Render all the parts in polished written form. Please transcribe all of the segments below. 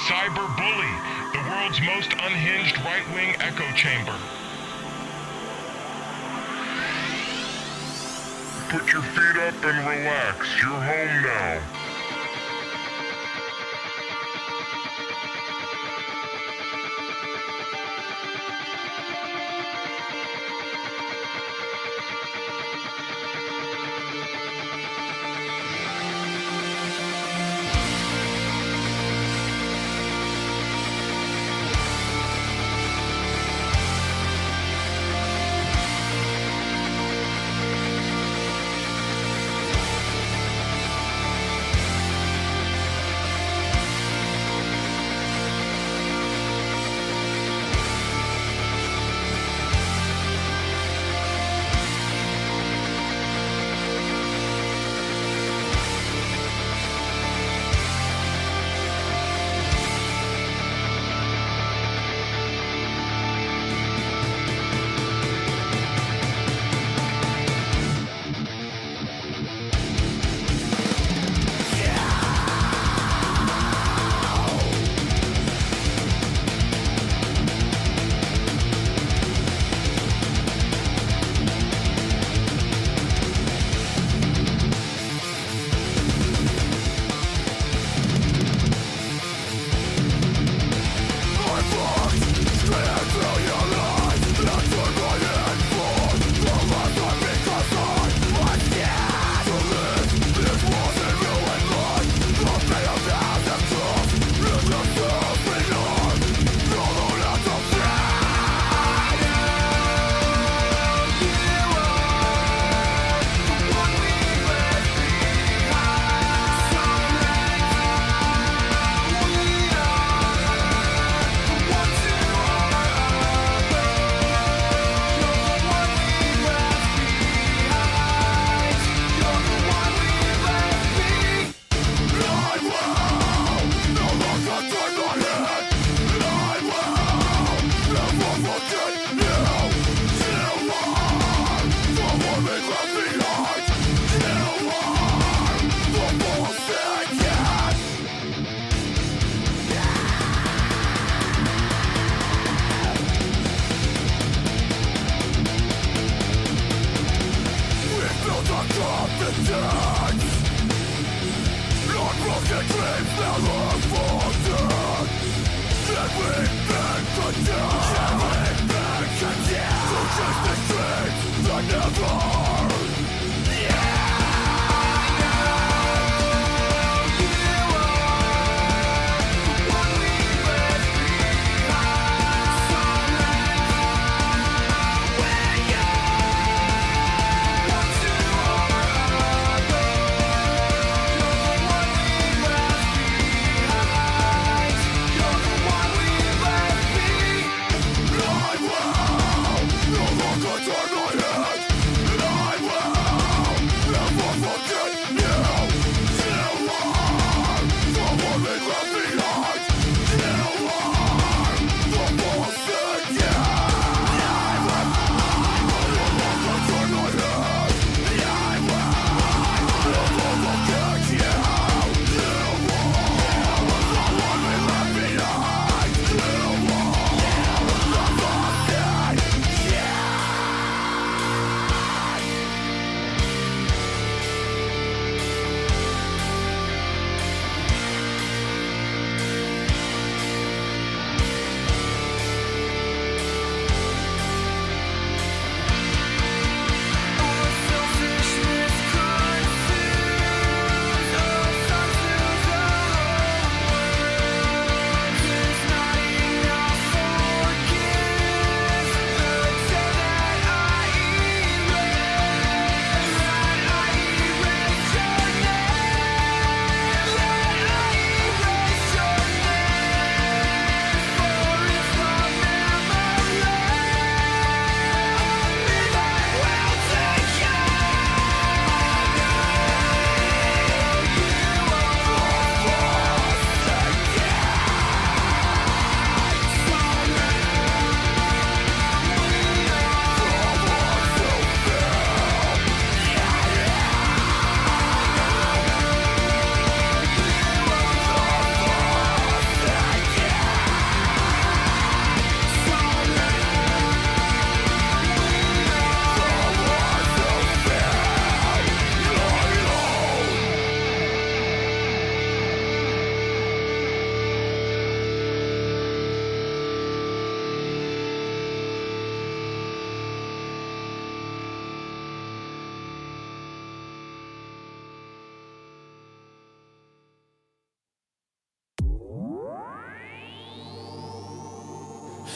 cyber bully, the world's most unhinged right-wing echo chamber. Put your feet up and relax. You're home now.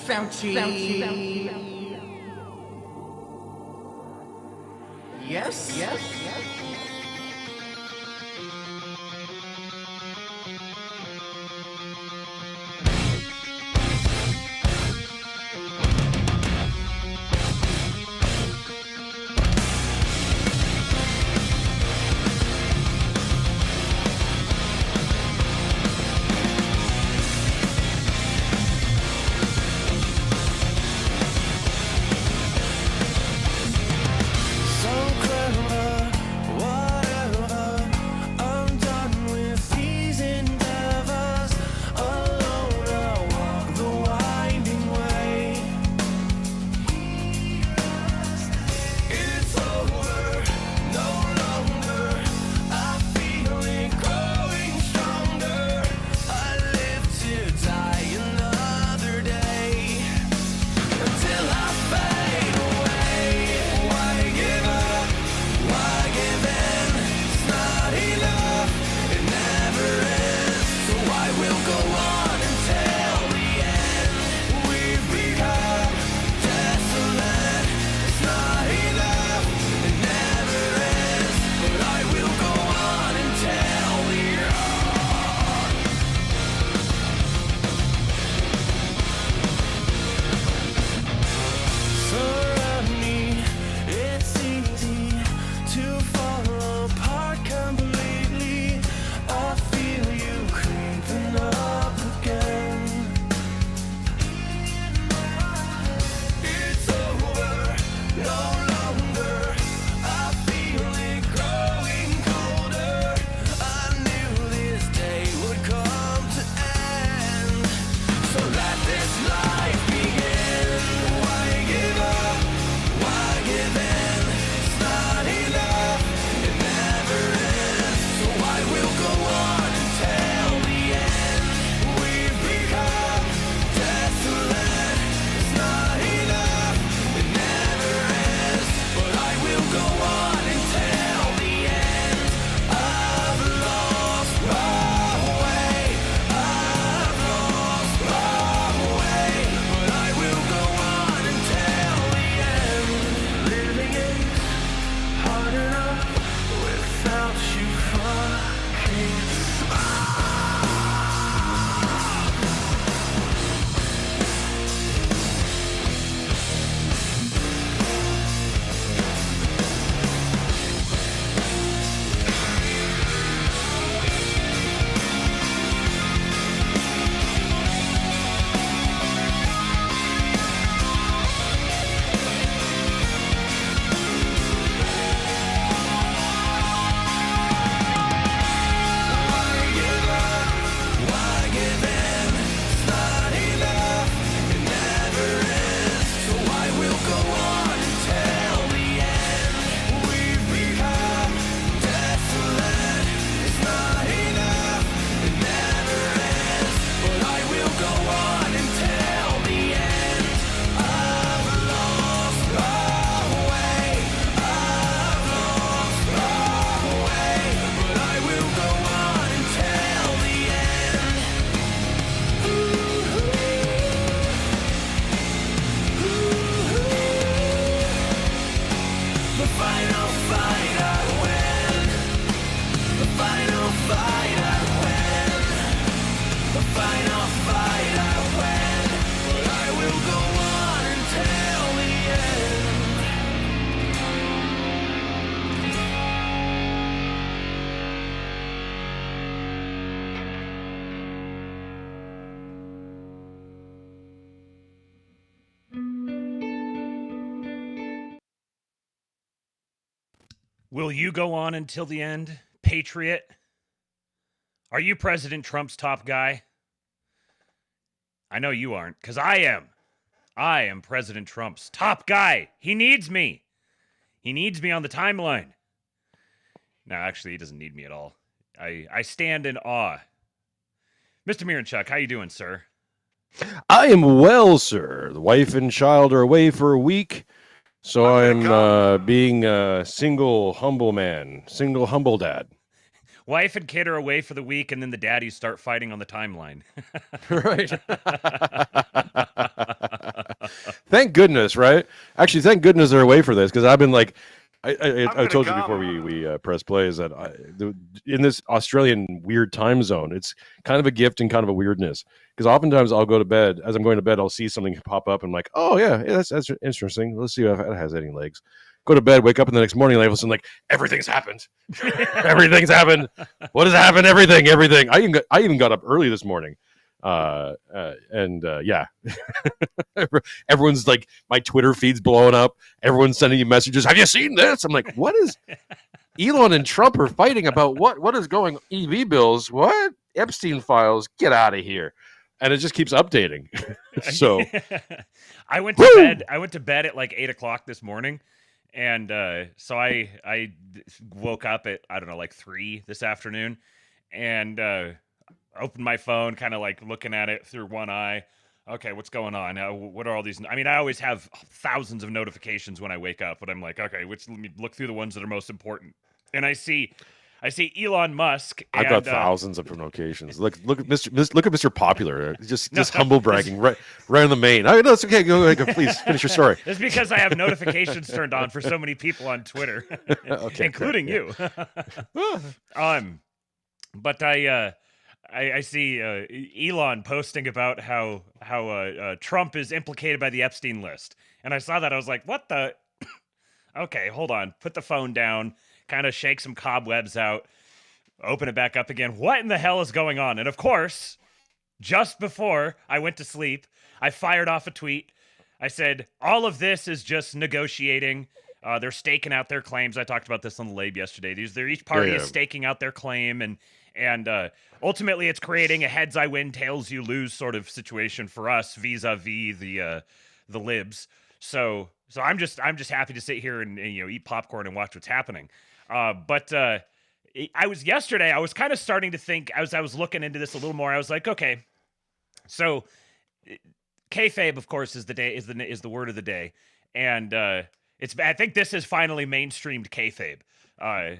Fauci. Yes. Will you go on until the end, Patriot? Are you President Trump's top guy? I know you aren't, because I am. I am President Trump's top guy. He needs me. He needs me on the timeline. No, actually, he doesn't need me at all. I stand in awe. Mr. Miranchuk, how you doing, sir? I am well, sir. The wife and child are away for a week, so I'm being a single, humble man, single, humble dad. Wife and kid are away for the week, and then the daddies start fighting on the timeline. Right. Thank goodness, right? Actually, thank goodness they're away for this because I've been like, I told you before we press play is that in this Australian weird time zone, it's kind of a gift and kind of a weirdness because oftentimes I'll go to bed as I'm going to bed, I'll see something pop up and I'm like, oh yeah, that's interesting. Let's see if it has any legs. Go to bed, wake up in the next morning, and all of a sudden like everything's happened. Everything's happened. What has happened? Everything. I even got up early this morning. Yeah. Everyone's like, my Twitter feed's blowing up. Everyone's sending you messages. Have you seen this? I'm like, what is Elon and Trump are fighting about? What is going EV bills? What? Epstein files? Get out of here. And it just keeps updating. So I went to bed at like 8:00 this morning. And so I woke up at, I don't know, like 3 this afternoon and opened my phone, kind of like looking at it through one eye. Okay, what's going on? What are all these? I mean, I always have thousands of notifications when I wake up, but I'm like, okay, let me look through the ones that are most important. And I see Elon Musk. I've got thousands of notifications. Look at Mr. Popular. Just humble bragging right on the main. No, it's okay. Go please finish your story. It's because I have notifications turned on for so many people on Twitter, okay, including you. But I see Elon posting about how Trump is implicated by the Epstein list, and I saw that I was like, what the? Okay, hold on. Put the phone down. Kind of shake some cobwebs out, open it back up again. What in the hell is going on? And of course, just before I went to sleep, I fired off a tweet. I said, all of this is just negotiating. They're staking out their claims. I talked about this on the Lab yesterday. Each party is staking out their claim, and ultimately it's creating a heads I win, tails you lose sort of situation for us vis-a-vis the libs. So I'm just happy to sit here and eat popcorn and watch what's happening. But I was kind of starting to think as I was looking into this a little more. I was like, okay, so kayfabe, of course, is the word of the day, and I think this is finally mainstreamed kayfabe. I'm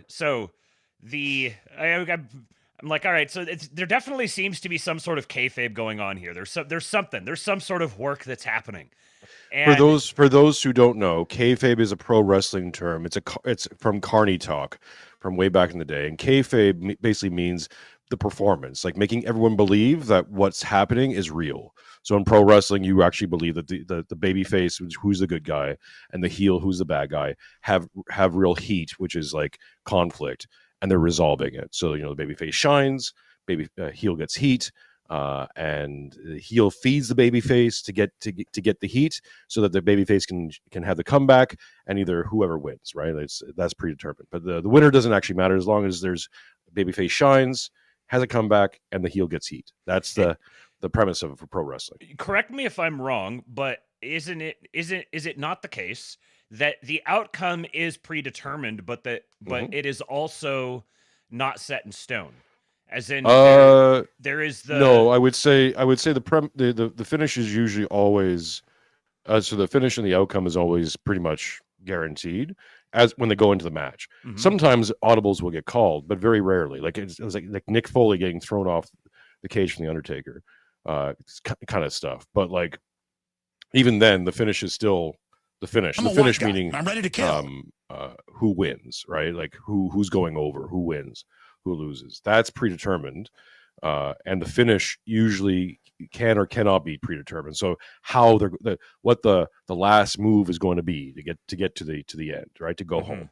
like, all right, so there definitely seems to be some sort of kayfabe going on here. There's some sort of work that's happening. And for those who don't know, kayfabe is a pro wrestling term. It's from Carney Talk, from way back in the day, and kayfabe basically means the performance, like making everyone believe that what's happening is real. So in pro wrestling, you actually believe that the baby face, who's the good guy, and the heel, who's the bad guy, have real heat, which is like conflict, and they're resolving it. So the baby face shines, heel gets heat. And the heel feeds the baby face to get the heat, so that the baby face can have the comeback, and either whoever wins, right? That's predetermined. But the winner doesn't actually matter as long as there's baby face shines, has a comeback, and the heel gets heat. That's the premise of pro wrestling. Correct me if I'm wrong, but is it not the case that the outcome is predetermined, but it is also not set in stone? As in, there is the... No, I would say the finish is usually always so the finish and the outcome is always pretty much guaranteed as when they go into the match. Mm-hmm. Sometimes audibles will get called, but very rarely. Like it was like Nick Foley getting thrown off the cage from the Undertaker, kind of stuff. But like even then, the finish is still the finish. The finish meaning I'm ready to kill. Who wins, right? Like who's going over, who wins, who loses. That's predetermined, and the finish usually can or cannot be predetermined. So how what the last move is going to be to get to the end, right? To go home.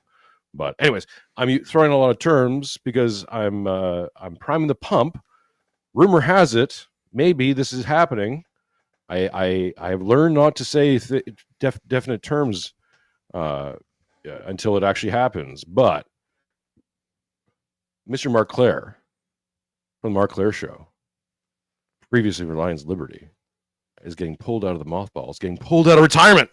But anyways, I'm throwing a lot of terms because I'm priming the pump. Rumor has it, maybe this is happening. I've learned not to say definite terms until it actually happens. But Mr. Mark Claire from the Mark Claire Show, previously Reliance Liberty, is getting pulled out of the mothballs, getting pulled out of retirement.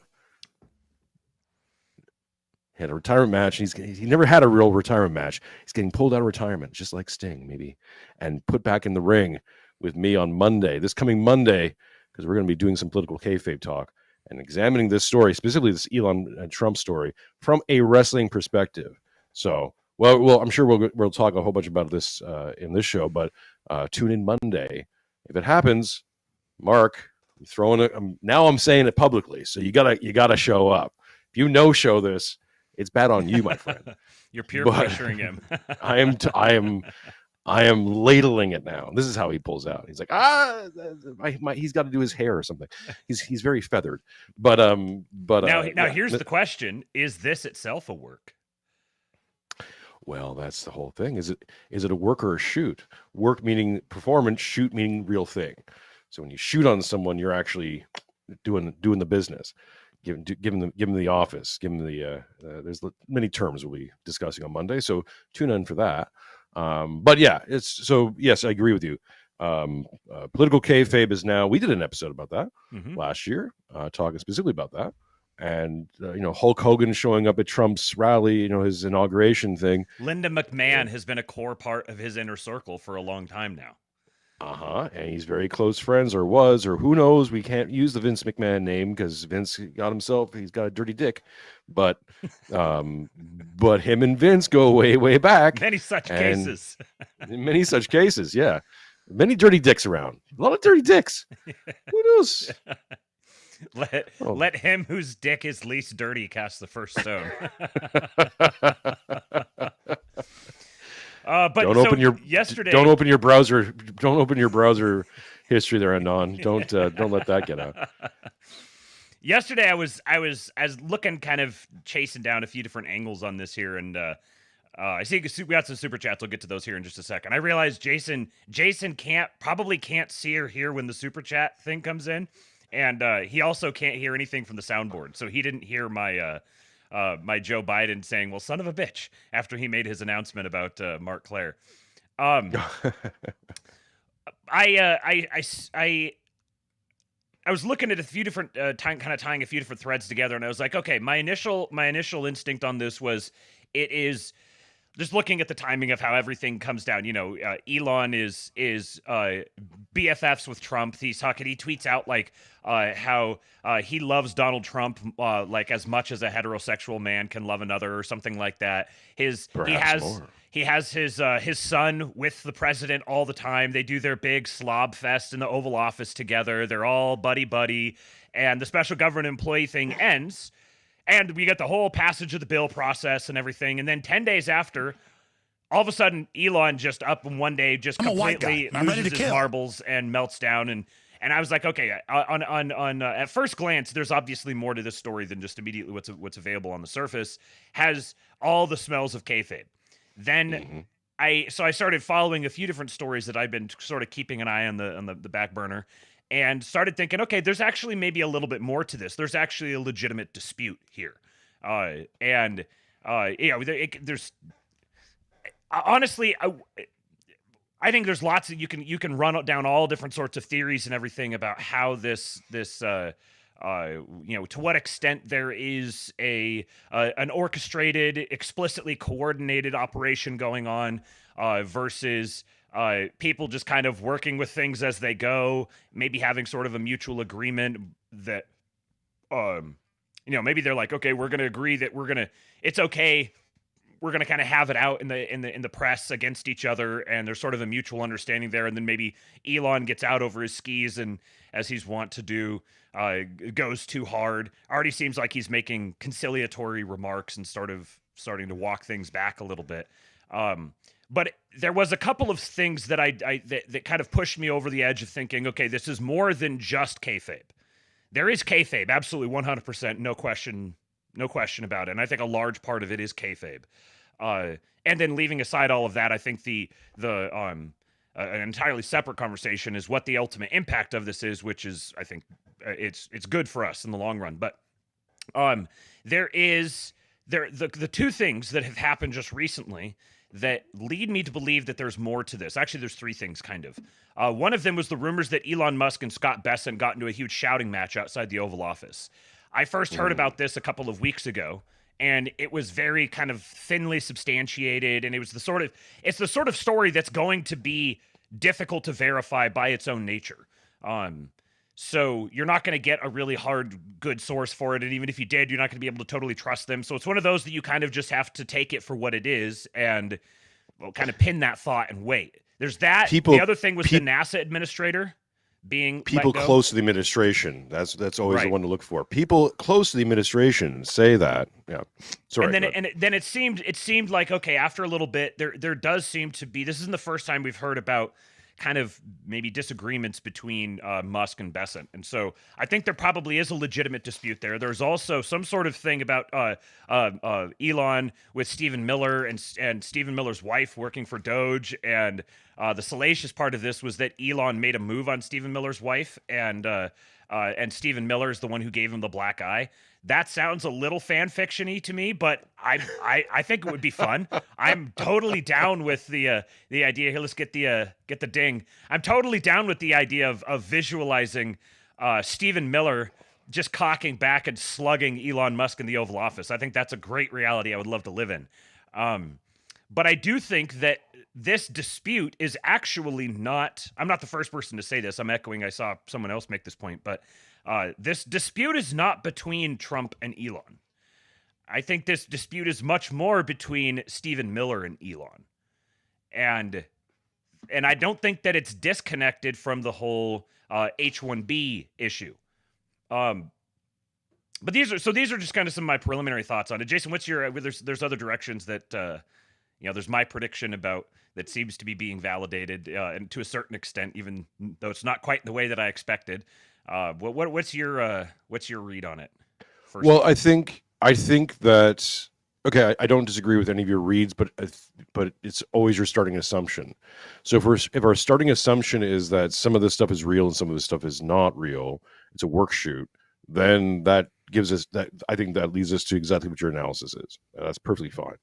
He had a retirement match. He never had a real retirement match. He's getting pulled out of retirement, just like Sting, maybe, and put back in the ring with me on Monday, this coming Monday, because we're going to be doing some political kayfabe talk and examining this story, specifically this Elon and Trump story, from a wrestling perspective. So, well, I'm sure we'll talk a whole bunch about this in this show, but tune in Monday. If it happens, Mark throwing it. Now I'm saying it publicly, so you gotta show up. If you no show this, it's bad on you, my friend. You're peer But pressuring him. I am ladling it now. This is how he pulls out. He's like, he's got to do his hair or something. He's very feathered. But now here's the question: is this itself a work? Well, that's the whole thing. Is it a work or a shoot? Work meaning performance, shoot meaning real thing. So when you shoot on someone, you're actually doing the business. Give them the office. Give them the. There's many terms we'll be discussing on Monday. So tune in for that. But yeah, yes, I agree with you. Political kayfabe is now. We did an episode about that last year, talking specifically about that. And Hulk Hogan showing up at Trump's rally, his inauguration thing. Linda McMahon has been a core part of his inner circle for a long time now. And he's very close friends, or was, or who knows. We can't use the Vince McMahon name because Vince he's got a dirty dick. But but him and Vince go way, way back. Many such cases. Many such cases, yeah. Many dirty dicks around. A lot of dirty dicks. Who knows? Let him whose dick is least dirty cast the first stone. But don't open your browser. Don't open your browser history there, Anon. Don't let that get out. Yesterday, I was looking, kind of chasing down a few different angles on this here, and I see we got some super chats. I'll get to those here in just a second. I realized Jason probably can't see or hear when the super chat thing comes in, and he also can't hear anything from the soundboard, so he didn't hear my my Joe Biden saying, "Well, son of a bitch," after he made his announcement about Mark Claire. I was looking at a few different tying a few different threads together, and I was like, okay, my initial instinct on this was it is just looking at the timing of how everything comes down. Elon is BFFs with Trump. He tweets out like how he loves Donald Trump like as much as a heterosexual man can love another, or something like that. He has his son with the president all the time. They do their big slob fest in the Oval Office together. They're all buddy, and the special government employee thing ends. And we get the whole passage of the bill process and everything. And then 10 days after, all of a sudden, Elon just up in one day just completely loses his marbles and melts down. And I was like, okay, on at first glance, there's obviously more to this story than just immediately what's available on the surface. Has all the smells of kayfabe. Then I started following a few different stories that I've been sort of keeping an eye on the back burner. And started thinking, okay, there's actually maybe a little bit more to this. There's actually a legitimate dispute here, there's honestly, I think there's lots of you can run down all different sorts of theories and everything about how this to what extent there is an orchestrated, explicitly coordinated operation going on versus. People just kind of working with things as they go, maybe having sort of a mutual agreement that, maybe they're like, okay, we're going to agree that it's okay. We're going to kind of have it out in the press against each other. And there's sort of a mutual understanding there. And then maybe Elon gets out over his skis and, as he's wont to do, goes too hard. Already seems like he's making conciliatory remarks and starting to walk things back a little bit. But there was a couple of things that that kind of pushed me over the edge of thinking, okay, this is more than just kayfabe. There is kayfabe, absolutely 100%, no question about it. And I think a large part of it is kayfabe. And then leaving aside all of that, I think an entirely separate conversation is what the ultimate impact of this is, which is, I think, it's good for us in the long run. But the two things that have happened just recently that lead me to believe that there's more to this. Actually, there's three things, kind of. One of them was the rumors that Elon Musk and Scott Bessent got into a huge shouting match outside the Oval Office. I first heard about this a couple of weeks ago, and it was very kind of thinly substantiated, and it's the sort of story that's going to be difficult to verify by its own nature. So you're not going to get a really hard, good source for it. And even if you did, you're not going to be able to totally trust them. So it's one of those that you kind of just have to take it for what it is and kind of pin that thought and wait. There's that. The other thing was the NASA administrator being people let go. close to the administration. That's always the Right. one to look for. People close to the administration say that. Yeah. Sorry. And then it seemed like, okay, after a little bit, there does seem to be. This isn't the first time we've heard about kind of maybe disagreements between Musk and Besant, and so I think there probably is a legitimate dispute there. There's also some sort of thing about Elon with Stephen Miller and Stephen Miller's wife working for Doge, and the salacious part of this was that Elon made a move on Stephen Miller's wife, and Stephen Miller is the one who gave him the black eye. That sounds a little fan fiction-y to me, but I think it would be fun. I'm totally down with the idea here. Let's get the ding. I'm totally down with the idea of visualizing Stephen Miller just cocking back and slugging Elon Musk in the Oval Office. I think that's a great reality I would love to live in. But I do think that this dispute is actually not. I'm not the first person to say this. I'm echoing. I saw someone else make this point, but. This dispute is not between Trump and Elon. I think this dispute is much more between Stephen Miller and Elon. And I don't think that it's disconnected from the whole H-1B issue. But these are just kind of some of my preliminary thoughts on it. Jason, what's your there's other directions that there's my prediction about that seems to be being validated and to a certain extent, even though it's not quite the way that I expected. What's your read on it? Well, I think that okay. I don't disagree with any of your reads, but it's always your starting assumption. So if our starting assumption is that some of this stuff is real and some of this stuff is not real, it's a work shoot. Then that gives us that. I think that leads us to exactly what your analysis is. That's perfectly fine.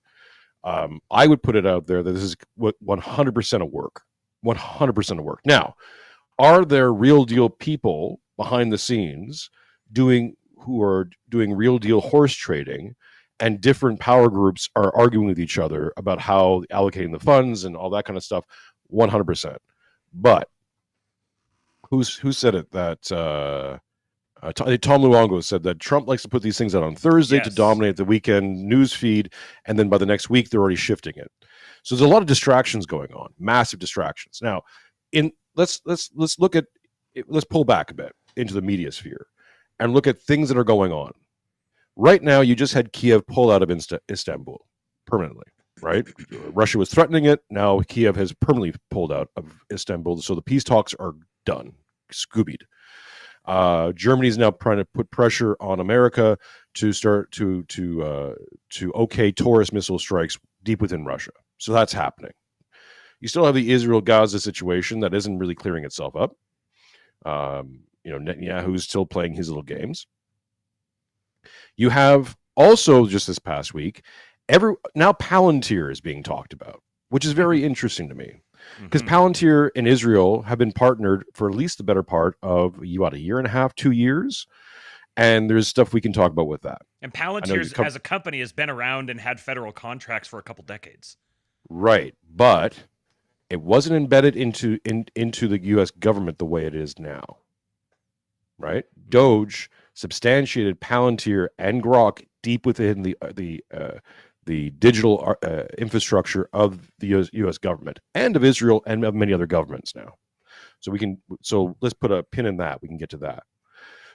I would put it out there that this is 100% of work. 100% of work. Now, are there real deal people behind the scenes who are doing real deal horse trading, and different power groups are arguing with each other about how allocating the funds and all that kind of stuff? 100%. But who said it? That Tom Luongo said that Trump likes to put these things out on Thursday to dominate the weekend news feed, and then by the next week they're already shifting it. So there's a lot of distractions going on, massive distractions. Now, let's look at. Let's pull back a bit into the media sphere and look at things that are going on. Right now, you just had Kiev pull out of Istanbul permanently, right? Russia was threatening it. Now Kiev has permanently pulled out of Istanbul, so the peace talks are done, scoobied. Germany is now trying to put pressure on America to start to okay tourist missile strikes deep within Russia. So that's happening. You still have the Israel-Gaza situation that isn't really clearing itself up. Netanyahu's still playing his little games. You have also, just this past week, now Palantir is being talked about, which is very interesting to me, because Palantir and Israel have been partnered for at least the better part of a year and a half, 2 years, and there's stuff we can talk about with that. And Palantir as a company has been around and had federal contracts for a couple decades. Right, but it wasn't embedded into the U.S. government the way it is now. Right, Doge substantiated Palantir and Grok deep within the digital infrastructure of the U.S. government and of Israel and of many other governments now. So let's put a pin in that. We can get to that.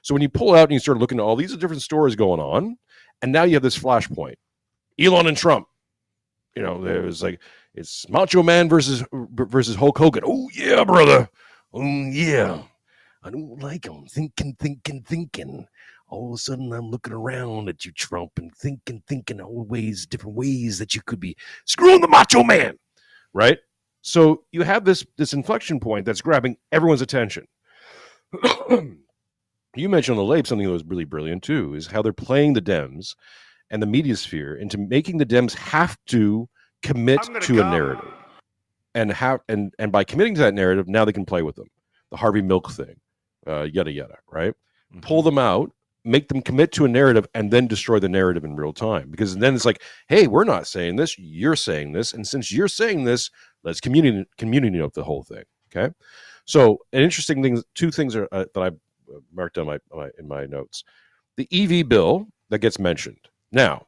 So when you pull out and you start looking at all these different stories going on, and now you have this flashpoint, Elon and Trump. There's like it's Macho Man versus Hulk Hogan. Oh yeah, brother. Oh yeah. I don't like him. Thinking. All of a sudden, I'm looking around at you, Trump, and thinking all different ways that you could be screwing the Macho Man, right? So you have this inflection point that's grabbing everyone's attention. You mentioned on the Labe something that was really brilliant too, is how they're playing the Dems and the media sphere into making the Dems have to commit to a narrative, and by committing to that narrative, now they can play with them. The Harvey Milk thing. Yada yada, right? Pull them out, make them commit to a narrative, and then destroy the narrative in real time. Because then it's like, hey, we're not saying this, you're saying this, and since you're saying this, let's community of the whole thing. Okay, so an interesting thing. Two things are that I marked on in my notes. The EV bill that gets mentioned. Now,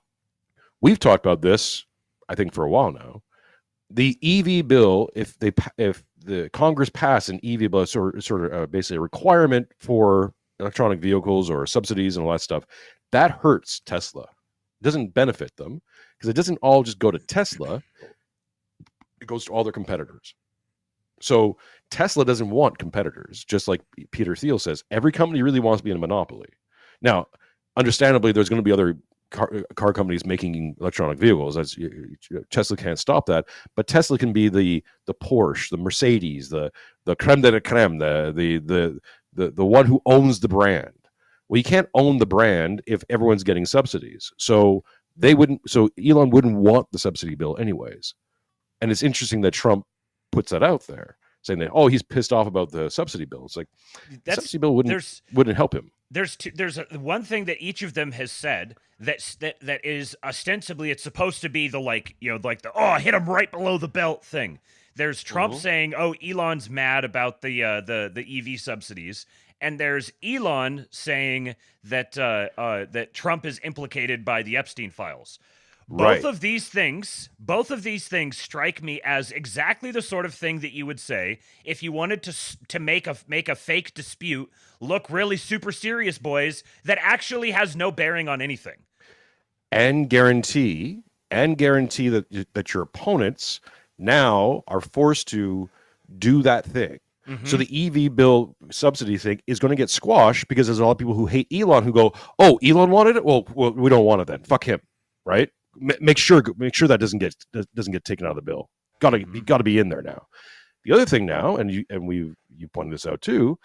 we've talked about this, I think, for a while now. The EV bill, if the Congress passed an EV bill, sort of basically a requirement for electronic vehicles or subsidies and all that stuff, that hurts Tesla. It doesn't benefit them because it doesn't all just go to Tesla. It goes to all their competitors. So Tesla doesn't want competitors, just like Peter Thiel says. Every company really wants to be in a monopoly. Now, understandably, there's going to be other car companies making electronic vehicles. Tesla can't stop that, but Tesla can be the Porsche, the Mercedes, the creme de la creme, the one who owns the brand. Well, you can't own the brand if everyone's getting subsidies. So Elon wouldn't want the subsidy bill anyways. And it's interesting that Trump puts that out there, saying that, oh, he's pissed off about the subsidy bill. It's like the subsidy bill wouldn't help him. There's one thing that each of them has said that is ostensibly it's supposed to be the hit him right below the belt thing. There's Trump saying, oh, Elon's mad about the EV subsidies, and there's Elon saying that that Trump is implicated by the Epstein files. Both of these things strike me as exactly the sort of thing that you would say if you wanted to make a fake dispute look really super serious, boys, that actually has no bearing on anything. And guarantee that your opponents now are forced to do that thing. Mm-hmm. So the EV bill subsidy thing is going to get squashed because there's a lot of people who hate Elon who go, oh, Elon wanted it? Well, we don't want it then. Fuck him, right? Make sure that doesn't get taken out of the bill. Got to be in there now. The other thing now, and you pointed this out too,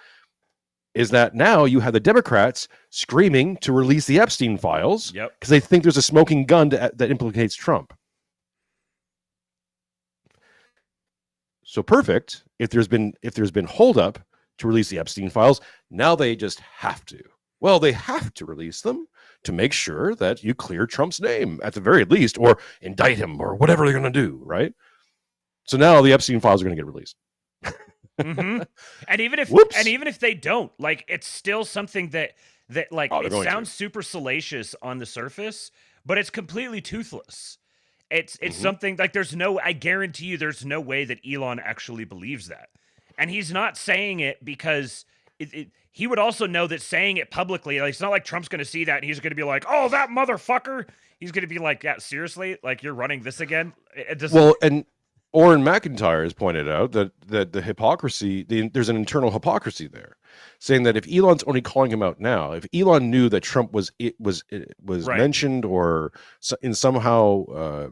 is that now you have the Democrats screaming to release the Epstein files because they think there's a smoking gun that implicates Trump. So perfect. If there's been holdup to release the Epstein files, now they just have to. Well, they have to release them to make sure that you clear Trump's name at the very least, or indict him, or whatever they're going to do, right? So now the Epstein files are going to get released. Mm-hmm. And even if they don't, like, it's still something that it sounds super salacious on the surface, but it's completely toothless. It's something like I guarantee you there's no way that Elon actually believes that. And he's not saying it because he would also know that saying it publicly, like, it's not like Trump's going to see that and he's going to be like, oh, that motherfucker. He's going to be like, yeah, seriously? Like, you're running this again? It doesn't... Well, and Orrin McIntyre has pointed out that the hypocrisy, there's an internal hypocrisy there, saying that if Elon's only calling him out now, if Elon knew that Trump was right. mentioned or somehow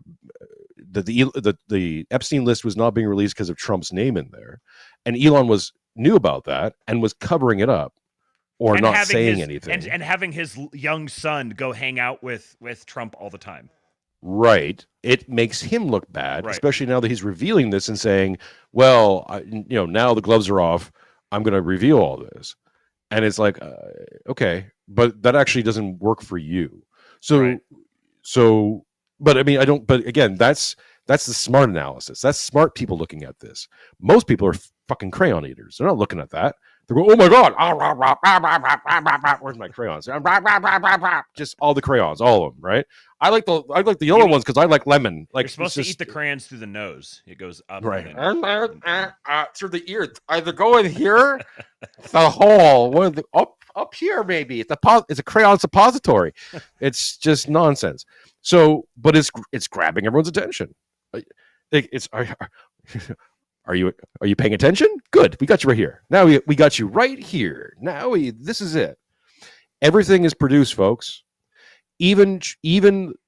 that the Epstein list was not being released because of Trump's name in there, and Elon knew about that and was covering it up or not saying anything, and having his young son go hang out with Trump all the time. Right. It makes him look bad, especially now that he's revealing this and saying, well, now the gloves are off. I'm going to reveal all this. And it's like, okay, but that actually doesn't work for you. But I mean, but again, that's the smart analysis. That's smart people looking at this. Most people are fucking crayon eaters. They're not looking at that. They're going, oh my God, where's my crayons? Just all the crayons, all of them, right? I like the yellow ones because I like lemon. Like, you're supposed to eat the crayons through the nose. It goes up, right, through the ear. Either go in here, the hole, up here maybe. It's a crayon suppository. It's just nonsense. So, but it's grabbing everyone's attention. Are you paying attention? Good. We got you right here. Now we got you right here. Now this is it. Everything is produced, folks. Even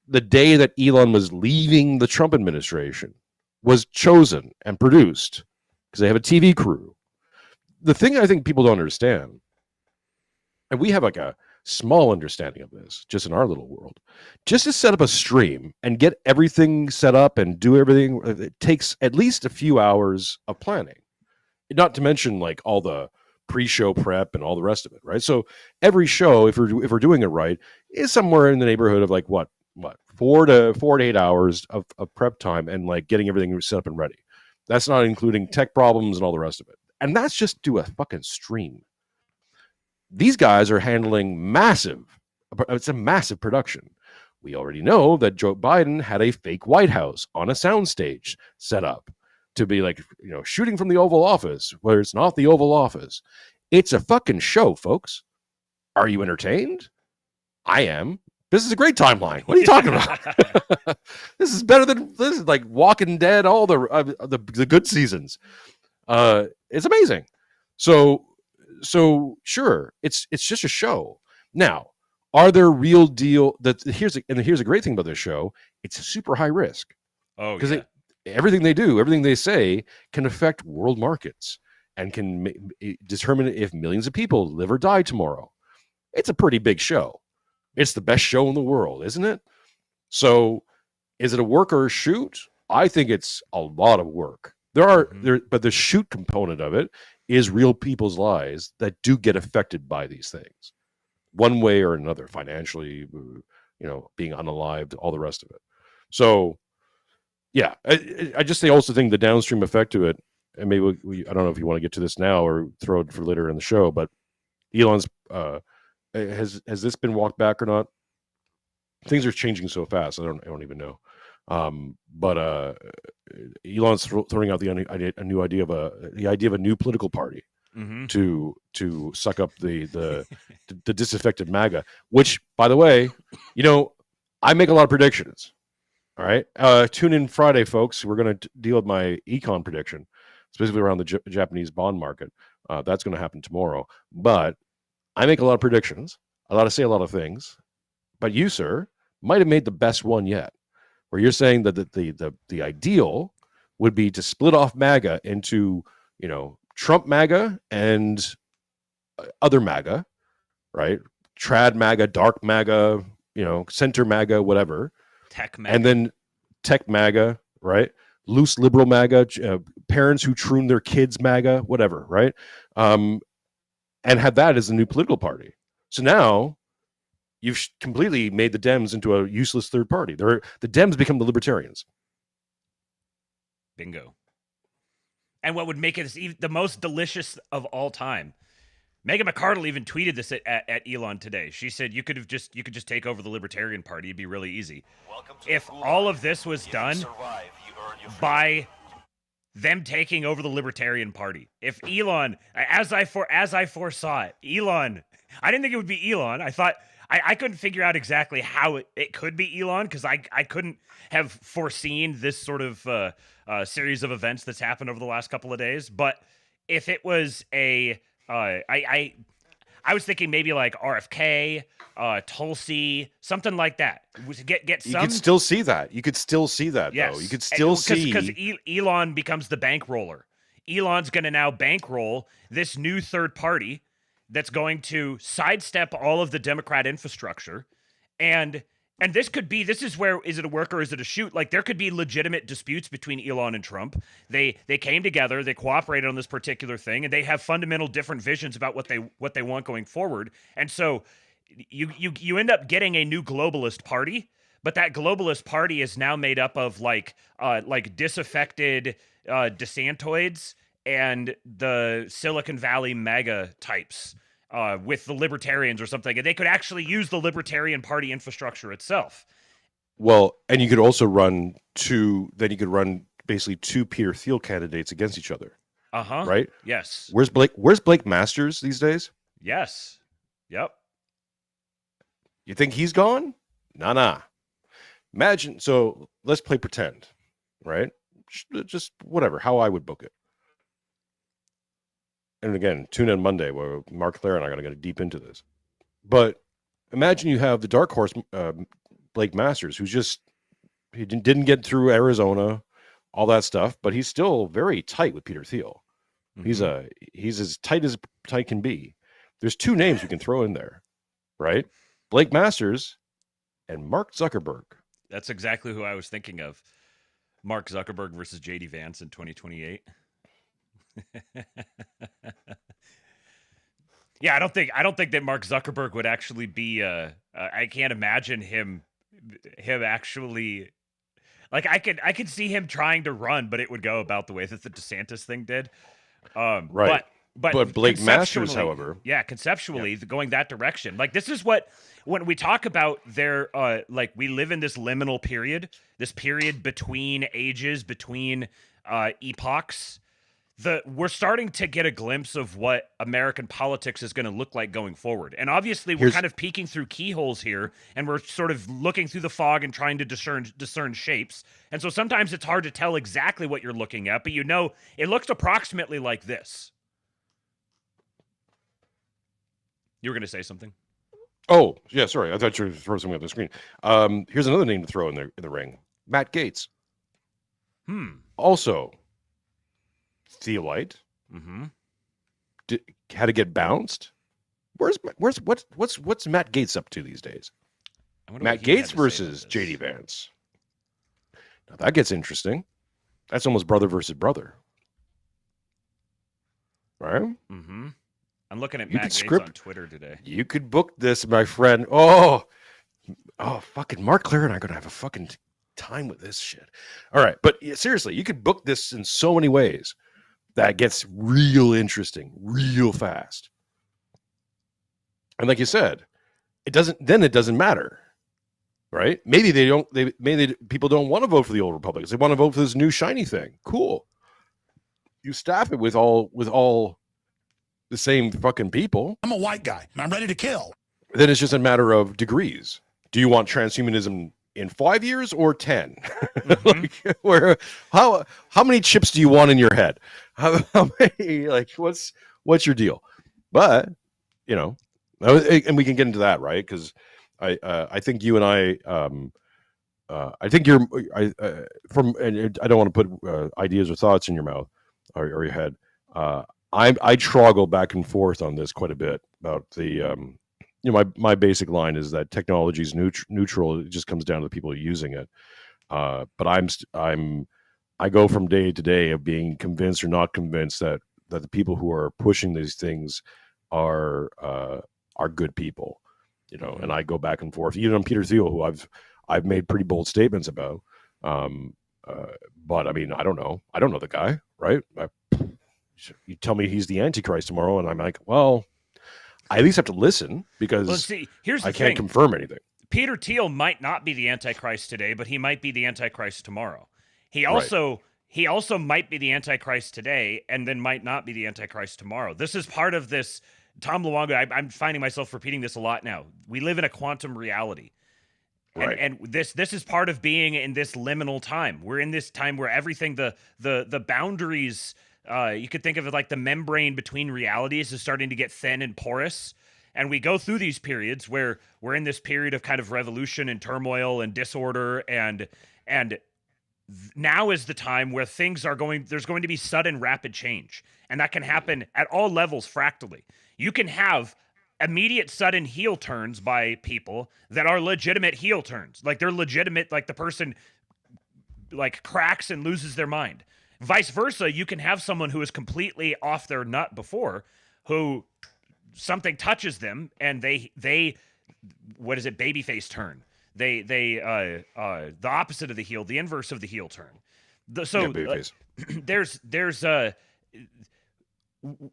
the day that Elon was leaving the Trump administration was chosen and produced because they have a TV crew. The thing I think people don't understand, and we have like a small understanding of this just in our little world, just to set up a stream and get everything set up and do everything, it takes at least a few hours of planning, not to mention like all the pre-show prep and all the rest of it, right? So every show, if we're doing it right, is somewhere in the neighborhood of like what 4 to 8 hours of prep time and like getting everything set up and ready. That's not including tech problems and all the rest of it. And that's just do a fucking stream. These guys are handling it's a massive production. We already know that Joe Biden had a fake White House on a soundstage set up. to be like, shooting from the Oval Office, where it's not the Oval Office. It's a fucking show, folks. Are you entertained? I am. This is a great timeline. What are you talking about? This is like Walking Dead, all the good seasons. It's amazing. So sure, it's just a show. Now, are there real deal here's a great thing about this show, it's super high risk. Oh, because yeah. everything they do, everything they say can affect world markets and can determine if millions of people live or die tomorrow. It's a pretty big show. It's the best show in the world, isn't it? So is it a work or a shoot? I think it's a lot of work. But the shoot component of it is real people's lives that do get affected by these things, one way or another, financially, being unalived, all the rest of it. So, yeah, I just also think the downstream effect to it, and maybe I don't know if you want to get to this now or throw it for later in the show, but Elon's has this been walked back or not? Things are changing so fast. I don't even know. But Elon's throwing out a new idea of a new political party to suck up the disaffected MAGA. Which, by the way, I make a lot of predictions. All right, tune in Friday, folks. We're going to deal with my econ prediction, specifically around the Japanese bond market. That's going to happen tomorrow. But I make a lot of predictions. I say a lot of things. But you, sir, might have made the best one yet, where you're saying that the ideal would be to split off MAGA into, Trump MAGA and other MAGA, right? Trad MAGA, dark MAGA, center MAGA, whatever. Tech MAGA. And then tech MAGA, right? Loose liberal MAGA, parents who troon their kids MAGA, whatever, right? And have that as a new political party. So now you've completely made the Dems into a useless third party. The Dems become the libertarians. Bingo. And what would make it the most delicious of all time? Megan McArdle even tweeted this at Elon today. She said you could just take over the Libertarian Party. It'd be really easy. If all of this was done by them taking over the Libertarian Party. If Elon, as I foresaw it, Elon, I didn't think it would be Elon. I thought I couldn't figure out exactly how it could be Elon because I couldn't have foreseen this sort of series of events that's happened over the last couple of days. But if it was I was thinking maybe like RFK, Tulsi, something like that. Get some. You could still see that. Yes. Though. You could still see because Elon becomes the bankroller. Elon's going to now bankroll this new third party that's going to sidestep all of the Democrat infrastructure, and this is where, is it a work or is it a shoot? Like, there could be legitimate disputes between Elon and Trump. They came together, they cooperated on this particular thing, and they have fundamental different visions about what they want going forward. And so you end up getting a new globalist party, but that globalist party is now made up of like disaffected DeSantoids and the Silicon Valley MAGA types. With the libertarians or something, and they could actually use the Libertarian Party infrastructure itself. Well, and you could also run basically two Peter Thiel candidates against each other. Right? Yes. Where's Blake Masters these days? Yes. Yep. You think he's gone? Nah. Imagine, so let's play pretend, right? Just whatever, how I would book it. And again, tune in Monday where Mark Claire and I are going to get deep into this. But imagine you have the dark horse, Blake Masters, he didn't get through Arizona, all that stuff, but he's still very tight with Peter Thiel. Mm-hmm. He's as tight can be. There's two names we can throw in there, right? Blake Masters and Mark Zuckerberg. That's exactly who I was thinking of. Mark Zuckerberg versus JD Vance in 2028. Yeah, I don't think that Mark Zuckerberg would actually be I can't imagine him actually, like, I could see him trying to run, but it would go about the way that the DeSantis thing did. Right. But Blake Masters, however, conceptually going that direction. Like, this is what, when we talk about their like, we live in this liminal period, this period between ages, between epochs, we're starting to get a glimpse of what American politics is going to look like going forward. And obviously, we're kind of peeking through keyholes here, and we're sort of looking through the fog and trying to discern shapes. And so sometimes it's hard to tell exactly what you're looking at, but you know it looks approximately like this. You were going to say something? Oh, yeah, sorry. I thought you were throwing something on the screen. Here's another name to throw in the ring. Matt Gaetz. Also, Theolite. Had to get bounced. What's Matt Gaetz up to these days? Matt Gaetz versus JD Vance. Now that gets interesting. That's almost brother versus brother. Right? Mm-hmm. I'm looking at Matt Gaetz on Twitter today. You could book this, my friend. Oh, fucking Mark Claire and I are going to have a fucking time with this shit. All right. But seriously, you could book this in so many ways that gets real interesting, real fast. And like you said, it doesn't matter. Right? Maybe people don't want to vote for the old Republicans. They want to vote for this new shiny thing. Cool. You staff it with all the same fucking people. I'm a white guy and I'm ready to kill. Then it's just a matter of degrees. Do you want transhumanism in 5 years or 10? Like, how many chips do you want in your head? How many, like, what's your deal? But, you know, and we can get into that, right? Because I think you and I think you're and I don't want to put ideas or thoughts in your mouth or your head. I troggle back and forth on this quite a bit about the my basic line is that technology is neutral. It just comes down to the people using it. But I go from day to day of being convinced or not convinced that the people who are pushing these things are good people, you know. And I go back and forth. Even on Peter Thiel, who I've made pretty bold statements about. But I mean, I don't know the guy, right? You tell me he's the Antichrist tomorrow, and I'm like, well, I at least have to listen because here's the I can't confirm anything. Peter Thiel might not be the Antichrist today, but he might be the Antichrist tomorrow. He also might be the Antichrist today, and then might not be the Antichrist tomorrow. This is part of this. Tom Luongo, I'm finding myself repeating this a lot now. We live in a quantum reality. Right. And this is part of being in this liminal time. We're in this time where everything, the boundaries, you could think of it like the membrane between realities is starting to get thin and porous. And we go through these periods where we're in this period of kind of revolution and turmoil and disorder. And now is the time where there's going to be sudden rapid change. And that can happen at all levels fractally. You can have immediate sudden heel turns by people that are legitimate heel turns. Like they're legitimate, like the person like cracks and loses their mind. Vice versa, you can have someone who is completely off their nut before, who something touches them and they what is it, babyface turn. They the opposite of the heel, the inverse of the heel turn. There's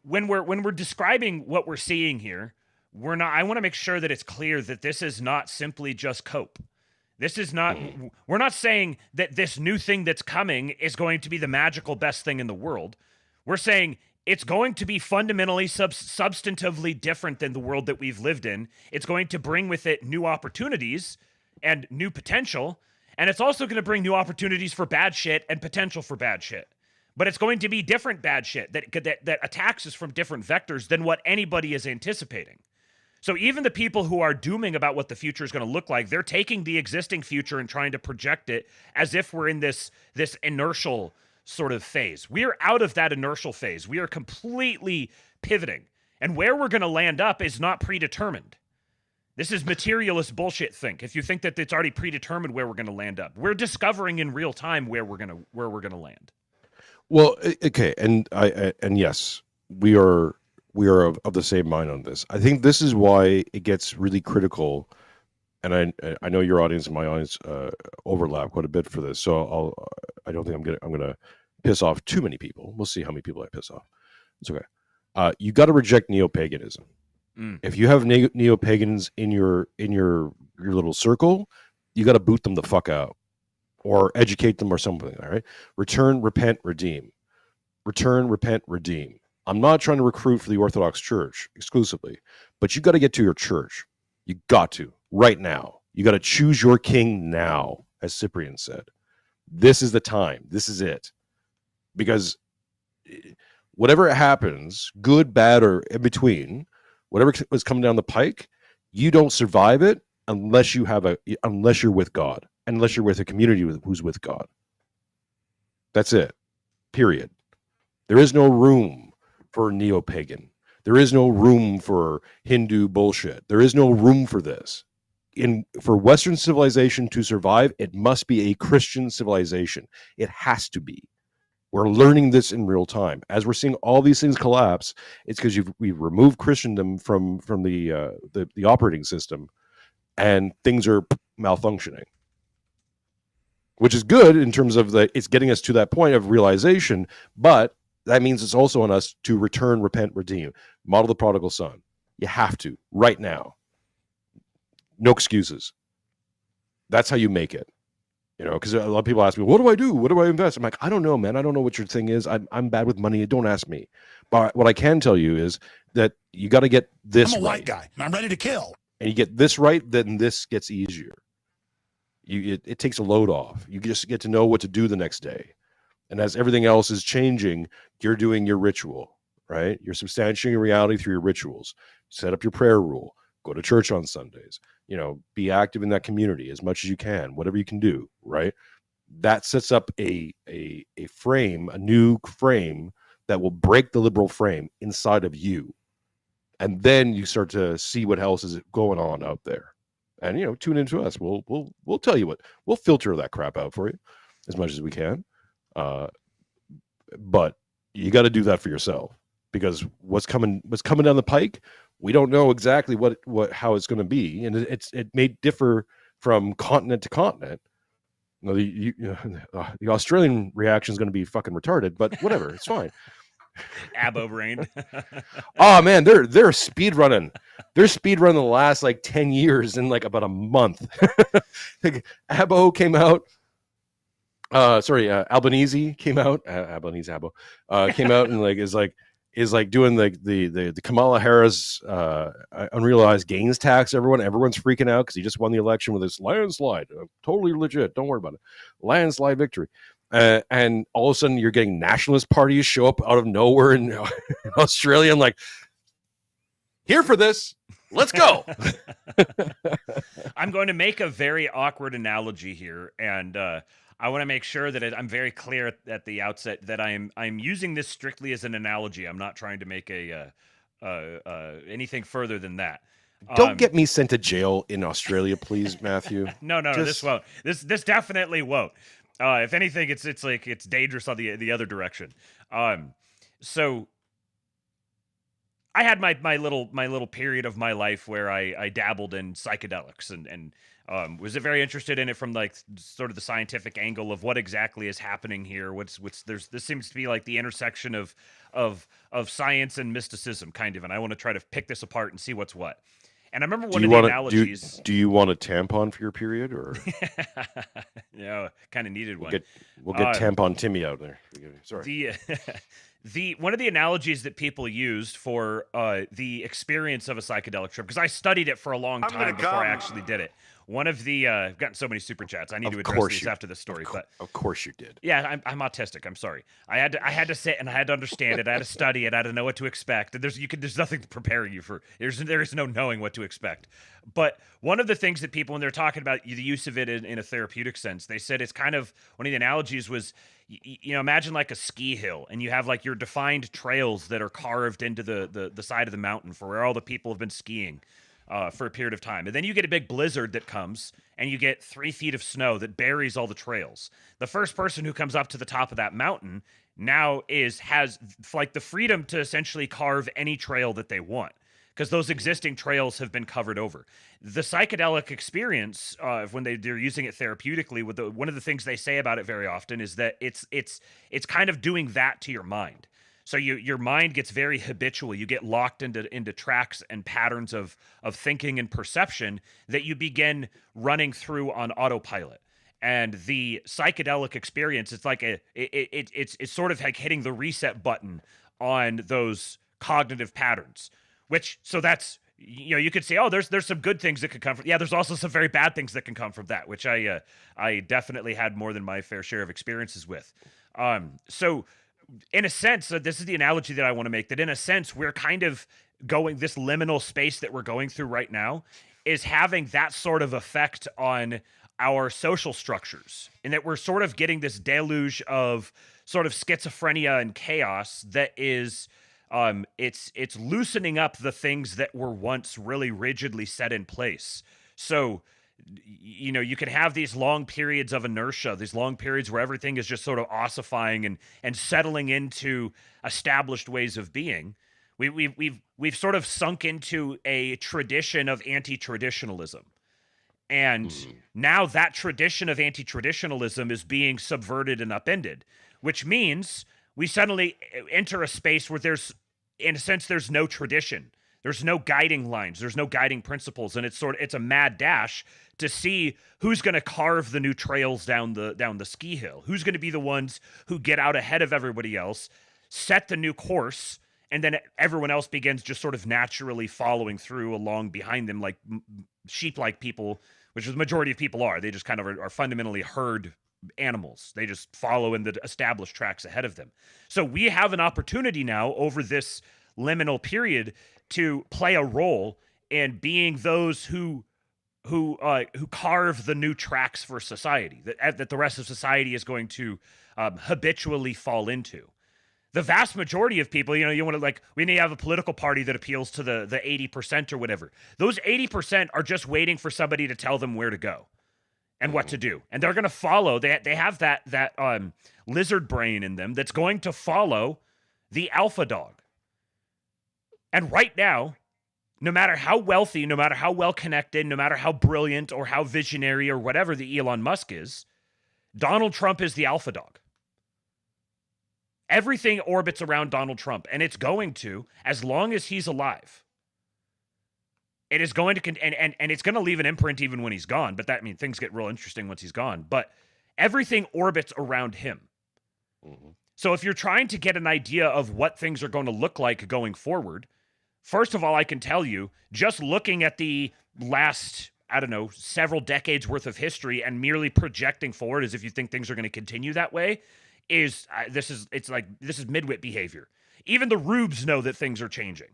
when we're describing what we're seeing here, I want to make sure that it's clear that this is not simply just cope. This is not, we're not saying that this new thing that's coming is going to be the magical best thing in the world. We're saying it's going to be fundamentally, substantively different than the world that we've lived in. It's going to bring with it new opportunities and new potential. And it's also going to bring new opportunities for bad shit and potential for bad shit. But it's going to be different bad shit that attacks us from different vectors than what anybody is anticipating. So even the people who are dooming about what the future is going to look like, they're taking the existing future and trying to project it as if we're in this inertial sort of phase. We are out of that inertial phase. We are completely pivoting. And where we're going to land up is not predetermined. This is materialist bullshit think. If you think that it's already predetermined where we're going to land up, we're discovering in real time where we're going to land. Well, okay, and yes, we are of the same mind on this. I think this is why it gets really critical, and I know your audience and my audience overlap quite a bit for this. So I don't think I'm gonna piss off too many people. We'll see how many people I piss off. It's okay. You got to reject neo-paganism. If you have neo-pagans in your little circle, you got to boot them the fuck out. or educate them or something. All right. Return, repent, redeem. Return, repent, redeem. I'm not trying to recruit for the Orthodox Church exclusively, but you got to get to your church. You got to right now. You got to choose your king now, as Cyprian said. This is the time. This is it. Because whatever happens, good, bad, or in between, whatever is coming down the pike, you don't survive it unless you're with God, unless you're with a community who's with God. That's it. Period. There is no room for neo-pagan. There is no room for Hindu bullshit. There is no room for this. For Western civilization to survive, it must be a Christian civilization. It has to be. We're learning this in real time. As we're seeing all these things collapse, it's because we've removed Christendom from the operating system, and things are malfunctioning. Which is good in terms of it's getting us to that point of realization, but that means it's also on us to return, repent, redeem. Model the prodigal son. You have to, right now. No excuses. That's how you make it. Because a lot of people ask me, what do I do? What do I invest? I'm like, I don't know, man. I don't know what your thing is. I'm bad with money. Don't ask me. But what I can tell you is that you got to get this I'm a right. white guy, and I'm ready to kill. And you get this right, then this gets easier. It takes a load off. You just get to know what to do the next day. And as everything else is changing, you're doing your ritual, right? You're substantiating reality through your rituals. Set up your prayer rule. Go to church on Sundays. Be active in that community as much as you can, whatever you can do, right? That sets up a frame, a new frame that will break the liberal frame inside of you. And then you start to see what else is going on out there. And tune into us. We'll tell you we'll filter that crap out for you as much as we can. But you got to do that for yourself, because what's coming down the pike, we don't know exactly how it's going to be, and it may differ from continent to continent. The Australian reaction is going to be fucking retarded, but whatever, it's fine. Abo brain. Oh man, they're speed running. They're speed running the last 10 years in about a month. Abo came out. Albanese came out. Albanese Abo came out and is doing the Kamala Harris unrealized gains tax. Everyone's freaking out because he just won the election with this landslide. Totally legit. Don't worry about it. Landslide victory. And all of a sudden, you're getting nationalist parties show up out of nowhere in Australia. I'm like, here for this. Let's go. I'm going to make a very awkward analogy here, and I want to make sure that I'm very clear at the outset that I'm using this strictly as an analogy. I'm not trying to make anything further than that. Don't get me sent to jail in Australia, please, Matthew. No, this won't. This definitely won't. If anything, it's dangerous on the other direction. So I had my little period of my life where I dabbled in psychedelics and was very interested in it from sort of the scientific angle of what exactly is happening here. This seems to be the intersection of science and mysticism, kind of, and I want to try to pick this apart and see what's what. And I remember one of the analogies. Do you want a tampon for your period, or? Kind of needed one. We'll get tampon Timmy out there. Sorry. The one of the analogies that people used for the experience of a psychedelic trip, because I studied it for a long time before I actually did it. One of the I've gotten so many super chats. I need to address these after the story. But of course you did. Yeah, I'm autistic. I'm sorry. I had to sit and I had to understand it. I had to study it. I had to know what to expect. And there's nothing preparing you for. There is no knowing what to expect. But one of the things that people, when they're talking about the use of it in a therapeutic sense, they said it's kind of one of the analogies was, imagine a ski hill, and you have your defined trails that are carved into the side of the mountain for where all the people have been skiing for a period of time. And then you get a big blizzard that comes, and you get 3 feet of snow that buries all the trails. The first person who comes up to the top of that mountain now has the freedom to essentially carve any trail that they want, because those existing trails have been covered over. The psychedelic experience, when they're using it therapeutically, one of the things they say about it very often is that it's kind of doing that to your mind. So your mind gets very habitual. You get locked into tracks and patterns of thinking and perception that you begin running through on autopilot. And the psychedelic experience, it's like it's sort of like hitting the reset button on those cognitive patterns. So that's, you could say, oh, there's some good things that could come from. Yeah, there's also some very bad things that can come from that, which I definitely had more than my fair share of experiences with. So in a sense, this is the analogy that I want to make, that in a sense, we're kind of going, this liminal space that we're going through right now is having that sort of effect on our social structures, and that we're sort of getting this deluge of sort of schizophrenia and chaos that is, it's loosening up the things that were once really rigidly set in place. So, you can have these long periods of inertia, these long periods where everything is just sort of ossifying and settling into established ways of being. We've sort of sunk into a tradition of anti-traditionalism. And now that tradition of anti-traditionalism is being subverted and upended, which means we suddenly enter a space where there's, in a sense, there's no tradition. There's no guiding lines. There's no guiding principles. And it's a mad dash to see who's going to carve the new trails down the ski hill. Who's going to be the ones who get out ahead of everybody else, set the new course, and then everyone else begins just sort of naturally following through along behind them, like sheep-like people, which the majority of people are. They just kind of are fundamentally herd animals. They just follow in the established tracks ahead of them. So we have an opportunity now over this liminal period to play a role in being those who carve the new tracks for society that the rest of society is going to habitually fall into. The vast majority of people, you want to, like, we need to have a political party that appeals to the 80% or whatever. Those 80% are just waiting for somebody to tell them where to go and what to do. And they're going to follow. They have that lizard brain in them that's going to follow the alpha dog. And right now, no matter how wealthy, no matter how well connected, no matter how brilliant or how visionary or whatever the Elon Musk is, Donald Trump is the alpha dog. Everything orbits around Donald Trump, and it's going to, as long as he's alive. It is going to, and it's going to leave an imprint even when he's gone, but things get real interesting once he's gone, but everything orbits around him. Mm-hmm. So if you're trying to get an idea of what things are going to look like going forward, first of all, I can tell you, just looking at the last, several decades worth of history and merely projecting forward as if you think things are going to continue that way, this is midwit behavior. Even the rubes know that things are changing.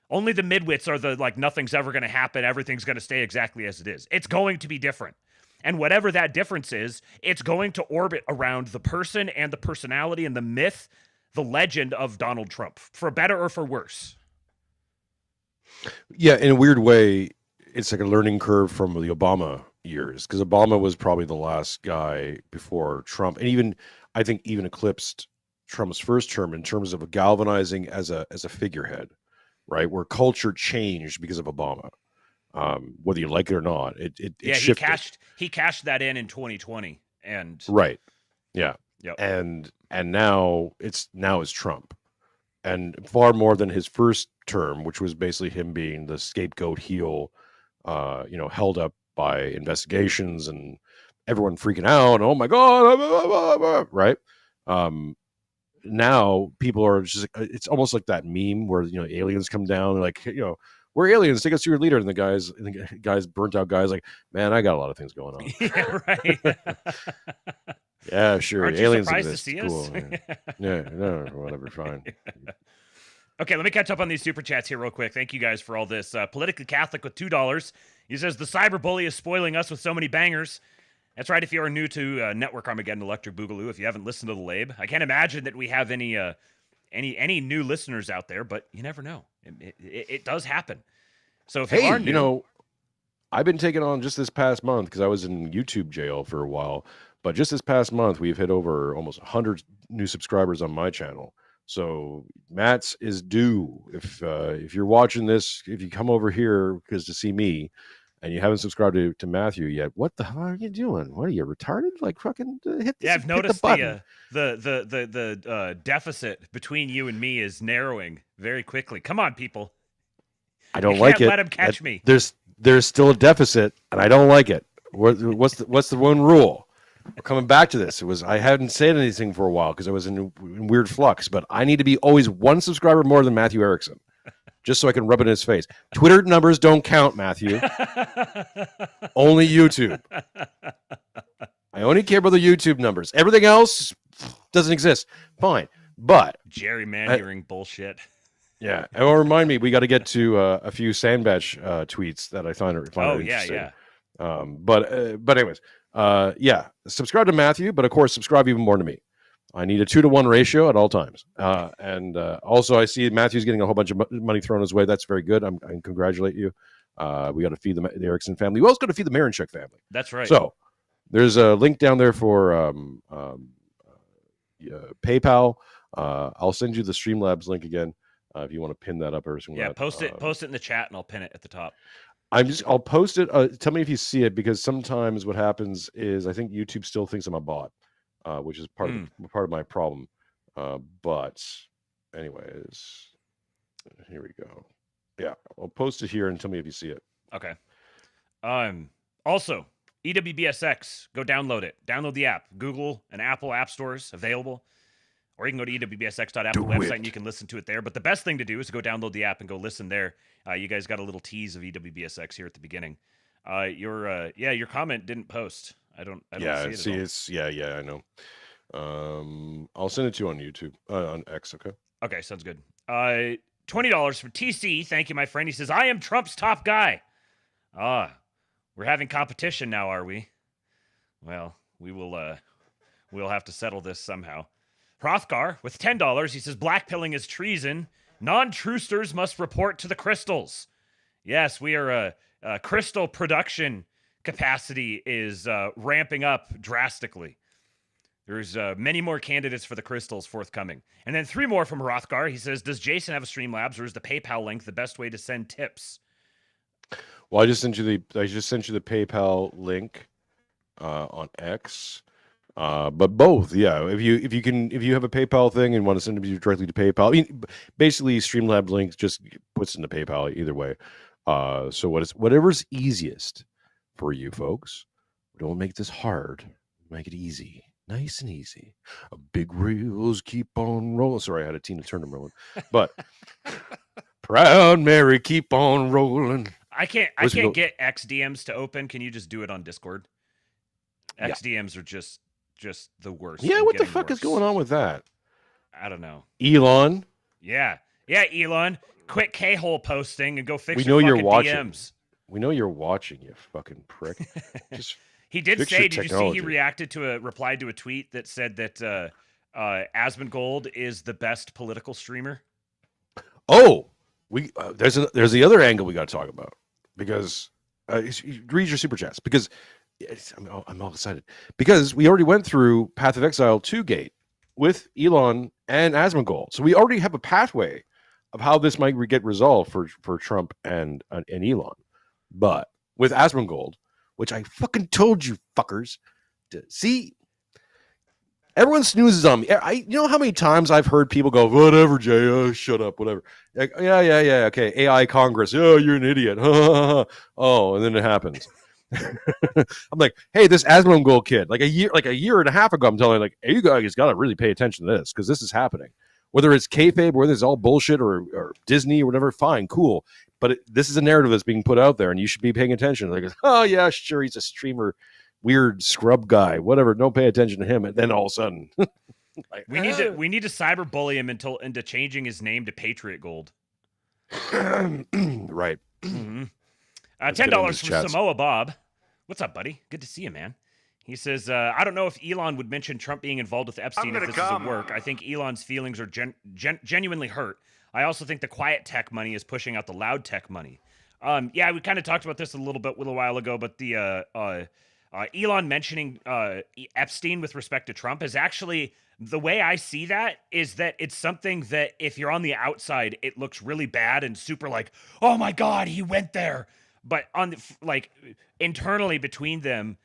Only the midwits are the, like, nothing's ever going to happen, everything's going to stay exactly as it is. It's going to be different. And whatever that difference is, it's going to orbit around the person and the personality and the myth, the legend of Donald Trump, for better or for worse. Yeah, in a weird way, it's like a learning curve from the Obama years, because Obama was probably the last guy before Trump, and I think even eclipsed Trump's first term in terms of galvanizing as a figurehead, right? Where culture changed because of Obama, whether you like it or not. It shifted. He cashed that in 2020, and right, yeah, yep. And now it's Trump, and far more than his first term, which was basically him being the scapegoat heel, held up by investigations and everyone freaking out. Oh my God. Right. Now people are just, it's almost like that meme where, aliens come down, like, we're aliens, take us to your leader. And the guys, burnt out guys, like, man, I got a lot of things going on. Yeah, right. Yeah, sure. Aren't you aliens surprised exist. to see Cool. us? Yeah, no, whatever, fine. Okay, let me catch up on these super chats here real quick. Thank you guys for all this. Politically Catholic with $2. He says, the cyberbully is spoiling us with so many bangers. That's right. If you are new to Network Armageddon Electric Boogaloo, if you haven't listened to the Lab, I can't imagine that we have any new listeners out there, but you never know. It does happen. So if you are new, I've been taking on just this past month because I was in YouTube jail for a while, but just this past month we've hit over almost 100 new subscribers on my channel. So Matt's is due. If you're watching this, if you come over here because to see me, and you haven't subscribed to Matthew yet, what the hell are you doing? What are you, retarded? Like, fucking hit this, I've noticed the deficit between you and me is narrowing very quickly. Come on, people. I don't like it. Let him catch me. There's still a deficit, and I don't like it. What's the one rule? we're coming back to this. I hadn't said anything for a while because I was in weird flux, but I need to be always one subscriber more than Matthew Erickson, just so I can rub it in his face. Twitter numbers don't count, Matthew. Only YouTube. I only care about the YouTube numbers. Everything else doesn't exist. Fine, but gerrymandering bullshit. Yeah, and will remind me we got to get to a few Sandbatch tweets that I find Oh interesting. yeah. But anyways, yeah, subscribe to Matthew, but of course subscribe even more to me. I need a 2-to-1 ratio at all times. And also I see Matthew's getting a whole bunch of money thrown his way. That's very good. I congratulate you. We got to feed the Erickson family. We also got to feed the Marinchuk family. That's right. So there's a link down there for PayPal. I'll send you the Streamlabs link again. If you want to pin that up or something. Yeah, post it in the chat and I'll pin it at the top. I'll post it. Tell me if you see it, because sometimes what happens is I think YouTube still thinks I'm a bot, which is part of my problem. But anyways, here we go. Yeah, I'll post it here and tell me if you see it. Okay. Also, EWBSX, go download it. Download the app. Google and Apple app stores available. Or you can go to ewbsx.apple website and you can listen to it there. But the best thing to do is to go download the app and go listen there. You guys got a little tease of EWBSX here at the beginning. Your comment didn't post. I don't see it. I know. I'll send it to you on YouTube, on X. Okay, sounds good. $20 for TC. Thank you, my friend. He says, I am Trump's top guy. We're having competition now, are we? Well, we'll have to settle this somehow. Hrothgar with $10. He says, blackpilling is treason. Non-truesters must report to the crystals. Yes, we are crystal production capacity is ramping up drastically. There's many more candidates for the crystals forthcoming. And then 3 more from Hrothgar. He says, does Jason have a Streamlabs, or is the PayPal link the best way to send tips? Well, I just sent you the PayPal link on X. But both, yeah. If you have a PayPal thing and want to send it directly to PayPal, I mean, basically Streamlabs link just puts into PayPal either way. So whatever's easiest for you folks. Don't make this hard. Make it easy, nice and easy. Big reels keep on rolling. Sorry, I had a Tina Turner moment, but Proud Mary keep on rolling. I can't get XDMs to open. Can you just do it on Discord? XDMs are just the worst. Yeah, what the fuck is going on with that? I don't know. Elon? Yeah, Elon. Quit K-hole posting and go fix We your know fucking you're watching. DMs. We know you're watching, you fucking prick. Just he did fix say, your did you see technology. he replied to a tweet that said that Asmongold is the best political streamer? Oh, there's the other angle we got to talk about, because read your super chats, because I'm all excited because we already went through Path of Exile 2 gate with Elon and Asmongold, so we already have a pathway of how this might get resolved for Trump and Elon. But with Asmongold, which I fucking told you fuckers to see, everyone snoozes on me. You know how many times I've heard people go, whatever, Jay, shut up, whatever. Like, yeah, okay, AI Congress, oh, you're an idiot. Oh, and then it happens. I'm like, hey, this Asmongold kid, like a year and a half ago, I'm telling you, like, hey, you guys got to really pay attention to this, because this is happening. Whether it's kayfabe, whether it's all bullshit or Disney or whatever, fine, cool. But this is a narrative that's being put out there, and you should be paying attention. Like, oh yeah, sure, he's a streamer, weird scrub guy, whatever. Don't pay attention to him. And then all of a sudden, like, we need to cyberbully him into changing his name to Patriot Gold. Right. Mm-hmm. $10 from Samoa Bob. What's up, buddy? Good to see you, man. He says, I don't know if Elon would mention Trump being involved with Epstein if this is a work. I think Elon's feelings are genuinely hurt. I also think the quiet tech money is pushing out the loud tech money. Yeah, we kind of talked about this a little while ago, but the Elon mentioning Epstein with respect to Trump is actually, the way I see that is that it's something that if you're on the outside, it looks really bad and super like, oh my God, he went there. But on like internally between them,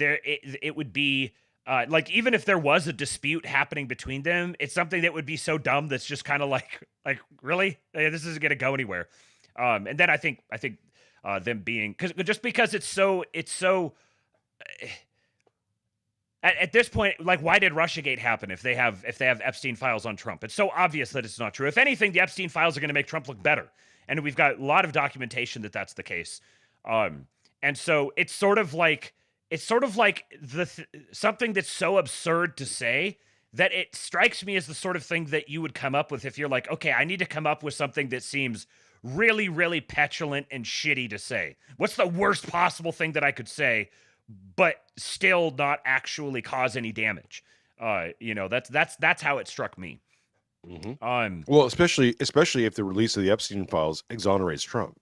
it would be like, even if there was a dispute happening between them, it's something that would be so dumb that's just kind of like really, this isn't gonna go anywhere. And then I think them being because it's so At this point, like, why did Russiagate happen if they have Epstein files on Trump? It's so obvious that it's not true. If anything, the Epstein files are going to make Trump look better, and we've got a lot of documentation that that's the case. And so it's sort of like something that's so absurd to say that it strikes me as the sort of thing that you would come up with if you're like, okay, I need to come up with something that seems really, really petulant and shitty to say. What's the worst possible thing that I could say, but still not actually cause any damage? That's how it struck me. Well, especially if the release of the Epstein files exonerates Trump.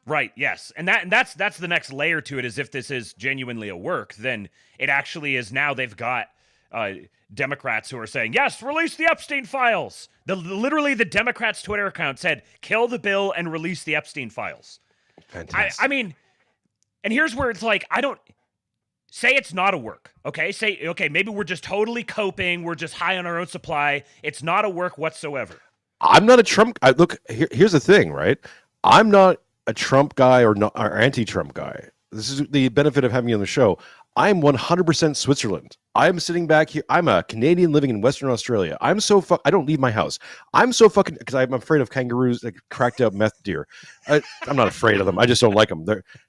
Right. Yes, and that's the next layer to it. Is if this is genuinely a work, then it actually is. Now they've got Democrats who are saying, yes, release the Epstein files. Literally the Democrats' Twitter account said, kill the bill and release the Epstein files. Fantastic. I mean, and here's where it's like, I don't say it's not a work. Okay. Maybe we're just totally coping. We're just high on our own supply. It's not a work whatsoever. I'm not a Trump. Here's the thing, right? I'm not a Trump guy or anti-Trump guy. This is the benefit of having you on the show. I'm 100% Switzerland. I'm sitting back here. I'm a Canadian living in Western Australia. I don't leave my house. I'm so fucking because I'm afraid of kangaroos, like cracked out meth deer. I'm not afraid of them. I just don't like them.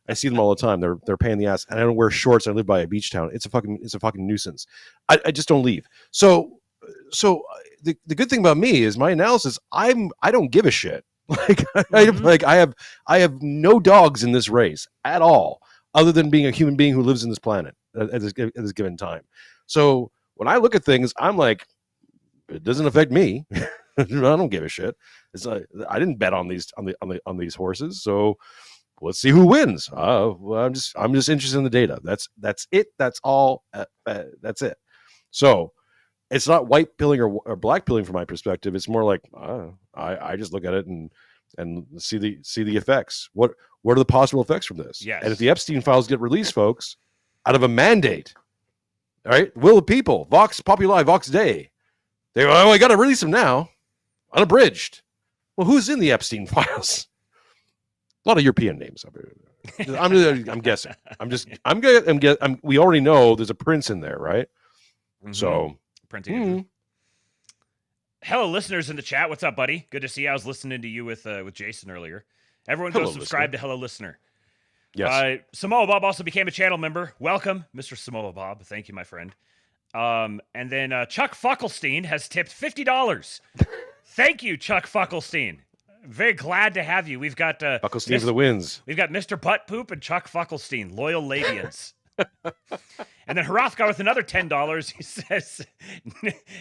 I see them all the time. They're a pain in the ass. And I don't wear shorts. I live by a beach town. It's a fucking nuisance. I just don't leave. So the good thing about me is my analysis. I don't give a shit. I have no dogs in this race at all, other than being a human being who lives in this planet at this given time. So when I look at things, I'm like, it doesn't affect me. I don't give a shit. It's like, I didn't bet on these horses, so let's see who wins. Well, I'm just interested in the data. That's it. That's all. That's it. So it's not white pilling or black pilling from my perspective. It's more like I just look at it and see the effects. What are the possible effects from this? Yes. And if the Epstein files get released, folks, out of a mandate, all right, will the people, Vox Populi, Vox Dei, I got to release them now, unabridged. Well, who's in the Epstein files? A lot of European names. I'm guessing. We already know there's a prince in there, right? Mm-hmm. So. Printing. Hello, listeners in the chat. What's up, buddy? Good to see you. I was listening to you with Jason earlier. Everyone go subscribe to Hello Listener. Yes. Samoa Bob also became a channel member. Welcome, Mr. Samoa Bob. Thank you, my friend. And then Chuck Fuckelstein has tipped $50. Thank you, Chuck Fuckelstein. Very glad to have you. We've got Fuckelstein for the wins. We've got Mr. Butt Poop and Chuck Fuckelstein, loyal Labians. And then Hrothgar with another $10. He says,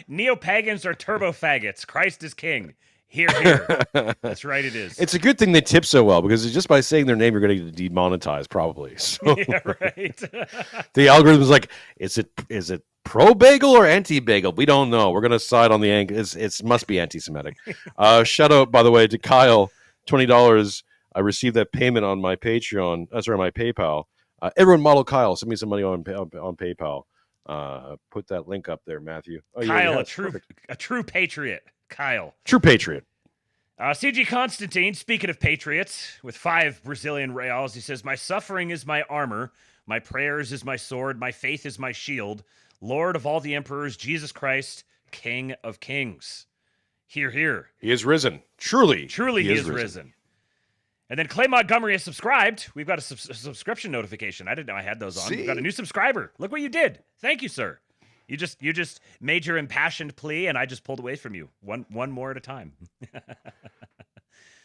neo-pagans are turbo-faggots. Christ is king. Here, here. That's right, it is. It's a good thing they tip so well, because just by saying their name, you're going to get demonetized, probably. So, yeah, right. The algorithm is like, is it pro-bagel or anti-bagel? We don't know. We're going to side on the angle. It must be anti-Semitic. Shout out, by the way, to Kyle, $20. I received that payment on my Patreon. My PayPal. Everyone model Kyle. Send me some money on PayPal. Put that link up there, Matthew. Oh, Kyle, a true patriot. Kyle. True patriot. CG Constantine, speaking of patriots, with 5 Brazilian reals, he says, my suffering is my armor, my prayers is my sword, my faith is my shield, Lord of all the emperors, Jesus Christ, King of kings. Hear, hear. He is risen. Truly he is risen. And then Clay Montgomery has subscribed. We've got a subscription notification. I didn't know I had those on. We've got a new subscriber. Look what you did. Thank you, sir. You just made your impassioned plea, and I just pulled away from you. One more at a time.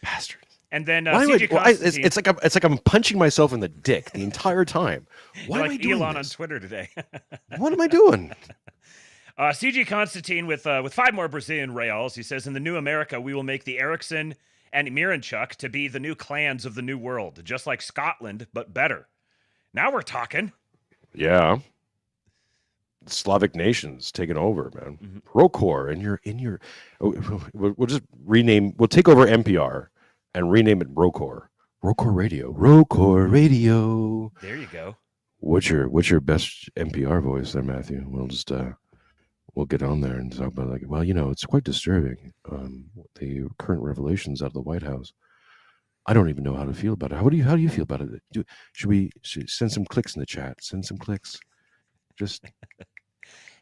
Bastard. And then it's like I'm punching myself in the dick the entire time. Why am I doing Elon this? on Twitter today? What am I doing? CG Constantine with 5 more Brazilian reals. He says, in the new America, we will make the Ericsson and Miranchuk to be the new clans of the new world, just like Scotland, but better. Now we're talking. Yeah. Slavic nations taking over, man. Mm-hmm. Rokor in your we'll just rename, we'll take over NPR and rename it Rokor. Rokor Radio. There you go. What's your best NPR voice there, Matthew? We'll just we'll get on there and talk about it's quite disturbing. The current revelations out of the White House. I don't even know how to feel about it. How do you feel about it? Should we send some clicks in the chat? Send some clicks. Just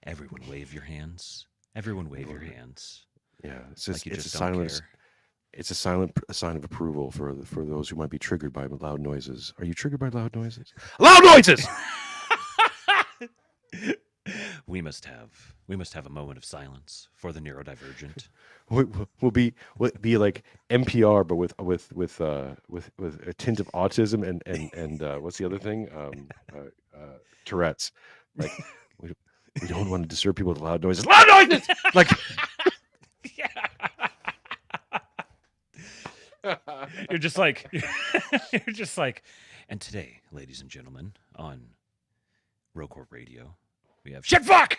Everyone wave your hands. Everyone wave your hands. Yeah, it's Like just you it's just a don't silence. care. It's a sign of approval for those who might be triggered by loud noises. Are you triggered by loud noises? Loud noises. We must have a moment of silence for the neurodivergent. We'll be like NPR, but with a tint of autism and what's the other thing? Tourette's. Like we don't want to disturb people with loud noises. Loud noises. Like You're just like, you're just like, and today, ladies and gentlemen, on Rocorp Radio, we have shit fuck.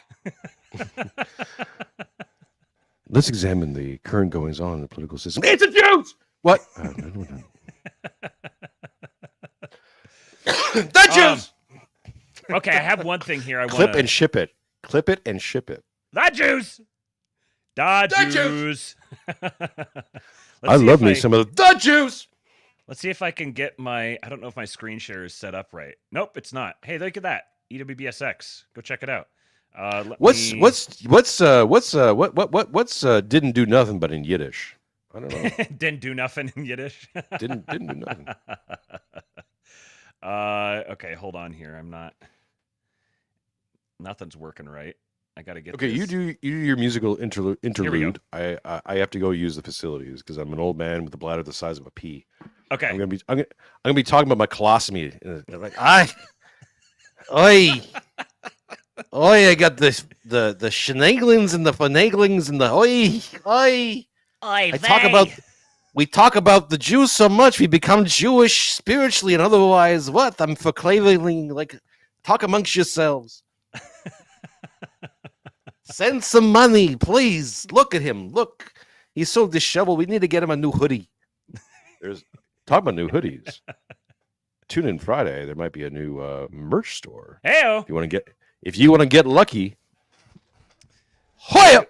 let's examine the current goings on in the political system. It's a Jews. What? The Jews. Okay, I have one thing here. I want Clip and ship it. Clip it and ship it. the Jews. The Jews. Jews. I love me some of the Jews. Let's see if I can get my. I don't know if my screen share is set up right. Nope, it's not. Hey, look at that. EWBSX. Go check it out. What's didn't do nothing but in Yiddish? I don't know. Didn't do nothing in Yiddish. Didn't do nothing. Okay, hold on here. I'm not. Nothing's working right. I gotta get. Okay, this. you do your musical go. interlude. I have to go use the facilities because I'm an old man with a bladder the size of a pea. Okay. I'm gonna be talking about my colostomy. Like oi, I got the shenaglings and the finaglings and the oi. We talk about the Jews so much we become Jewish spiritually and otherwise. What? I'm for claiming like talk amongst yourselves. Send some money, please. Look at him. Look, he's so disheveled. We need to get him a new hoodie. Talk about new hoodies. Tune in Friday. There might be a new merch store. Heyo. If you want to get lucky, hoya!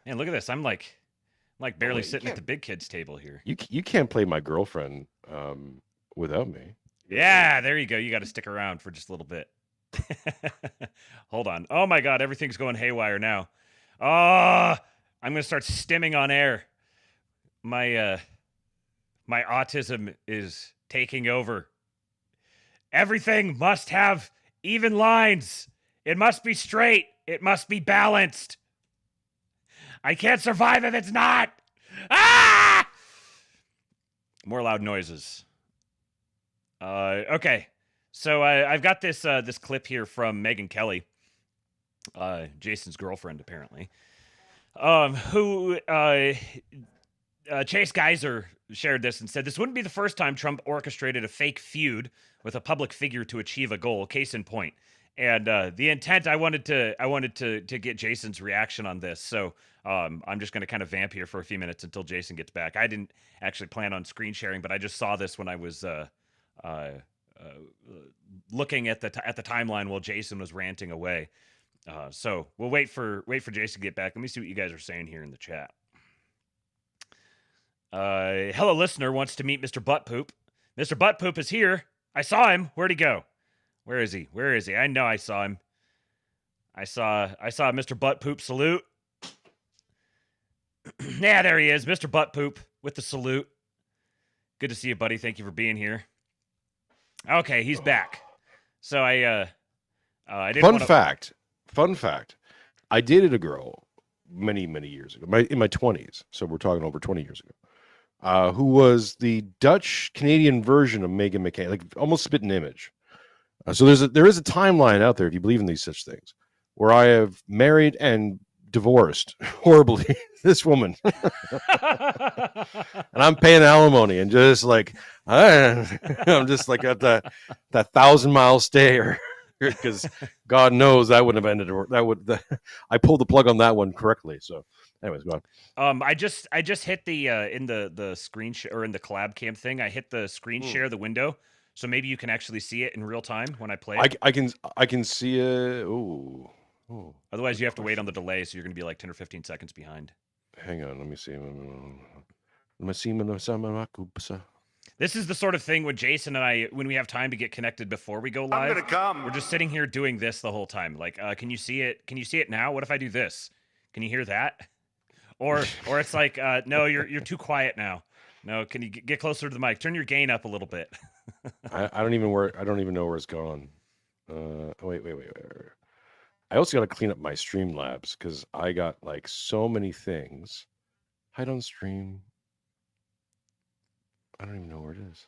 Man, look at this. I'm like barely sitting at the big kids table here. You can't play my girlfriend without me. Yeah, there you go. You got to stick around for just a little bit. Hold on. Oh my God, everything's going haywire now. Oh, I'm gonna start stimming on air. My autism is taking over. Everything must have even lines. It must be straight. It must be balanced. I can't survive if it's not. Ah! More loud noises. Okay. So I've got this this clip here from Megyn Kelly, Jason's girlfriend, apparently, who Chase Geyser shared this and said, this wouldn't be the first time Trump orchestrated a fake feud with a public figure to achieve a goal. Case in point. And the intent, I wanted to get Jason's reaction on this. So I'm just going to kind of vamp here for a few minutes until Jason gets back. I didn't actually plan on screen sharing, but I just saw this when I was looking at the timeline while Jason was ranting away. So we'll wait for Jason to get back. Let me see what you guys are saying here in the chat. Hello, listener wants to meet Mr. Butt Poop. Mr. Butt Poop is here. I saw him. Where'd he go? Where is he? Where is he? I know I saw him. I saw Mr. Butt Poop salute. Yeah, there he is, Mr. Butt Poop with the salute. Good to see you, buddy. Thank you for being here. Okay, he's back. So I didn't Fun fact. I dated a girl many years ago, in my 20s. So we're talking over 20 years ago. Who was the Dutch Canadian version of Megan McCain, like almost spit an image. So there is a timeline out there, if you believe in these such things, where I have married and divorced horribly this woman, and I'm paying alimony, and just like I'm just like at that 1,000-mile stay, because God knows that wouldn't have ended. I pulled the plug on that one correctly. So, anyways, go on. I just hit the in the screen share or in the collab cam thing. I hit the screen share the window. So maybe you can actually see it in real time when I play it. I can see it. Ooh. Otherwise, you have to wait on the delay, so you're going to be like 10 or 15 seconds behind. Hang on, let me see. This is the sort of thing when Jason and I, when we have time to get connected before we go live, we're just sitting here doing this the whole time. Like, can you see it? Can you see it now? What if I do this? Can you hear that? Or it's like, no, you're too quiet now. No, can you get closer to the mic? Turn your gain up a little bit. I don't even know where it's gone. Wait. I also got to clean up my Streamlabs because I got like so many things. Hide on stream. I don't even know where it is.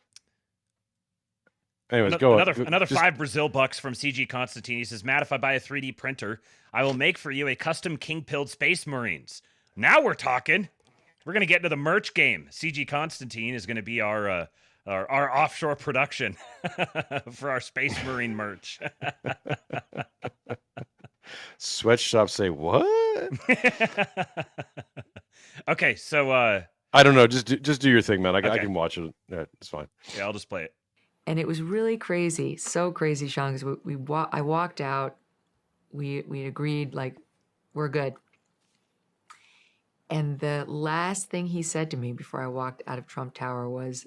Anyways, another $5 Brazil bucks from CG Constantine. He says, Matt, if I buy a 3D printer, I will make for you a custom king-pilled Space Marines. Now we're talking. We're gonna get into the merch game. CG Constantine is gonna be our offshore production for our Space Marine merch. Sweatshop say what? Okay, so I don't know. Just do your thing, man. I can watch it. Yeah, it's fine. Yeah, I'll just play it. And it was really crazy, so crazy, Sean. Because I walked out. We agreed like we're good. And the last thing he said to me before I walked out of Trump Tower was,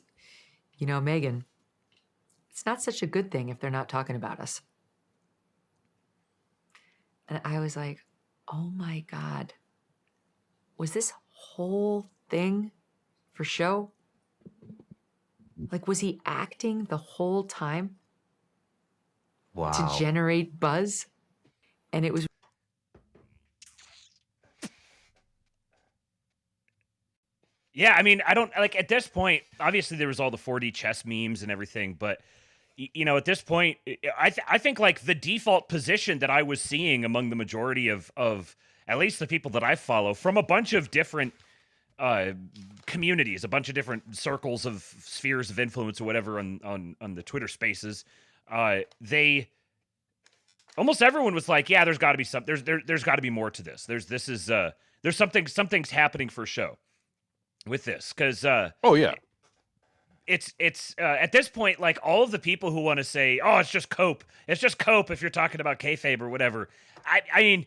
you know, Megan, it's not such a good thing if they're not talking about us. And I was like, oh my God, was this whole thing for show? Like, was he acting the whole time? Wow. To generate buzz? And it was. Yeah, I mean, I don't like at this point. Obviously, there was all the 4D chess memes and everything, but you know, at this point, I think like the default position that I was seeing among the majority of at least the people that I follow from a bunch of different communities, a bunch of different circles of spheres of influence or whatever on the Twitter Spaces, they almost everyone was like, yeah, there's got to be there's got to be more to this. There's something's happening for show with this because oh yeah, it's at this point like all of the people who want to say, oh, it's just cope if you're talking about kayfabe or whatever. I mean,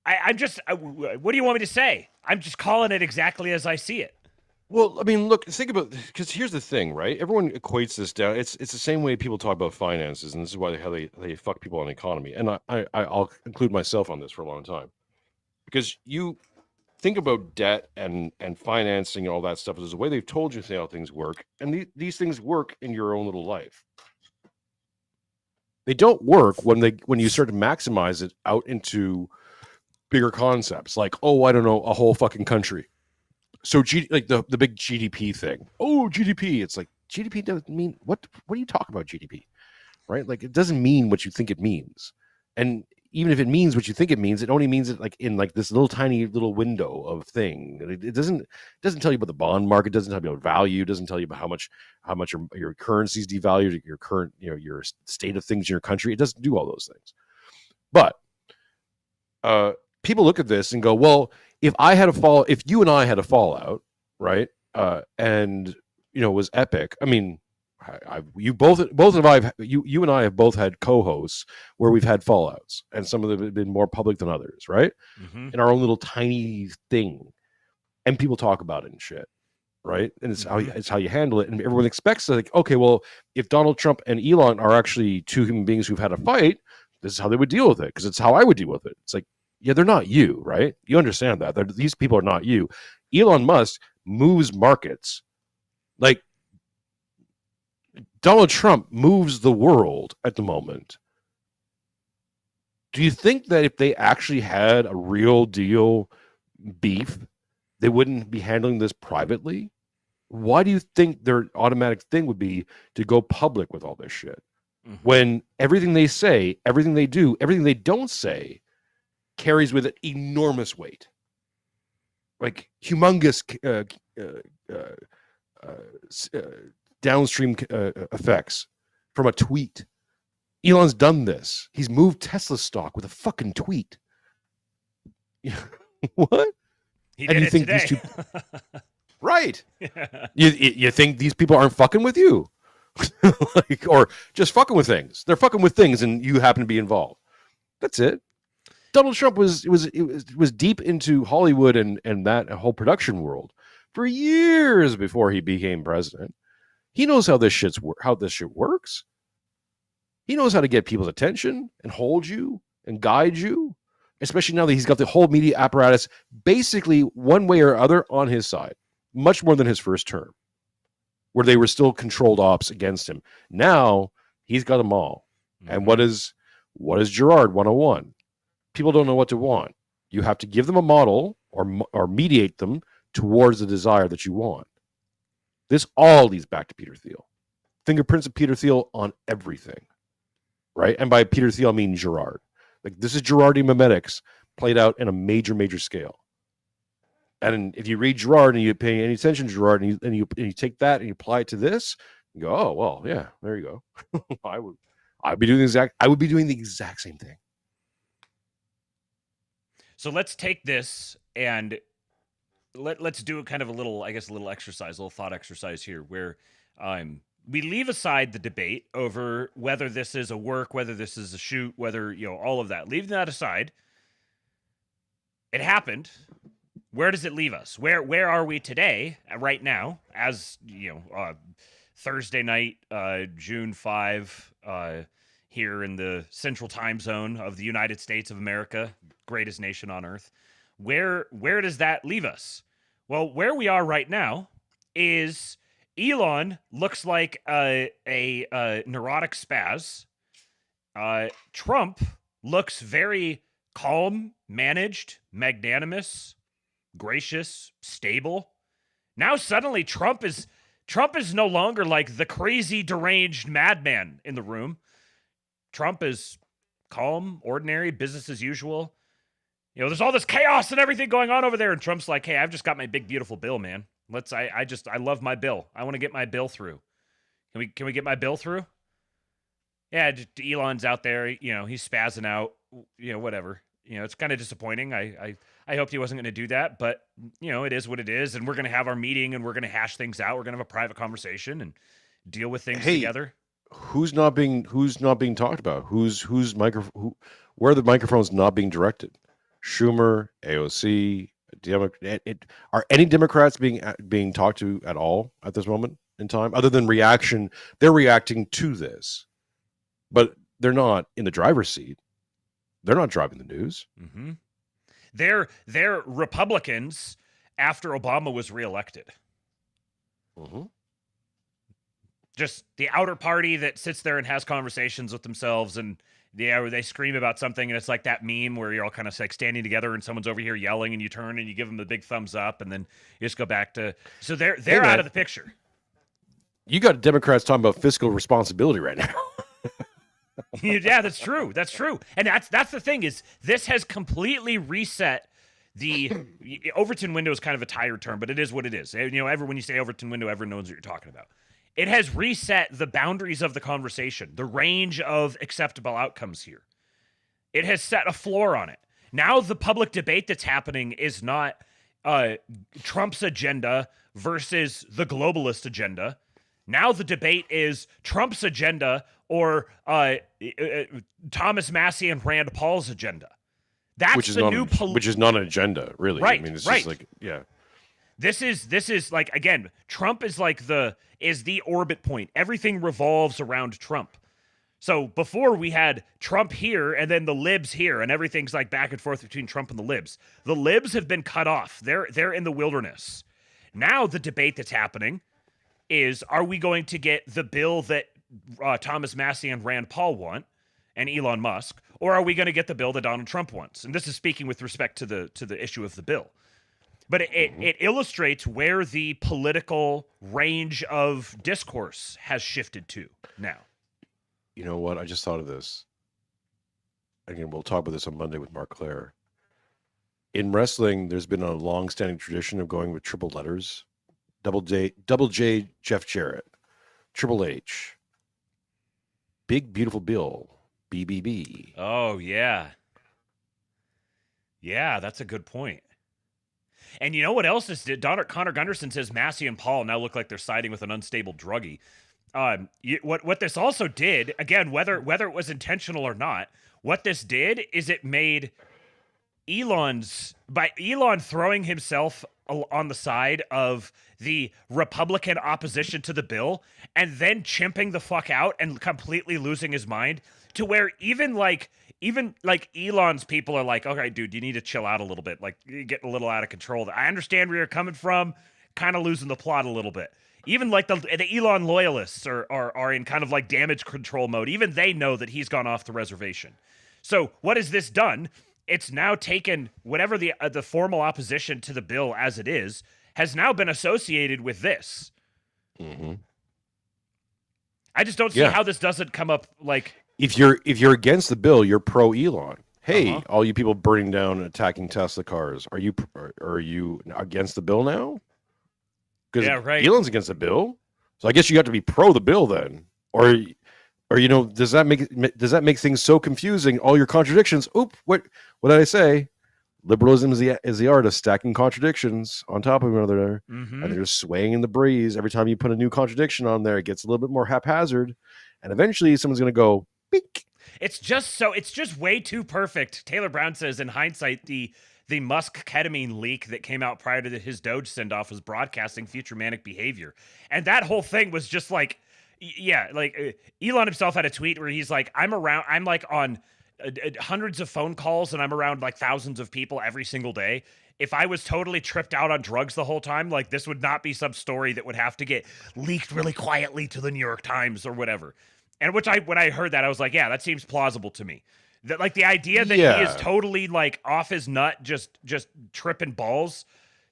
I'm just what do you want me to say? I'm just calling it exactly as I see it. Well, I mean, look, think about, because here's the thing, right? Everyone equates this down. It's the same way people talk about finances, and this is why how they fuck people on the economy. And I'll include myself on this for a long time, because you think about debt and financing and all that stuff. There's a way they've told you how things work, and these things work in your own little life. They don't work when you start to maximize it out into bigger concepts, like, oh, I don't know, a whole fucking country. So like the big GDP thing. Oh, GDP. It's like GDP doesn't mean what are you talking about GDP? Right? Like it doesn't mean what you think it means. And even if it means what you think it means, it only means it like in like this little tiny little window of thing. It doesn't tell you about the bond market, doesn't tell you about value, it doesn't tell you about how much your currency's devalued, your current, you know, your state of things in your country. It doesn't do all those things. But people look at this and go, well, if you and I had a fallout, right? And you know, it was epic. I mean, you and I have both had co-hosts where we've had fallouts, and some of them have been more public than others, right? Mm-hmm. In our own little tiny thing, and people talk about it and shit, right? And it's how you handle it, and everyone expects like, okay, well, if Donald Trump and Elon are actually two human beings who've had a fight, this is how they would deal with it, because it's how I would deal with it. It's like, yeah, they're not you, right? You understand that. These people are not you. Elon Musk moves markets. Like, Donald Trump moves the world at the moment. Do you think that if they actually had a real deal beef, they wouldn't be handling this privately? Why do you think their automatic thing would be to go public with all this shit? Mm-hmm. When everything they say, everything they do, everything they don't say carries with it enormous weight, like humongous downstream effects from a tweet. Elon's done this. He's moved Tesla stock with a fucking tweet. What? He did it think today. These two... Right. Yeah. You think these people aren't fucking with you? Like, or just fucking with things. They're fucking with things and you happen to be involved. That's it. Donald Trump was deep into Hollywood and that whole production world for years before he became president. He knows how this shit works. He knows how to get people's attention and hold you and guide you, especially now that he's got the whole media apparatus basically one way or other on his side, much more than his first term, where they were still controlled ops against him. Now he's got them all. Mm-hmm. And what is Gerard 101? People don't know what to want. You have to give them a model or mediate them towards the desire that you want. This all leads back to Peter Thiel. Fingerprints of Peter Thiel on everything. Right? And by Peter Thiel, I mean Gerard. Like, this is Girardi memetics played out in a major, major scale. And if you read Gerard and you pay any attention to Gerard and you take that and you apply it to this, you go, oh, well, yeah, there you go. I would be doing the exact same thing. So let's take this and let's do a kind of a little exercise, a little thought exercise here, where we leave aside the debate over whether this is a work, whether this is a shoot, whether, all of that. Leaving that aside, it happened. Where does it leave us? Where are we today, right now, as, Thursday night, June 5, here in the central time zone of the United States of America, greatest nation on earth? Where does that leave us? Well, where we are right now is Elon looks like a neurotic spaz. Trump looks very calm, managed, magnanimous, gracious, stable. Now suddenly Trump is no longer like the crazy, deranged madman in the room. Trump is calm, ordinary, business as usual. There's all this chaos and everything going on over there, and Trump's like, hey, I've just got my big, beautiful bill, man. I love my bill. I want to get my bill through. Can we get my bill through? Yeah, Elon's out there, he's spazzing out, whatever. It's kind of disappointing. I hoped he wasn't going to do that, but it is what it is, and we're going to have our meeting and we're going to hash things out. We're going to have a private conversation and deal with things together. Who's not being talked about? Where are the microphones not being directed? Schumer, AOC, are any Democrats being talked to at all at this moment in time, other than reaction? They're reacting to this, but they're not in the driver's seat. They're not driving the news. Mm-hmm. They're Republicans after Obama was reelected. Mm-hmm. Just the outer party that sits there and has conversations with themselves, and where they scream about something, and it's like that meme where you're all kind of like standing together and someone's over here yelling, and you turn and you give them the big thumbs up, and then you just go back to. So they're out of the picture. You got Democrats talking about fiscal responsibility right now. Yeah, that's true. That's true. And that's the thing, is this has completely reset the Overton window is kind of a tired term, but it is what it is. When you say Overton window, everyone knows what you're talking about. It has reset the boundaries of the conversation, the range of acceptable outcomes here. It has set a floor on it. Now the public debate that's happening is not Trump's agenda versus the globalist agenda. Now the debate is Trump's agenda or Thomas Massey and Rand Paul's agenda. That's which is not an agenda, really. Right, I mean, it's right. just like, yeah. This is like, again, Trump is like the orbit point. Everything revolves around Trump. So before we had Trump here and then the libs here, and everything's like back and forth between Trump and the libs. The libs have been cut off. They're in the wilderness. Now the debate that's happening is, are we going to get the bill that Thomas Massey and Rand Paul want and Elon Musk, or are we going to get the bill that Donald Trump wants? And this is speaking with respect to the issue of the bill. But it illustrates where the political range of discourse has shifted to now. You know what? I just thought of this. Again, we'll talk about this on Monday with Mark Claire. In wrestling, there's been a long-standing tradition of going with triple letters. Double J, Jeff Jarrett. Triple H, Big Beautiful Bill, BBB. Oh, yeah. Yeah, that's a good point. And you know what else is? Connor Gunderson says Massey and Paul now look like they're siding with an unstable druggie. What this also did, again, whether it was intentional or not, what this did is it made Elon throwing himself on the side of the Republican opposition to the bill and then chimping the fuck out and completely losing his mind to where even like Elon's people are like, okay, dude, you need to chill out a little bit. Like, you're getting a little out of control. I understand where you're coming from, kind of losing the plot a little bit. Even like the Elon loyalists are in kind of like damage control mode. Even they know that he's gone off the reservation. So what has this done? It's now taken whatever the formal opposition to the bill as it is has now been associated with this. Mm-hmm. I just don't see how this doesn't come up like. If you're against the bill, you're pro Elon. Hey, Uh-huh. all you people burning down and attacking Tesla cars, are you against the bill now? Because Yeah, right. Elon's against the bill, so I guess you got to be pro the bill then, or does that make things so confusing? All your contradictions. Oop, what did I say? Liberalism is the art of stacking contradictions on top of one another, Mm-hmm. and they're just swaying in the breeze. Every time you put a new contradiction on there, it gets a little bit more haphazard, and eventually someone's going to go, beep. It's just way too perfect. Taylor Brown says, in hindsight, the Musk ketamine leak that came out prior to his Doge send-off was broadcasting future manic behavior. And that whole thing was just like, Elon himself had a tweet where he's like, I'm like on hundreds of phone calls and I'm around like thousands of people every single day. If I was totally tripped out on drugs the whole time, like this would not be some story that would have to get leaked really quietly to the New York Times or whatever. And when I heard that, I was like, yeah, that seems plausible to me. That like the idea that he is totally like off his nut, just tripping balls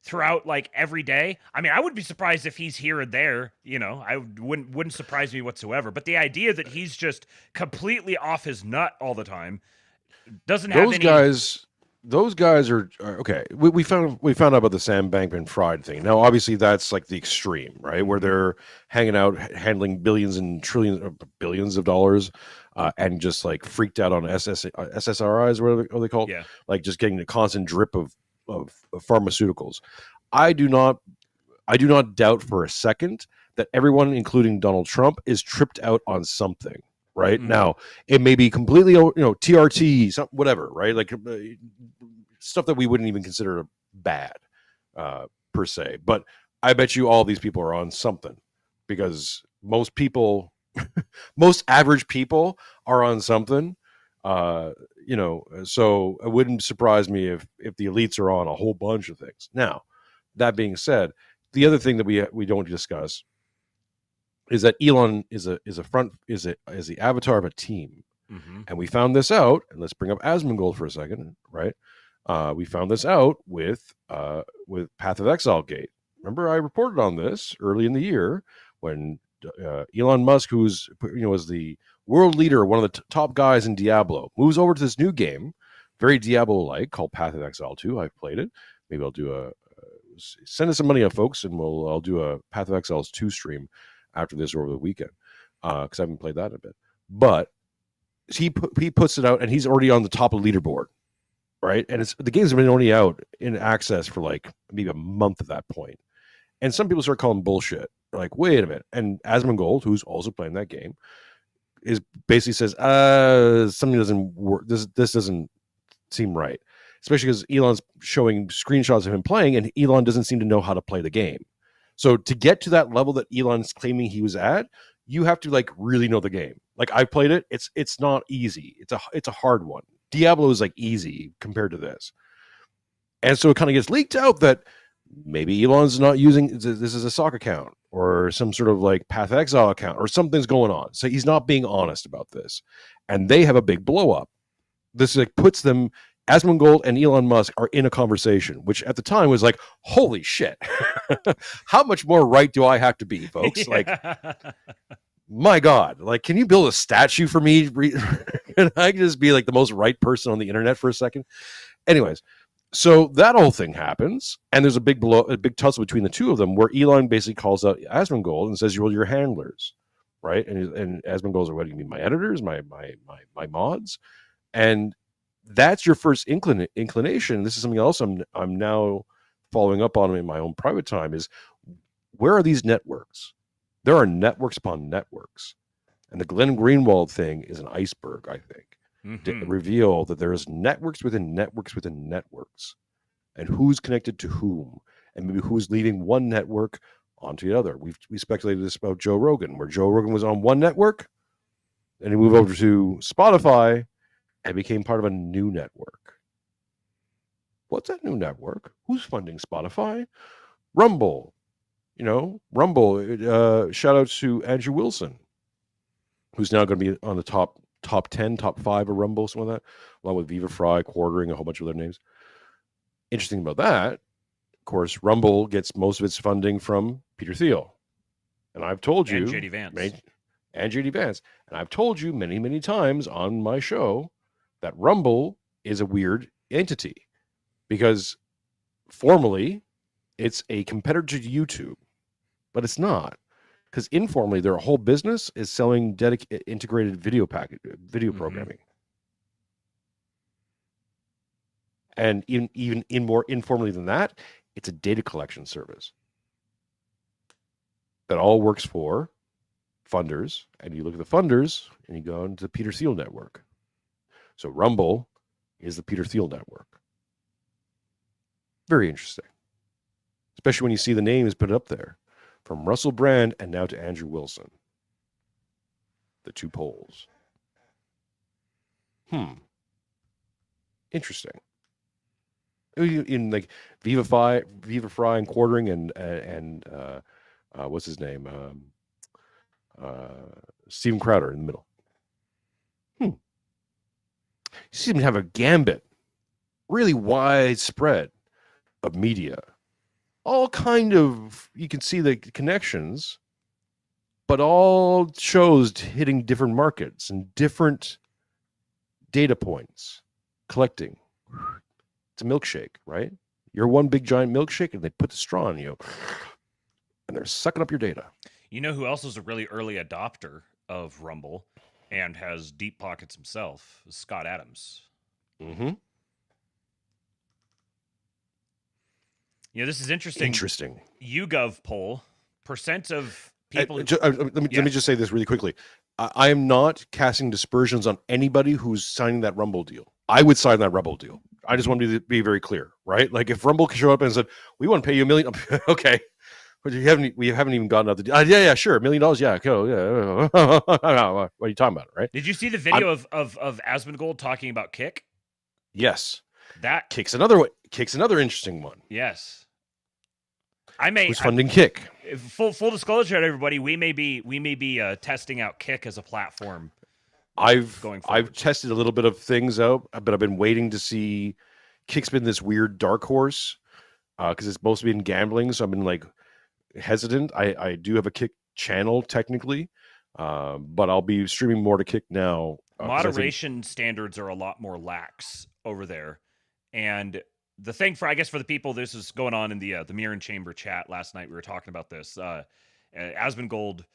throughout like every day. I mean, I would be surprised if he's here and there, I wouldn't surprise me whatsoever. But the idea that he's just completely off his nut all the time doesn't have any. Those guys are okay. We found out about the Sam Bankman-Fried thing. Now, obviously, that's like the extreme, right? Where they're hanging out, handling billions of dollars, and just like freaked out on SSRIs, what are they called? Yeah. Like just getting a constant drip of pharmaceuticals. I do not doubt for a second that everyone, including Donald Trump, is tripped out on something. Right. Mm-hmm. Now, it may be completely, TRT, whatever, right? Like stuff that we wouldn't even consider bad per se. But I bet you all these people are on something, because most average people are on something. So it wouldn't surprise me if the elites are on a whole bunch of things. Now, that being said, the other thing that we don't discuss is that Elon is the avatar of a team. Mm-hmm. And we found this out, and let's bring up Asmongold for a second, right? We found this out with Path of Exile Gate. Remember, I reported on this early in the year when Elon Musk, who's was the world leader, one of the top guys in Diablo, moves over to this new game, very Diablo-like, called Path of Exile 2. I've played it. Maybe I'll do send us some money, folks, and I'll do a Path of Exiles 2 stream after this over the weekend, because I haven't played that in a bit. But he puts it out, and he's already on the top of the leaderboard, right? And the game's been only out in access for like maybe a month at that point. And some people start calling bullshit. They're like, wait a minute. And Asmongold, who's also playing that game, basically says, something doesn't work. This doesn't seem right. Especially because Elon's showing screenshots of him playing, and Elon doesn't seem to know how to play the game. So to get to that level that Elon's claiming he was at, you have to like really know the game. Like, I played it. It's not easy. It's a hard one. Diablo is like easy compared to this. And so it kind of gets leaked out that maybe Elon's not using this as a sock account or some sort of like Path Exile account, or something's going on. So he's not being honest about this. And they have a big blow up. This like puts them, Asmongold and Elon Musk are in a conversation, which at the time was like, holy shit. How much more right do I have to be, folks? Like, my God, like, can you build a statue for me? Can I just be like the most right person on the internet for a second? Anyways, so that whole thing happens, and there's a big tussle between the two of them, where Elon basically calls out Asmongold and says, "You're your handlers," right? And Asmongold's like, "What do you mean, my editors, my mods?" And that's your first inclination. This is something else I'm now following up on in my own private time, is where are these networks? There are networks upon networks. And the Glenn Greenwald thing is an iceberg, I think. Mhm. reveal that there's networks within networks within networks, and who's connected to whom, and maybe who's leaving one network onto the other. We speculated this about Joe Rogan, where Joe Rogan was on one network, and he moved over to Spotify and became part of a new network. What's that new network? Who's funding Spotify? Rumble. Rumble. Shout out to Andrew Wilson, who's now going to be on the top 10, top 5 of Rumble, something like that, along with Viva Fry, Quartering, a whole bunch of other names. Interesting about that, of course, Rumble gets most of its funding from Peter Thiel. And I've told you. And JD Vance. And JD Vance. And I've told you many, many times on my show that Rumble is a weird entity because formally it's a competitor to YouTube, but it's not. Because informally, their whole business is selling integrated video programming, and even more informally than that, it's a data collection service that all works for funders. And you look at the funders, and you go into the Peter Thiel network. So Rumble is the Peter Thiel network. Very interesting, especially when you see the names put up there. From Russell Brand and now to Andrew Wilson. The two poles. Interesting. In like Viva Fry and Quartering and what's his name? Steven Crowder in the middle. You seem to have a gambit, really widespread of media. All kind of, you can see the connections, but all shows hitting different markets and different data points, collecting. It's a milkshake, right? You're one big giant milkshake and they put the straw on you and they're sucking up your data. You know who else is a really early adopter of Rumble and has deep pockets himself? Scott Adams. This is interesting. YouGov poll, percent of people. Let me just say this really quickly. I am not casting dispersions on anybody who's signing that Rumble deal. I would sign that Rumble deal. I just want to be very clear, right? Like if Rumble could show up and said, "We want to pay you $1 million," okay, but we haven't even gotten out the deal. Yeah, sure, $1 million. Yeah, cool. Yeah. What are you talking about, right? Did you see the video of Asmongold talking about Kick? Yes, that Kick's another interesting one. Yes. Who's funding Kick? Full disclosure to everybody, we may be testing out Kick as a platform. I've tested a little bit of things out, but I've been waiting to see. Kick's been this weird dark horse because it's mostly been gambling, so I've been like hesitant. I do have a Kick channel technically, but I'll be streaming more to Kick now. Moderation standards are a lot more lax over there, and the thing for the people, this is going on in the Mirror and Chamber chat last night. We were talking about this. Asmongold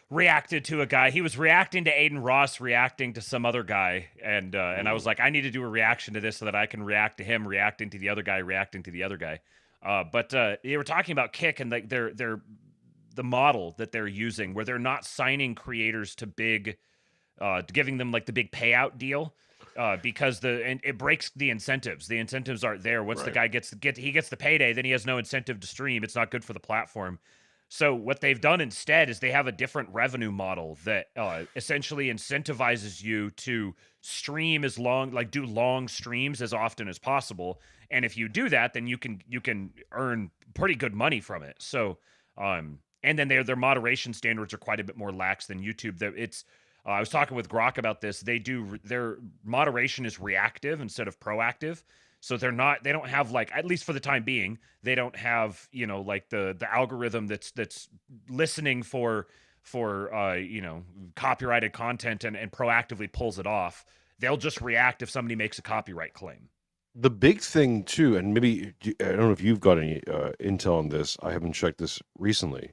reacted to a guy. He was reacting to Aiden Ross, reacting to some other guy, and I was like, I need to do a reaction to this so that I can react to him reacting to the other guy, reacting to the other guy. But they were talking about Kick and like they're the model that they're using, where they're not signing creators to big, giving them like the big payout deal. Because it breaks the incentives. The incentives aren't there. Once the guy gets the payday, then he has no incentive to stream. It's not good for the platform. So what they've done instead is they have a different revenue model that essentially incentivizes you to stream do long streams as often as possible. And if you do that, then you can earn pretty good money from it. So and then their moderation standards are quite a bit more lax than YouTube. I was talking with Grok about this. Their moderation is reactive instead of proactive. So they don't have like, at least for the time being, they don't have, like the algorithm that's listening for copyrighted content and proactively pulls it off. They'll just react if somebody makes a copyright claim. The big thing too, and maybe, I don't know if you've got any intel on this. I haven't checked this recently.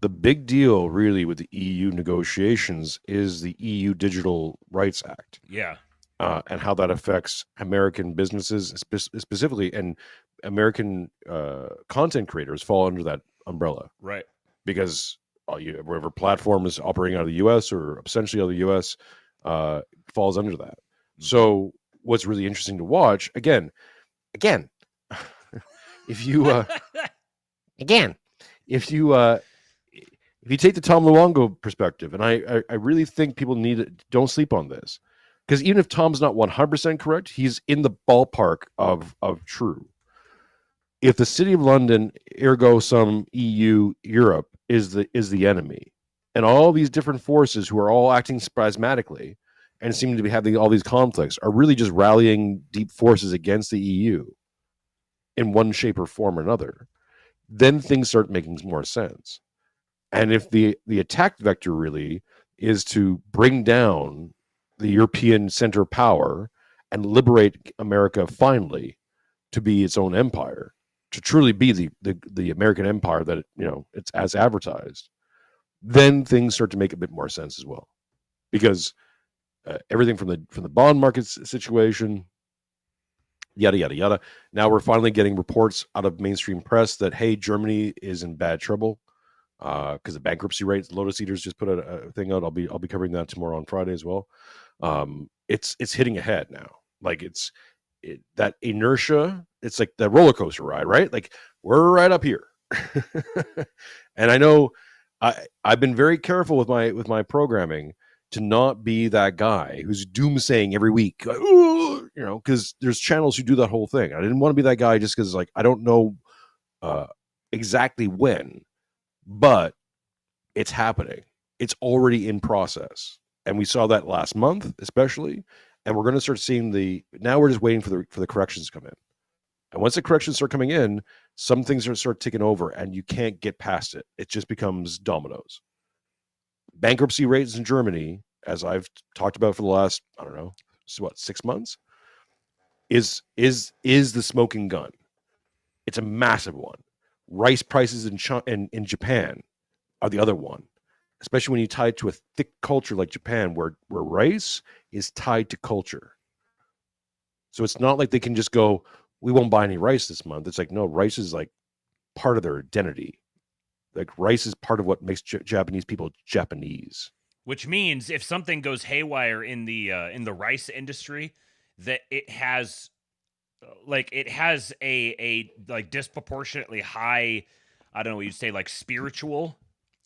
The big deal really with the EU negotiations is the EU Digital Rights Act. Yeah. And how that affects American businesses specifically, and American content creators fall under that umbrella. Right. Because whatever platform is operating out of the U.S. or essentially out of the U.S. Falls under that. So what's really interesting to watch, again, if you again, if you take the Tom Luongo perspective, and I really think people don't sleep on this, because even if Tom's not 100% correct, he's in the ballpark of true. If the City of London, ergo some EU, Europe, is the enemy, and all these different forces who are all acting spasmodically and seem to be having all these conflicts are really just rallying deep forces against the EU in one shape or form or another, then things start making more sense. And if the attack vector really is to bring down the European center of power and liberate America finally to be its own empire, to truly be the American empire that it's as advertised, then things start to make a bit more sense as well, because everything from the bond market situation, yada yada yada. Now we're finally getting reports out of mainstream press that, hey, Germany is in bad trouble because the bankruptcy rates. Lotus Eaters just put a thing out. I'll be covering that tomorrow on Friday as well. It's hitting ahead now. Like that inertia. It's like the roller coaster ride, right? Like we're right up here. And I know I've been very careful with my programming to not be that guy who's doomsaying every week, like, because there's channels who do that whole thing. I didn't want to be that guy just because, like, I don't know exactly when, but it's happening. It's already in process, and we saw that last month, especially. And we're going to start seeing now we're just waiting for the corrections to come in. And once the corrections start coming in, some things are start ticking over, and you can't get past it. It just becomes dominoes. Bankruptcy rates in Germany, as I've talked about for the last, 6 months, is the smoking gun. It's a massive one. Rice prices in Japan are the other one, especially when you tie it to a thick culture like Japan, where rice is tied to culture. So it's not like they can just go, we won't buy any rice this month. It's like, no, rice is like part of their identity. Like rice is part of what makes Japanese people Japanese. Which means if something goes haywire in the rice industry, that it has a like disproportionately high, I don't know what you'd say, like spiritual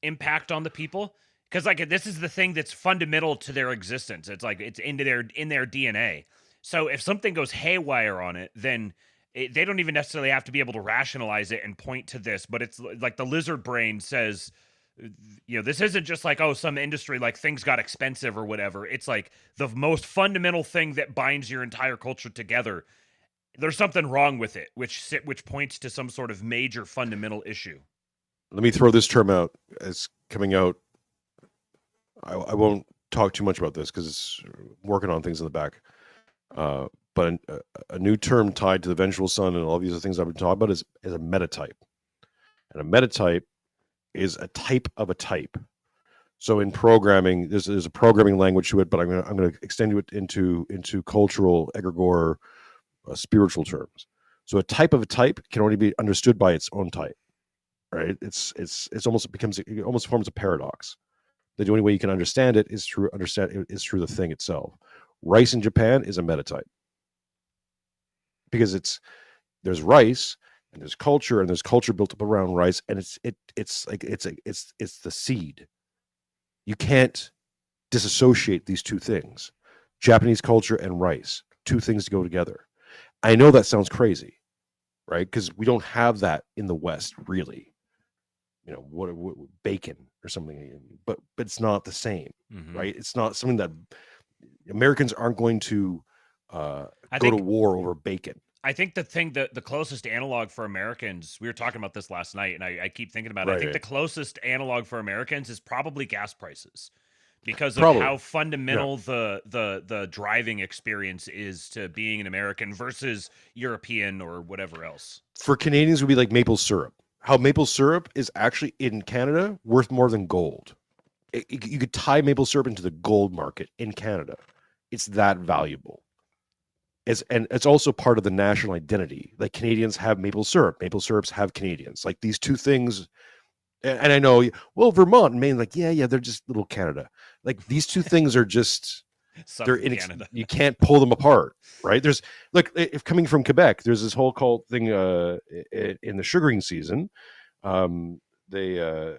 impact on the people, because like this is the thing that's fundamental to their existence. It's like it's in their DNA. So if something goes haywire on it, then they don't even necessarily have to be able to rationalize it and point to this, but it's like the lizard brain says, this isn't just like, oh, some industry, like things got expensive or whatever. It's like the most fundamental thing that binds your entire culture together. There's something wrong with it, which points to some sort of major fundamental issue. Let me throw this term out as coming out. I won't talk too much about this because it's working on things in the back. But a new term tied to the vengeful sun and all these other things I've been talking about is a metatype. And a metatype is a type of a type. So in programming, there's a programming language to it, but I'm going to extend it into cultural, egregore, spiritual terms. So a type of a type can only be understood by its own type, right? It almost forms a paradox. The only way you can understand it is through the thing itself. Rice in Japan is a metatype because there's rice and there's culture built up around rice, and it's the seed. You can't disassociate these two things, Japanese culture and rice. Two things to go together. I know that sounds crazy, right? Because we don't have that in the West, really. What bacon or something, but it's not the same, right? It's not something that Americans aren't going to go to war over bacon. I think the closest analog for Americans, we were talking about this last night, and I keep thinking about it. I think the closest analog for Americans is probably gas prices, because of how fundamental the driving experience is to being an American versus European or whatever else. For Canadians, it would be like maple syrup. How maple syrup is actually in Canada worth more than gold. You could tie maple syrup into the gold market in Canada. It's that valuable. And it's also part of the national identity. Like Canadians have maple syrup. Maple syrups have Canadians. Like these two things. And I know, well, Vermont and Maine, like, yeah, they're just little Canada. Like these two things are just, Southern Canada. You can't pull them apart, right? There's look, if coming from Quebec, there's this whole called thing in the sugaring season. They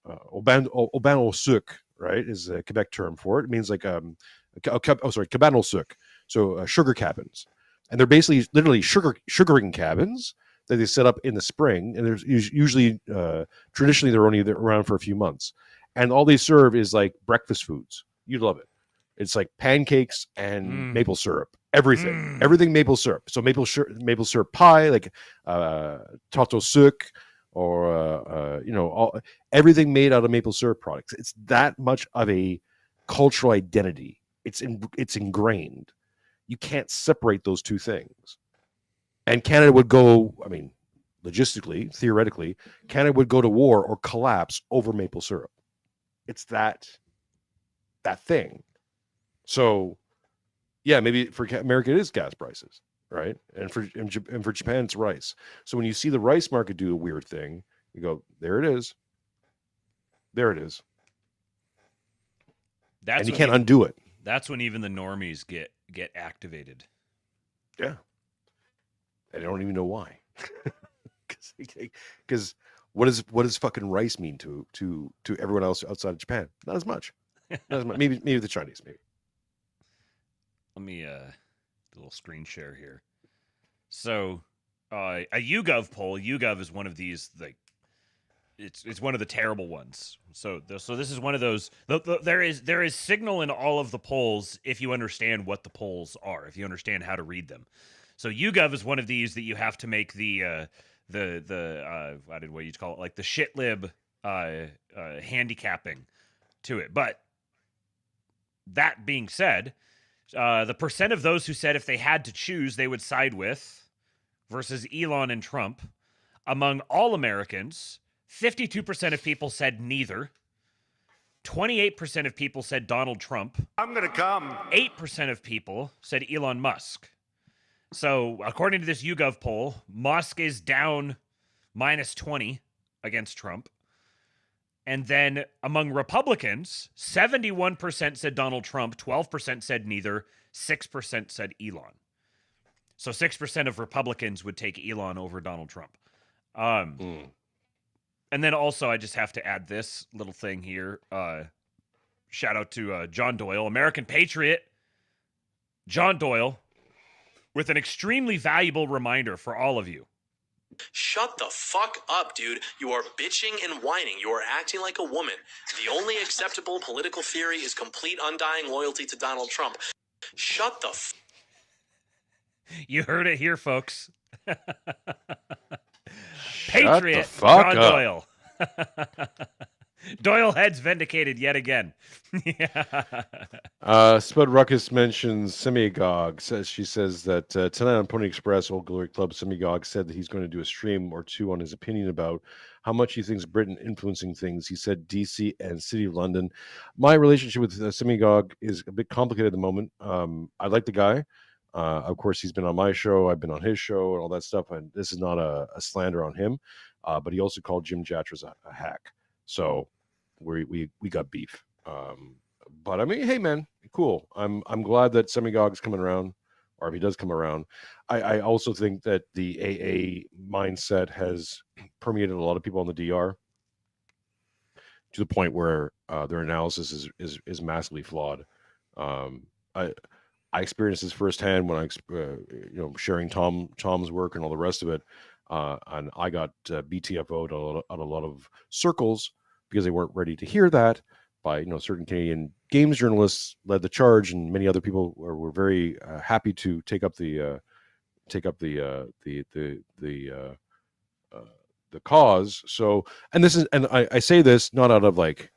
Auban au sucre, right, is a Quebec term for it. It means like cabane au sucre, so sugar cabins, and they're basically literally sugaring cabins that they set up in the spring, and there's usually traditionally they're only around for a few months, and all they serve is like breakfast foods. You'd love it. It's like pancakes and maple syrup, everything maple syrup. So maple syrup pie, like tarte au sucre, or everything made out of maple syrup products. It's that much of a cultural identity. It's ingrained. You can't separate those two things. And Canada would go, I mean, logistically, theoretically, Canada would go to war or collapse over maple syrup. It's that thing. So, yeah, maybe for America it is gas prices, right? And for Japan it's rice. So when you see the rice market do a weird thing, you go, there it is. There it is. And you can't undo it. That's when even the normies get activated. Yeah. And I don't even know why. Because what does fucking rice mean to everyone else outside of Japan? Not as much. Not as much. Maybe the Chinese, maybe. Let me do a little screen share here. So, a YouGov poll. YouGov is one of these, like, it's one of the terrible ones. So this is one of those. There is signal in all of the polls if you understand what the polls are, if you understand how to read them. So YouGov is one of these that you have to make the what you call it, like the shitlib handicapping to it. But that being said, the percent of those who said if they had to choose, they would side with versus Elon and Trump, among all Americans, 52% of people said neither. 28% of people said Donald Trump. I'm going to come. 8% of people said Elon Musk. So, according to this YouGov poll, Musk is down -20 against Trump. And then among Republicans, 71% said Donald Trump, 12% said neither, 6% said Elon. So 6% of Republicans would take Elon over Donald Trump. And then also, I just have to add this little thing here. Shout out to John Doyle, American Patriot. John Doyle, with an extremely valuable reminder for all of you. Shut the fuck up, dude. You are bitching and whining. You are acting like a woman. The only acceptable political theory is complete undying loyalty to Donald Trump. Shut the You heard it here, folks. Shut Patriot the fuck John up. Doyle. Doyle heads vindicated yet again. Spud Ruckus mentions Semigog. She says that tonight on Pony Express, Old Glory Club, Semigog said that he's going to do a stream or two on his opinion about how much he thinks Britain influencing things. He said DC and City of London. My relationship with Semigog is a bit complicated at the moment. I like the guy. Of course, he's been on my show. I've been on his show and all that stuff. And this is not a slander on him. But he also called Jim Jatras a hack. So we got beef. But I mean, hey man, cool. I'm glad that Semigog's coming around, or if he does come around. I also think that the AA mindset has permeated a lot of people on the DR to the point where their analysis is massively flawed. I experienced this firsthand when I sharing Tom's work and all the rest of it, and I got BTFO'd out a lot of circles because they weren't ready to hear that. By certain Canadian games journalists led the charge, and many other people were very happy to take up the cause. So, and I say this not out of like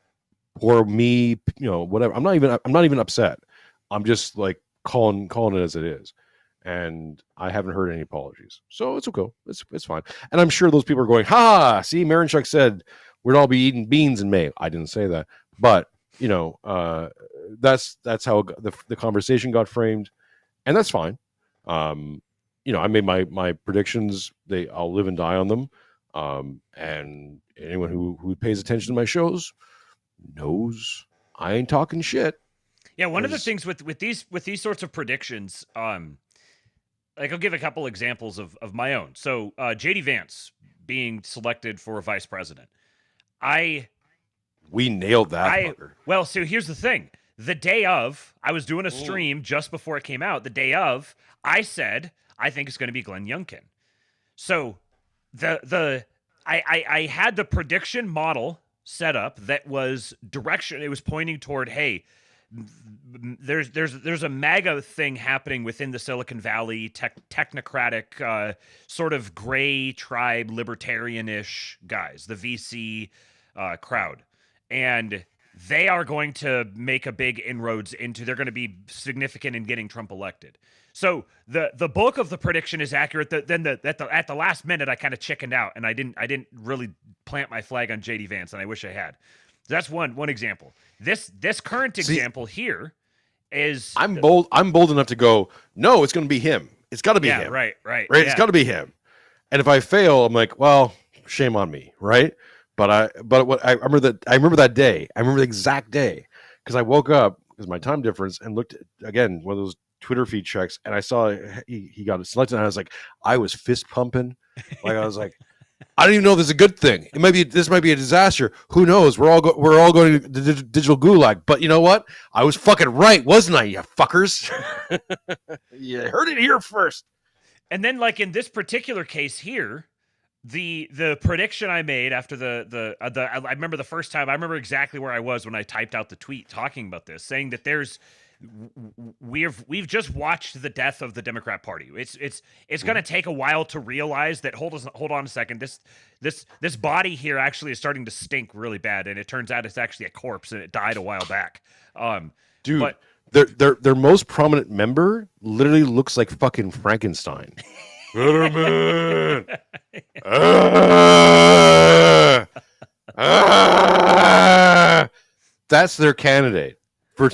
poor me, whatever. I'm not even upset. I'm just like calling it as it is, and I haven't heard any apologies, so it's okay. It's fine. And I'm sure those people are going, "Ha! See, Marinchuk said we'd all be eating beans in May." I didn't say that. But that's how the conversation got framed, and that's fine. I made my predictions. I'll live and die on them. And anyone who pays attention to my shows knows I ain't talking shit. Yeah, one of the There's- things with these sorts of predictions, like I'll give a couple examples of my own. So JD Vance being selected for vice president. We nailed that fucker. Well, so here's the thing. The day of, I was doing a stream just before it came out. The day of, I said, I think it's going to be Glenn Youngkin. So I had the prediction model set up that was direction. It was pointing toward, hey, there's a MAGA thing happening within the Silicon Valley technocratic sort of gray tribe libertarian-ish guys, the VC crowd, and they are going to make a big inroads into. They're going to be significant in getting Trump elected. So the bulk of the prediction is accurate. Then at the last minute, I kind of chickened out, and I didn't really plant my flag on JD Vance, and I wish I had. That's one example. This current example here is I'm bold enough to go, no, it's going to be him. It's got to be him. Right. Right? Yeah. It's got to be him. And if I fail, I'm like, well, shame on me, right? But I remember that day. I remember the exact day because I woke up because my time difference and looked at, again, one of those Twitter feed checks, and I saw he got selected, and I was like, I was fist pumping. Like I was like, I don't even know if this is a good thing. This might be a disaster. Who knows? We're all going to the digital gulag. But you know what? I was fucking right, wasn't I? You fuckers. You heard it here first. And then, like in this particular case here, the prediction I made after I remember the first time. I remember exactly where I was when I typed out the tweet talking about this, saying that we've just watched the death of the Democrat Party. It's going to take a while to realize that. Hold on a second. This body here actually is starting to stink really bad, and it turns out it's actually a corpse and it died a while back. Dude, but their most prominent member literally looks like fucking Frankenstein. Fetterman. That's their candidate for.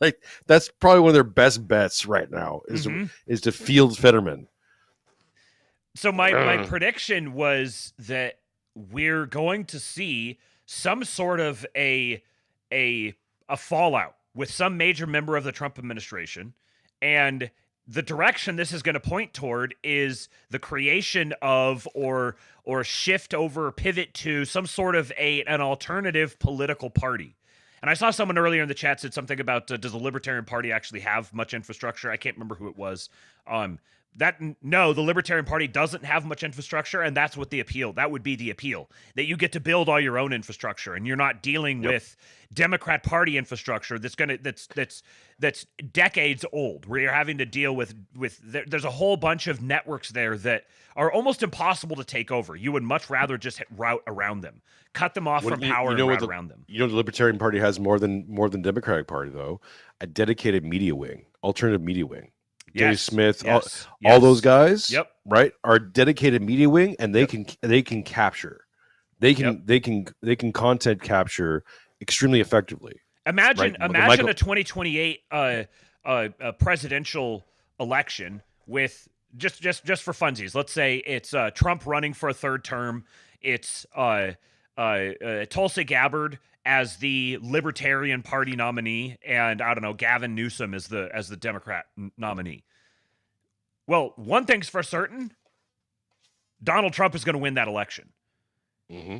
Like that's probably one of their best bets right now is to field Fetterman. So my prediction was that we're going to see some sort of a fallout with some major member of the Trump administration, and the direction this is going to point toward is the creation of or shift over, pivot to some sort of an alternative political party. And I saw someone earlier in the chat said something about does the Libertarian Party actually have much infrastructure? I can't remember who it was. No, the Libertarian Party doesn't have much infrastructure, and that's what the appeal. That would be the appeal, that you get to build all your own infrastructure, and you're not dealing with Democrat Party infrastructure that's decades old, where you're having to deal with there's a whole bunch of networks there that are almost impossible to take over. You would much rather just route around them, cut them off from power and route around them. You know, the Libertarian Party has more than Democratic Party though, a dedicated media wing, alternative media wing. Dave Smith, all those guys, right, are dedicated media wing, and they can capture, they can content capture extremely effectively. Imagine a 2028 presidential election with just for funsies. Let's say it's Trump running for a third term. It's Tulsi Gabbard as the Libertarian Party nominee, and I don't know, Gavin Newsom as the Democrat nominee. Well, one thing's for certain: Donald Trump is going to win that election. Mm-hmm.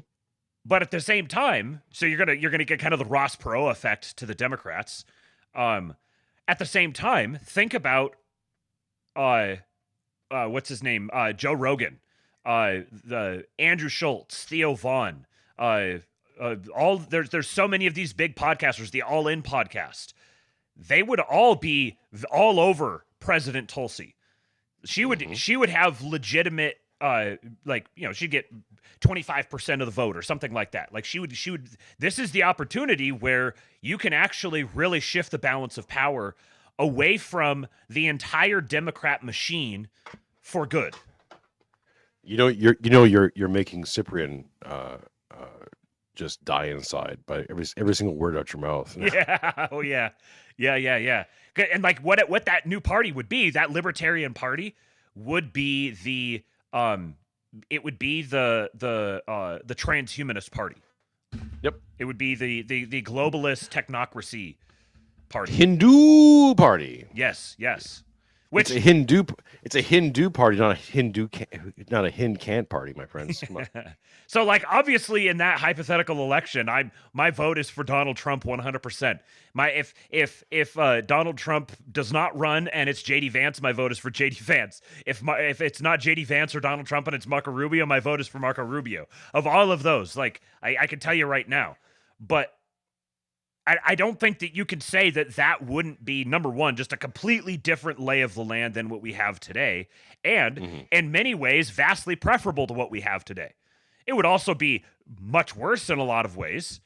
But at the same time, so you're gonna get kind of the Ross Perot effect to the Democrats. At the same time, think about what's his name, Joe Rogan, the Andrew Schultz, Theo Vaughn. There's so many of these big podcasters, the All In podcast. They would all be all over President Tulsi. She would have legitimate she'd get 25% of the vote or something like that. Like she would this is the opportunity where you can actually really shift the balance of power away from the entire Democrat machine for good. You're making Cyprian just die inside by every single word out your mouth. Yeah. Oh yeah. Yeah. And like what that new party would be, that Libertarian Party would be the transhumanist party. Yep. It would be the globalist technocracy party. Hindu party. Yes. It's a Hindu. It's a Hindu party, not a Hind can't party, my friends. Come on. So, like, obviously, in that hypothetical election, my vote is for Donald Trump 100%. If Donald Trump does not run and it's JD Vance, my vote is for JD Vance. If it's not JD Vance or Donald Trump and it's Marco Rubio, my vote is for Marco Rubio. Of all of those, like, I can tell you right now, but I don't think that you could say that wouldn't be, number one, just a completely different lay of the land than what we have today, and in many ways, vastly preferable to what we have today. It would also be much worse in a lot of ways,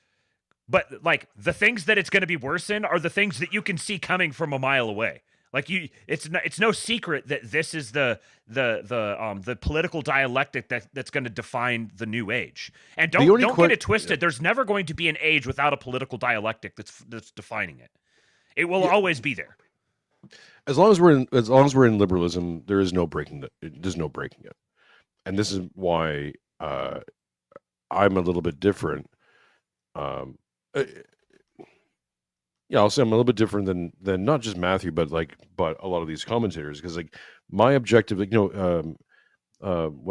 but like the things that it's going to be worse in are the things that you can see coming from a mile away. Like it's no secret that this is the political dialectic that's going to define the new age. And don't get it twisted. There's never going to be an age without a political dialectic that's defining it. It will always be there. As long as we're in liberalism, there is no breaking it. There's no breaking it, and this is why I'm a little bit different. Yeah, I'll say I'm a little bit different than not just Matthew, but a lot of these commentators, because like my objective, when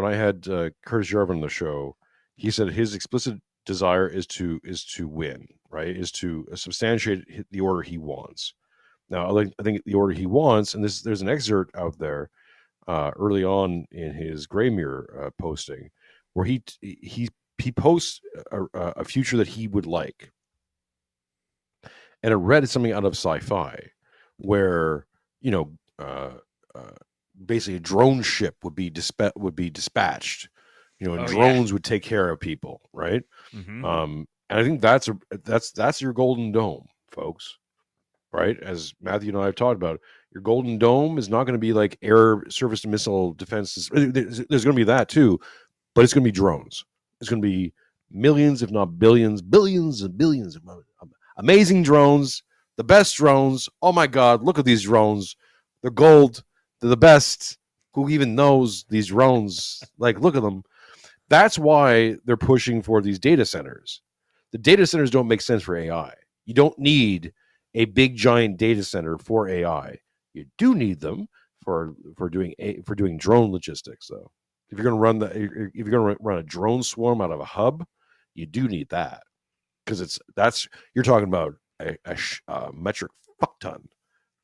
I had Curtis Jarvin on the show, he said his explicit desire is to win, right? Is to substantiate the order he wants. Now, I think the order he wants, and there's an excerpt out there early on in his Gray Mirror posting, where he posts a future that he would like. And I read something out of sci-fi where, basically a drone ship would be dispatched, and drones would take care of people, right? Mm-hmm. And I think that's your golden dome, folks, right? As Matthew and I have talked about, your golden dome is not going to be like air, surface, and missile defenses. There's going to be that too, but it's going to be drones. It's going to be millions, if not billions and billions of amazing drones, the best drones. Oh my God, look at these drones. They're gold. They're the best. Who even knows these drones? Like, look at them. That's why they're pushing for these data centers. The data centers don't make sense for AI. You don't need a big giant data center for AI. You do need them for doing drone logistics, though. If you're going to run a drone swarm out of a hub, you do need that. Because you're talking about a metric fuck ton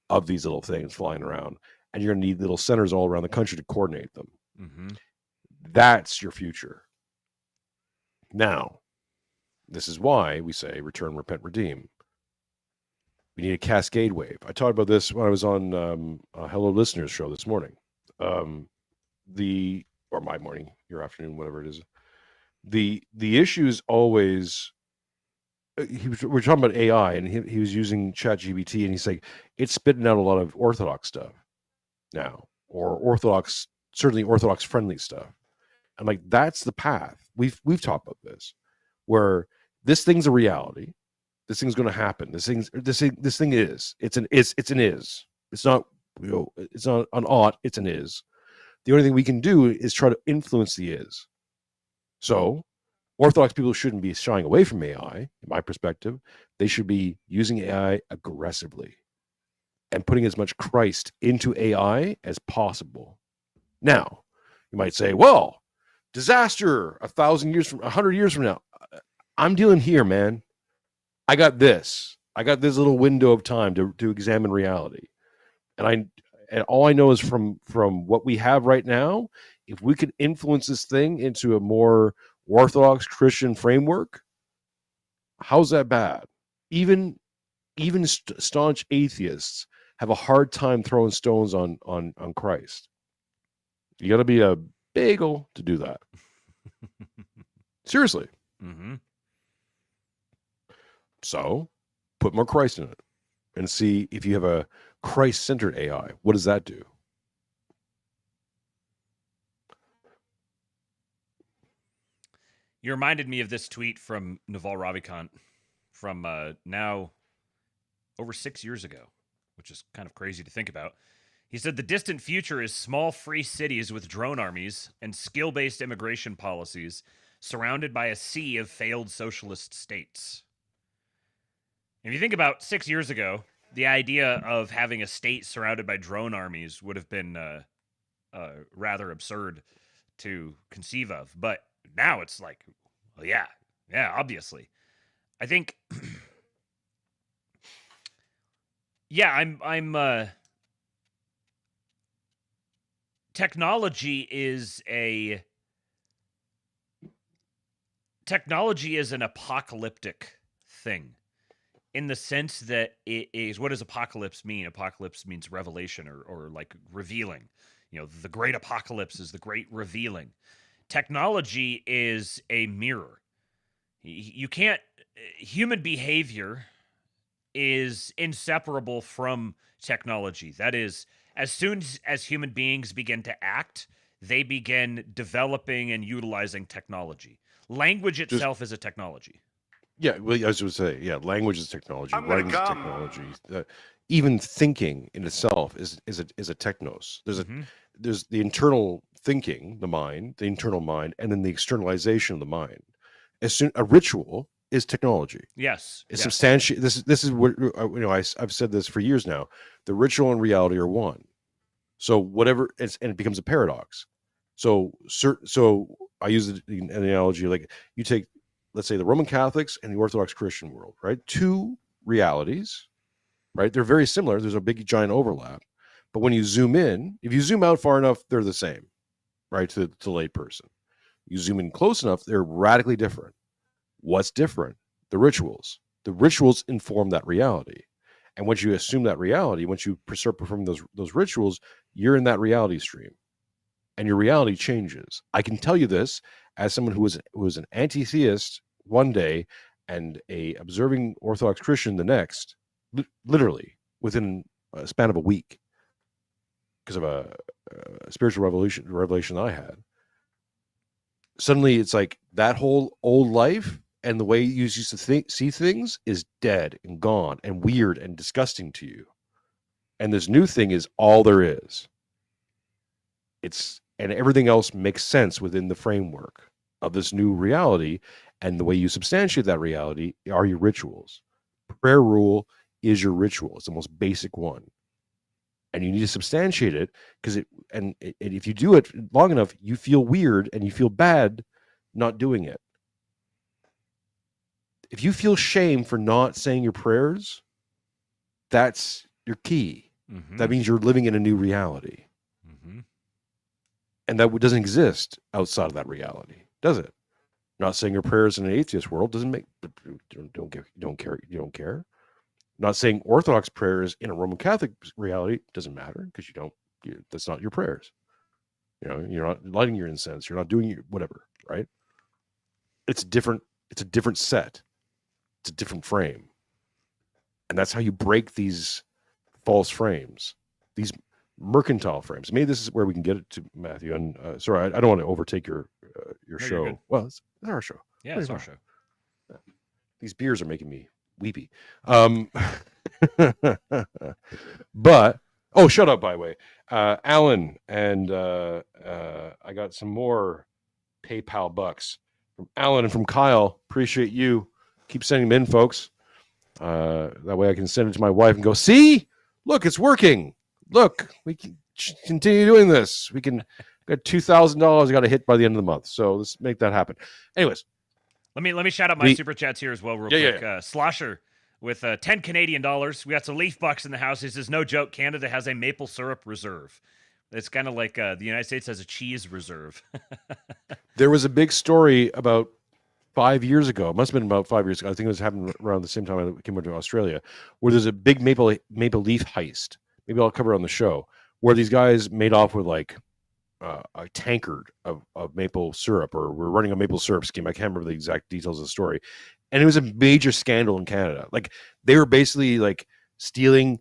of these little things flying around, and you're going to need little centers all around the country to coordinate them. Mm-hmm. That's your future. Now, this is why we say return, repent, redeem. We need a cascade wave. I talked about this when I was on a Hello Listeners show this morning. Or my morning, your afternoon, whatever it is. The issue is always... we're talking about AI, and he was using ChatGPT, and he's like, it's spitting out a lot of orthodox stuff now, or certainly orthodox friendly stuff. I'm like, that's the path. We've talked about this, where this thing's a reality. This thing's going to happen. This thing is. It's an is. It's not it's not an ought. It's an is. The only thing we can do is try to influence the is. So, Orthodox people shouldn't be shying away from AI, in my perspective. They should be using AI aggressively and putting as much Christ into AI as possible. Now, you might say, well, disaster 100 years from now. I'm dealing here, man. I got this little window of time to examine reality. And all I know is from what we have right now, if we could influence this thing into a more Orthodox Christian framework, how's that bad? Even staunch atheists have a hard time throwing stones on Christ. You got to be a bagel to do that. Seriously. Mm-hmm. So put more Christ in it and see if you have a Christ-centered AI. What does that do? You reminded me of this tweet from Naval Ravikant from now over 6 years ago, which is kind of crazy to think about. He said, the distant future is small free cities with drone armies and skill-based immigration policies surrounded by a sea of failed socialist states. If you think about 6 years ago, the idea of having a state surrounded by drone armies would have been rather absurd to conceive of. But now it's like, well, yeah, obviously. I think, yeah, I'm technology is an apocalyptic thing, in the sense that it is, what does apocalypse mean? Apocalypse means revelation or like revealing. You know, the great apocalypse is the great revealing. Technology is a mirror. You can't, human behavior is inseparable from technology. That is, as soon as human beings begin to act, they begin developing and utilizing technology. Language itself is a technology. Yeah, well, I was going to say, yeah, language is technology. Writing is technology. Even thinking in itself is a technos. There's the internal thinking, the mind, the internal mind, and then the externalization of the mind. A ritual is technology. Yes, it's substantial. This is what I've said this for years now. The ritual and reality are one. So whatever, and it becomes a paradox. So I use an analogy like you take, let's say, the Roman Catholics and the Orthodox Christian world, right? Two realities, right? They're very similar. There's a big giant overlap, but when you zoom in, if you zoom out far enough, they're the same, right? To the lay person, you zoom in close enough, they're radically different. What's different? The rituals. The rituals inform that reality. And once you assume that reality, once you perform those rituals, you're in that reality stream, and your reality changes. I can tell you this as someone who was an anti-theist one day and a observing Orthodox Christian the next, literally within a span of a week, because of a spiritual revelation I had. Suddenly, it's like that whole old life and the way you used to see things is dead and gone and weird and disgusting to you. And this new thing is all there is. And everything else makes sense within the framework of this new reality. And the way you substantiate that reality are your rituals. Prayer rule is your ritual. It's the most basic one. And you need to substantiate it because if you do it long enough, you feel weird and you feel bad not doing it. If you feel shame for not saying your prayers, that's your key. Mm-hmm. That means you're living in a new reality. Mm-hmm. And that doesn't exist outside of that reality, does it? Not saying your prayers in an atheist world doesn't make you don't care. Not saying Orthodox prayers in a Roman Catholic reality doesn't matter because that's not your prayers. You know, you're not lighting your incense. You're not doing your whatever, right? It's a different set. It's a different frame. And that's how you break these false frames, these mercantile frames. Maybe this is where we can get it to, Matthew. And sorry, I don't want to overtake your show. Well, it's our show. Yeah, it's our show. These beers are making me weepy. But shut up, by the way. Alan, and I got some more PayPal bucks from Alan and from Kyle. Appreciate you. Keep sending them in, folks. That way I can send it to my wife and go, see, look, it's working. Look, we can continue doing this. We can got $2,000 I got to hit by the end of the month. So let's make that happen. Anyways. Let me shout out my super chats here as well, real quick. Yeah. Slosher with 10 Canadian dollars. We got some leaf bucks in the house. He says, no joke, Canada has a maple syrup reserve. It's kind of like the United States has a cheese reserve. There was a big story about 5 years ago. It must have been about 5 years ago. I think it was happening around the same time I came over to Australia, where there's a big maple leaf heist. Maybe I'll cover it on the show, where these guys made off with like a tankard of maple syrup, or we're running a maple syrup scheme. I can't remember the exact details of the story. And it was a major scandal in Canada. Like they were basically like stealing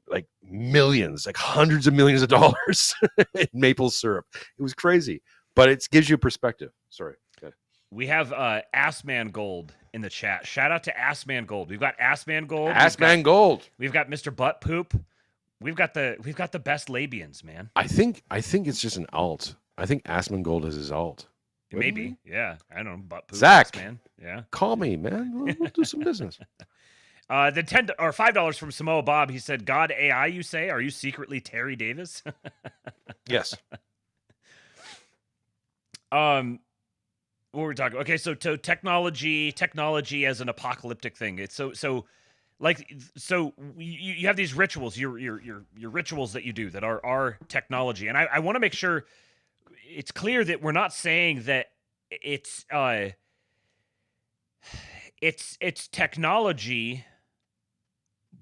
like millions, like hundreds of millions of dollars in maple syrup. It was crazy, but it gives you a perspective. Sorry. Okay. We have Assman Gold in the chat. Shout out to Assman Gold. We've got Assman Gold. Gold. We've got Mr. Butt Poop. We've got the best Labians, man. I think it's just an alt. I think Assman Gold is his alt. Maybe, yeah. I don't know. Butt Poop, Zach, man. Yeah. Call me, man. We'll do some business. The $10 or $5 from Samoa Bob. He said, "God AI, you say? Are you secretly Terry Davis?" Yes. What were we talking? Okay, so technology as an apocalyptic thing. It's so you have these rituals, your rituals that you do that are technology, and I want to make sure it's clear that we're not saying that it's technology,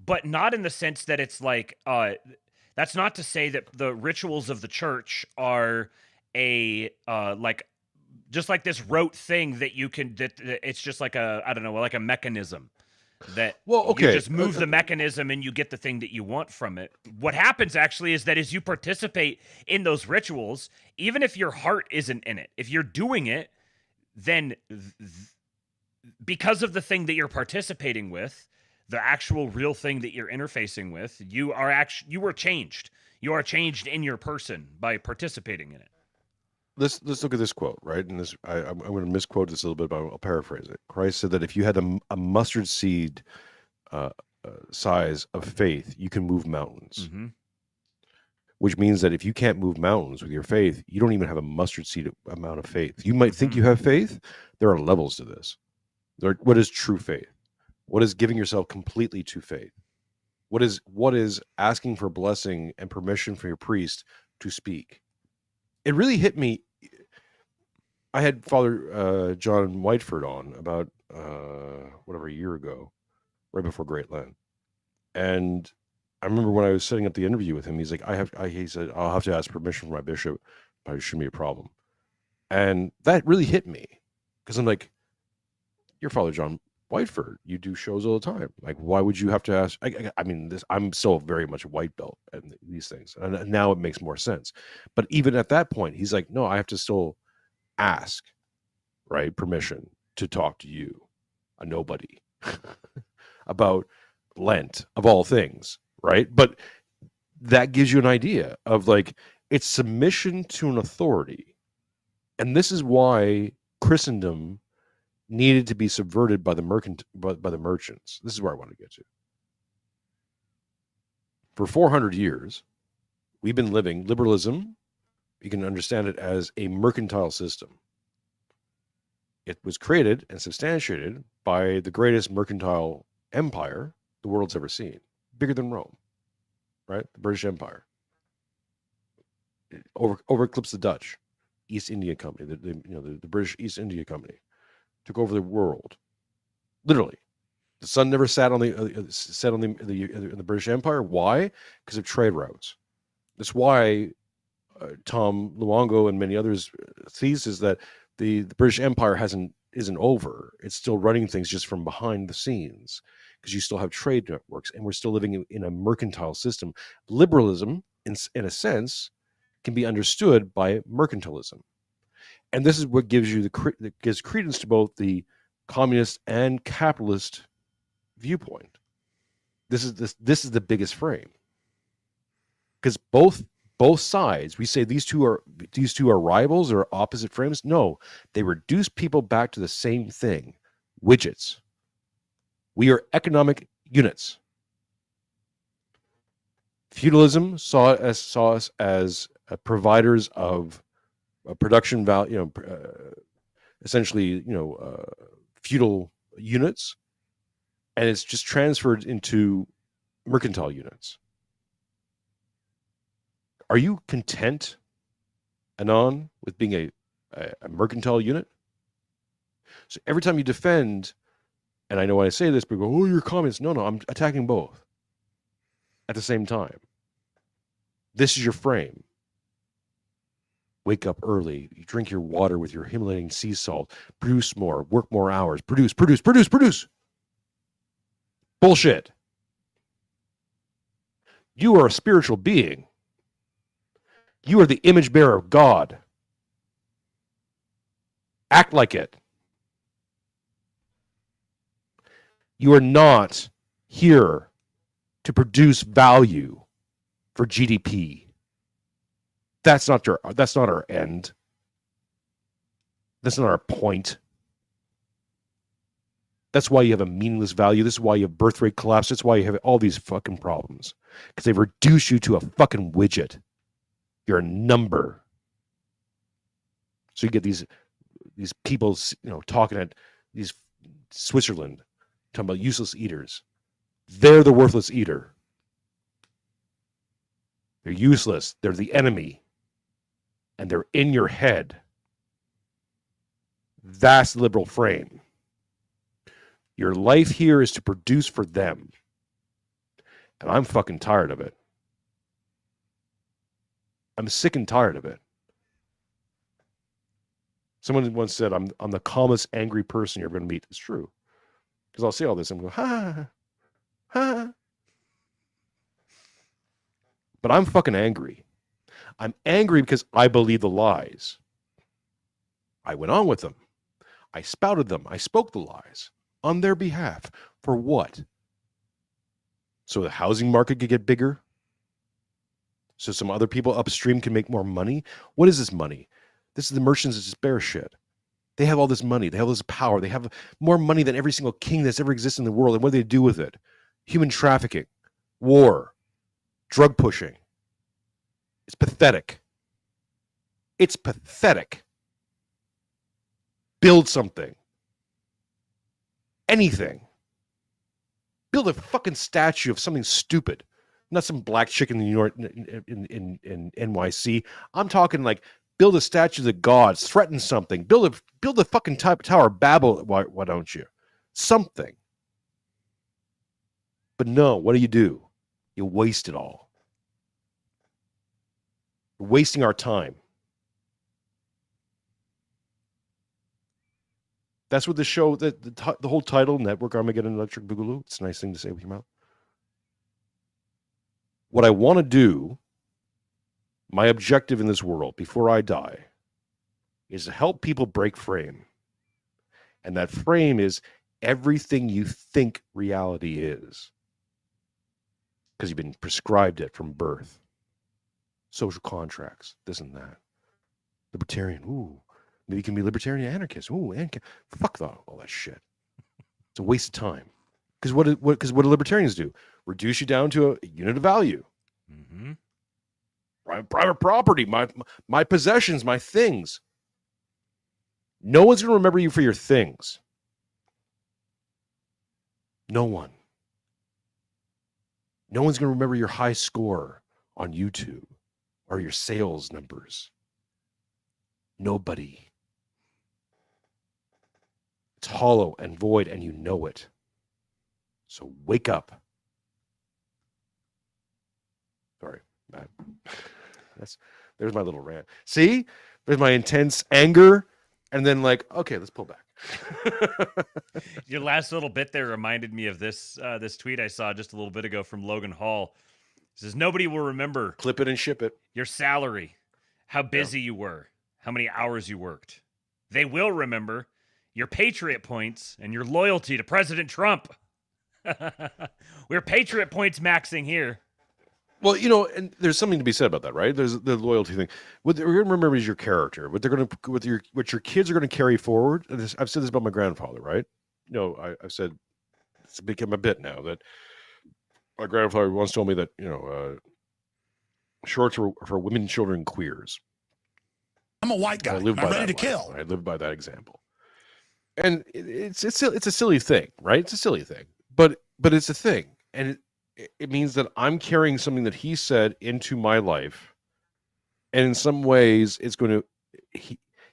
but not in the sense that it's like that's not to say that the rituals of the church are a like just like this rote thing that you can that it's just like a, I don't know, like a mechanism that Well, you okay. just move the mechanism and you get the thing that you want from it. What happens actually is that as you participate in those rituals, even if your heart isn't in it, if you're doing it, then because of the thing that you're participating with, the actual real thing that you're interfacing with, you are changed. You are changed in your person by participating in it. Let's look at this quote, right? And this I'm going to misquote this a little bit, but I'll paraphrase it. Christ said that if you had a mustard seed size of faith, you can move mountains. Mm-hmm. Which means that if you can't move mountains with your faith, you don't even have a mustard seed amount of faith. You might think you have faith. There are levels to this. What is true faith? What is giving yourself completely to faith? What is asking for blessing and permission from your priest to speak? It really hit me. I had Father John Whiteford on about a year ago, right before Great Lent, and I remember when I was setting up the interview with him, he's like, he said, I'll have to ask permission from my bishop, but it shouldn't be a problem. And that really hit me because I'm like, you're Father John Whiteford. You do shows all the time. Like, why would you have to ask? I mean, I'm still very much a white belt and these things. And now it makes more sense. But even at that point, he's like, no, I have to still ask, right? Permission to talk to you, a nobody, about Lent of all things. Right. But that gives you an idea of like, it's submission to an authority. And this is why Christendom needed to be subverted by the merchants. This is where I want to get to. For 400 years, we've been living liberalism. You can understand it as a mercantile system. It was created and substantiated by the greatest mercantile empire the world's ever seen, bigger than Rome, right? The British Empire. It over eclipsed the Dutch East India Company, the British East India Company. Took over the world, literally. The sun never set on the British Empire. Why? Because of trade routes. That's why Tom Luongo and many others' thesis that the British Empire isn't over. It's still running things just from behind the scenes because you still have trade networks, and we're still living in a mercantile system. Liberalism, in a sense, can be understood by mercantilism. And this is what gives credence to both the communist and capitalist viewpoint. This is the biggest frame, because both sides, we say these two are rivals or opposite frames. No, they reduce people back to the same thing: widgets. We are economic units. Feudalism saw us as providers of production value, essentially, feudal units, and it's just transferred into mercantile units. Are you content, Anon, with being a mercantile unit? So every time you defend, and I know when I say this, people go, "Oh, you're communist." No, I'm attacking both at the same time. This is your frame. Wake up early. You drink your water with your Himalayan sea salt. Produce more. Work more hours. Produce. Bullshit. You are a spiritual being. You are the image bearer of God. Act like it. You are not here to produce value for GDP. That's not our end. That's not our point. That's why you have a meaningless value. This is why you have birth rate collapse. That's why you have all these fucking problems. Because they've reduced you to a fucking widget. You're a number. So you get these people, talking at these Switzerland, talking about useless eaters. They're the worthless eater. They're useless. They're the enemy. And they're in your head. That's the liberal frame. Your life here is to produce for them. And I'm fucking tired of it. I'm sick and tired of it. Someone once said, I'm the calmest, angry person you're going to meet. It's true. Because I'll say all this and go, ha, ha. But I'm fucking angry. I'm angry because I believe the lies. I went on with them. I spouted them. I spoke the lies on their behalf. For what? So the housing market could get bigger? So some other people upstream can make more money? What is this money? This is the merchants of despair shit. They have all this money. They have all this power. They have more money than every single king that's ever existed in the world. And what do they do with it? Human trafficking, war, drug pushing. It's pathetic. It's pathetic. Build something. Anything. Build a fucking statue of something stupid. Not some black chick in New York, in NYC. I'm talking like build a statue of the gods, threaten something, build a fucking Tower of Babel. Why don't you? Something. But no, what do? You waste it all. We're wasting our time. That's what the show, the whole title, Network Armageddon Electric Boogaloo. It's a nice thing to say with your mouth. What I want to do, my objective in this world before I die, is to help people break frame. And that frame is everything you think reality is. Because you've been prescribed it from birth. Social contracts, this and that. Libertarian, ooh. Maybe you can be libertarian anarchist. Ooh, fuck all that shit. It's a waste of time. Because what do libertarians do? Reduce you down to a unit of value. Mm-hmm. Private property, my possessions, my things. No one's going to remember you for your things. No one. No one's going to remember your high score on YouTube or your sales numbers. Nobody. It's hollow and void, and you know it. So wake up. Sorry. There's my little rant. See? There's my intense anger, and then okay, let's pull back. Your last little bit there reminded me of this tweet I saw just a little bit ago from Logan Hall. It says, nobody will remember. Clip it and ship it. Your salary, how busy you were, how many hours you worked. They will remember your Patriot points and your loyalty to President Trump. We're Patriot points maxing here. Well, and there's something to be said about that, right? There's the loyalty thing. What they're going to remember is your character. What your kids are going to carry forward. I've said this about my grandfather, right? I've said it's become a bit now that my grandfather once told me that shorts are for women, children, and queers. I'm a white guy. I'm ready to kill. I live by that example. And it's a silly thing, right? It's a silly thing, but it's a thing, and it means that I'm carrying something that he said into my life, and in some ways, it's going to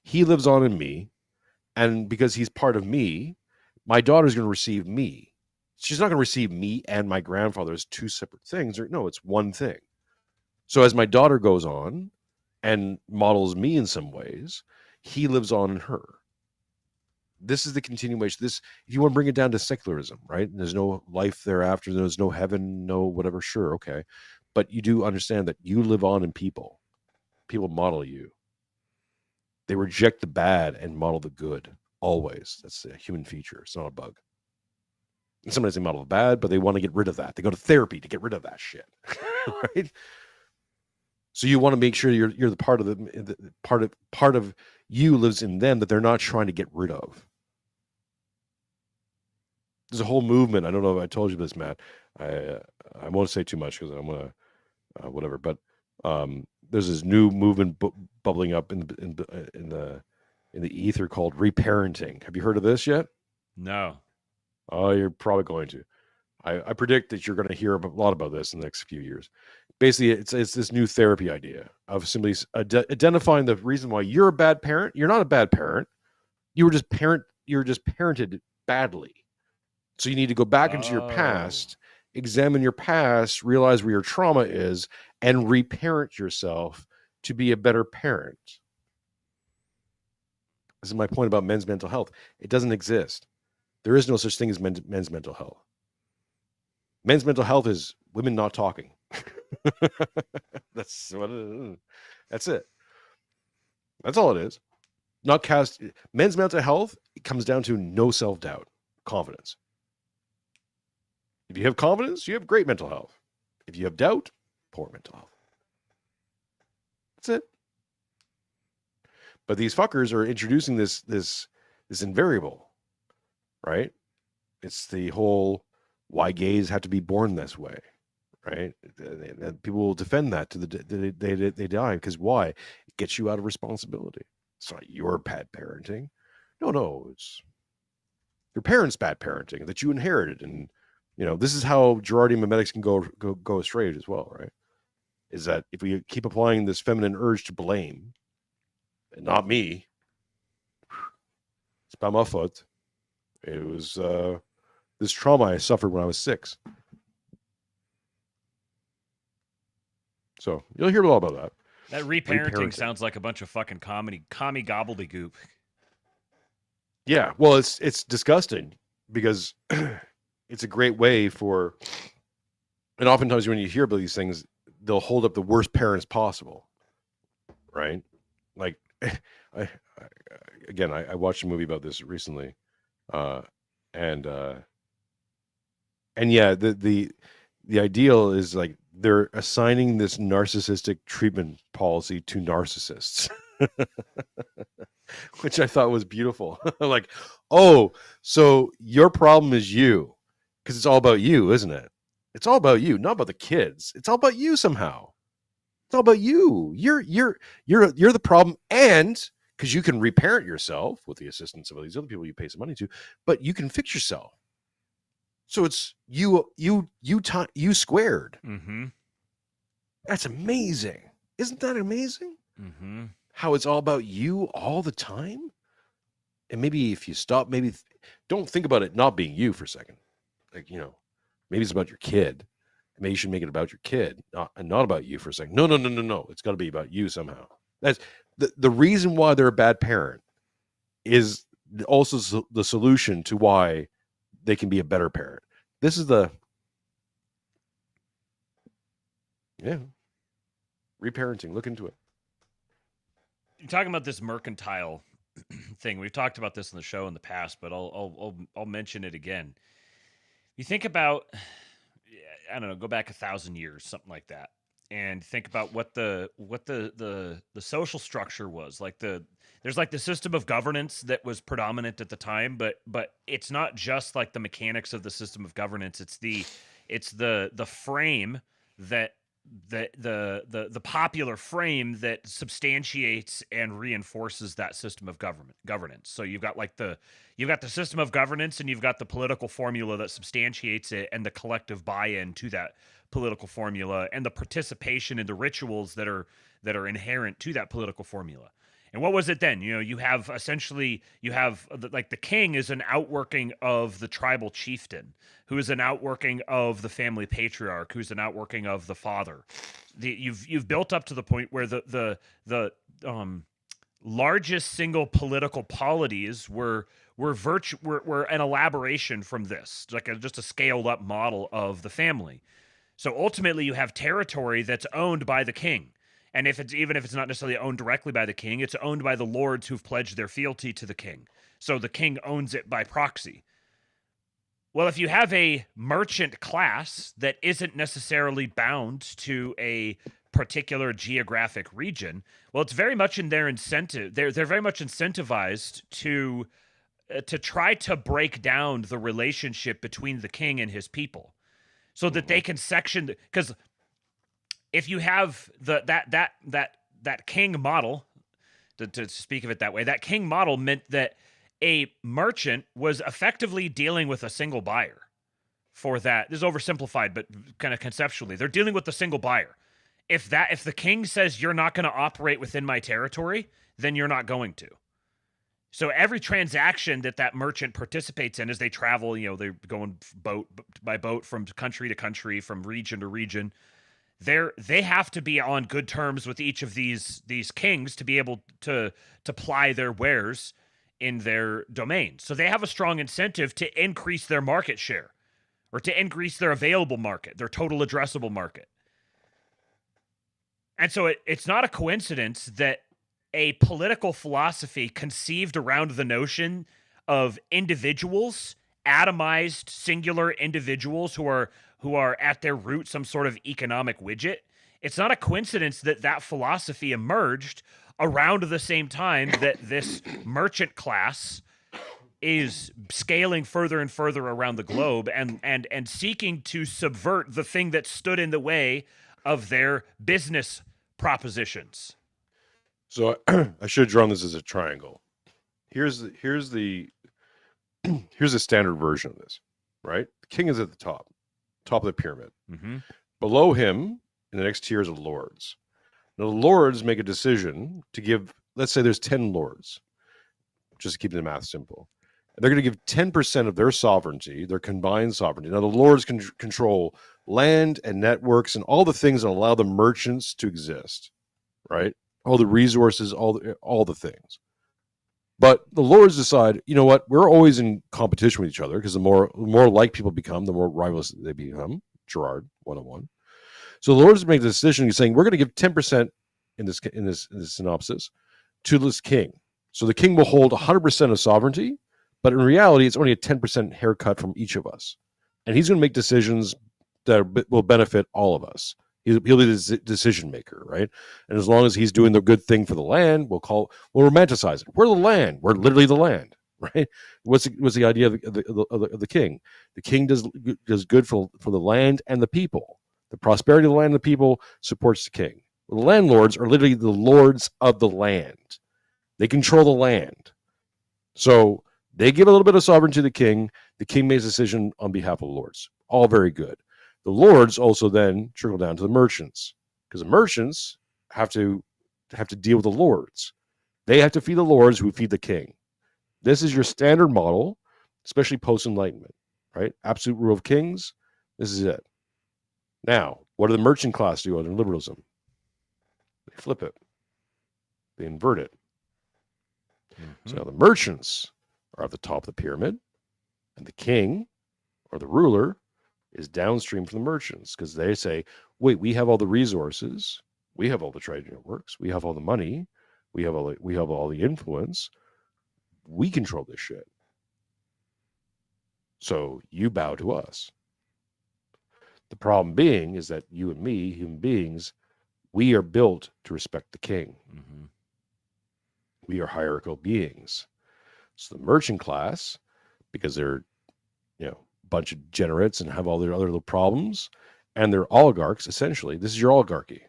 he lives on in me, and because he's part of me, my daughter's going to receive me. She's not going to receive me and my grandfather as two separate things. No, it's one thing. So as my daughter goes on and models me in some ways, he lives on in her. This is the continuation. If you want to bring it down to secularism, right? There's no life thereafter. There's no heaven, no whatever. Sure, okay. But you do understand that you live on in people. People model you. They reject the bad and model the good. Always. That's a human feature. It's not a bug. And sometimes they model the bad, but they want to get rid of that. They go to therapy to get rid of that shit. Right? So you want to make sure you're the part of the part of you lives in them that they're not trying to get rid of. there's a whole movement. I don't know if I told you this, Matt. I won't say too much because I'm gonna whatever. But there's this new movement bubbling up in the ether called reparenting. Have you heard of this yet? No. Oh, you're probably going to. I predict that you're going to hear a lot about this in the next few years. Basically, it's this new therapy idea of simply identifying the reason why you're a bad parent. You're not a bad parent. You're just parented badly. So you need to go back into your past, examine your past, realize where your trauma is, and reparent yourself to be a better parent. This is my point about men's mental health. It doesn't exist. There is no such thing as men's mental health. Men's mental health is women not talking. That's what it is. That's it. That's all it is. Not cast. Men's mental health, it comes down to no self-doubt, confidence. If you have confidence, you have great mental health. If you have doubt, poor mental health. That's it. But these fuckers are introducing this invariable, right? It's the whole why gays have to be born this way, right? People will defend that to the day they die, because why? It gets you out of responsibility. It's not your bad parenting. No, it's your parents' bad parenting that you inherited. And this is how Girardi memetics can go astray as well, right? Is that if we keep applying this feminine urge to blame, and not me, it's pas ma faute. It was this trauma I suffered when I was 6. So you'll hear a lot about that. That reparenting sounds like a bunch of fucking commie gobbledygook. Yeah, well, it's disgusting because it's a great way for, and oftentimes when you hear about these things, they'll hold up the worst parents possible, right? Like, I watched a movie about this recently, and yeah, the ideal is like they're assigning this narcissistic treatment policy to narcissists. Which I thought was beautiful. Like, oh, so your problem is you, because it's all about you, isn't it? It's all about you, not about the kids. It's all about you somehow. It's all about you. You're the problem, and because you can reparent yourself with the assistance of all these other people you pay some money to, but you can fix yourself. So it's you squared. Mm-hmm. That's amazing. Isn't that amazing? Mm-hmm. How it's all about you all the time. And maybe if you stop, maybe don't think about it not being you for a second. Like, maybe it's about your kid. Maybe you should make it about your kid, and not about you for a second. No. It's got to be about you somehow. That's the reason why they're a bad parent is also the solution to why they can be a better parent. This is reparenting. Look into it. You're talking about this mercantile thing. We've talked about this in the show in the past, but I'll mention it again. You think about, I don't know, go back 1,000 years, something like that, and think about what the social structure was. Like there's like the system of governance that was predominant at the time, but it's not just like the mechanics of the system of governance. It's the frame that the popular frame that substantiates and reinforces that system of governance. So you've got the system of governance, and you've got the political formula that substantiates it, and the collective buy-in to that political formula, and the participation in the rituals that are inherent to that political formula. And what was it then? You have the king is an outworking of the tribal chieftain, who is an outworking of the family patriarch, who's an outworking of the father. You've built up to the point where the largest single political polities were an elaboration from this, like just a scaled up model of the family. So ultimately, you have territory that's owned by the king. And even if it's not necessarily owned directly by the king, it's owned by the lords who've pledged their fealty to the king. So the king owns it by proxy. Well, if you have a merchant class that isn't necessarily bound to a particular geographic region, well, it's very much in their incentive. They're very much incentivized to to try to break down the relationship between the king and his people, so that they can section. Because if you have that king model, to speak of it that way, that king model meant that a merchant was effectively dealing with a single buyer. For that, this is oversimplified, but kind of conceptually, they're dealing with a single buyer. If the king says you're not going to operate within my territory, then you're not going to. So every transaction that merchant participates in as they travel, they're going by boat from country to country, from region to region. They have to be on good terms with each of these kings to be able to ply their wares in their domain. So they have a strong incentive to increase their market share, or to increase their available market, their total addressable market. And so it's not a coincidence that a political philosophy conceived around the notion of individuals, atomized, singular individuals who are at their root some sort of economic widget. It's not a coincidence that philosophy emerged around the same time that this merchant class is scaling further and further around the globe and seeking to subvert the thing that stood in the way of their business propositions. So I should have drawn this as a triangle. Here's the standard version of this, right? The king is at the top of the pyramid. Mm-hmm. Below him, in the next tier, is the lords. Now the lords make a decision to give. Let's say there's 10 lords, just to keep the math simple. They're going to give 10% of their sovereignty, their combined sovereignty. Now, the lords can control land and networks and all the things that allow the merchants to exist, right? All the resources, all the things. But the lords decide, you know what? We're always in competition with each other, because the more like people become, the more rivals they become. Gerard 101. So the lords make the decision saying, we're going to give 10% in this synopsis to this king. So the king will hold 100% of sovereignty. But in reality, it's only a 10% haircut from each of us. And he's going to make decisions that will benefit all of us. He'll be the decision maker, right? And as long as he's doing the good thing for the land, we'll romanticize it. We're the land. We're literally the land, right? What's the idea of the king? The king does good for the land and the people. The prosperity of the land and the people supports the king. Well, the landlords are literally the lords of the land. They control the land. So they give a little bit of sovereignty to the king. The king makes a decision on behalf of the lords. All very good. The lords also then trickle down to the merchants, because the merchants have to deal with the lords. They have to feed the lords who feed the king. This is your standard model, especially post-Enlightenment, right? Absolute rule of kings. This is it. Now, what do the merchant class do under liberalism? They flip it. They invert it. Mm-hmm. So now the merchants are at the top of the pyramid, and the king, or the ruler, is downstream from the merchants, because they say, wait, we have all the resources, we have all the trade networks, we have all the money, we have all the influence, we control this shit. So you bow to us. The problem being is that you and me, human beings, we are built to respect the king. Mm-hmm. We are hierarchical beings. So the merchant class, because they're, a bunch of degenerates and have all their other little problems, and they're oligarchs, essentially. This is your oligarchy.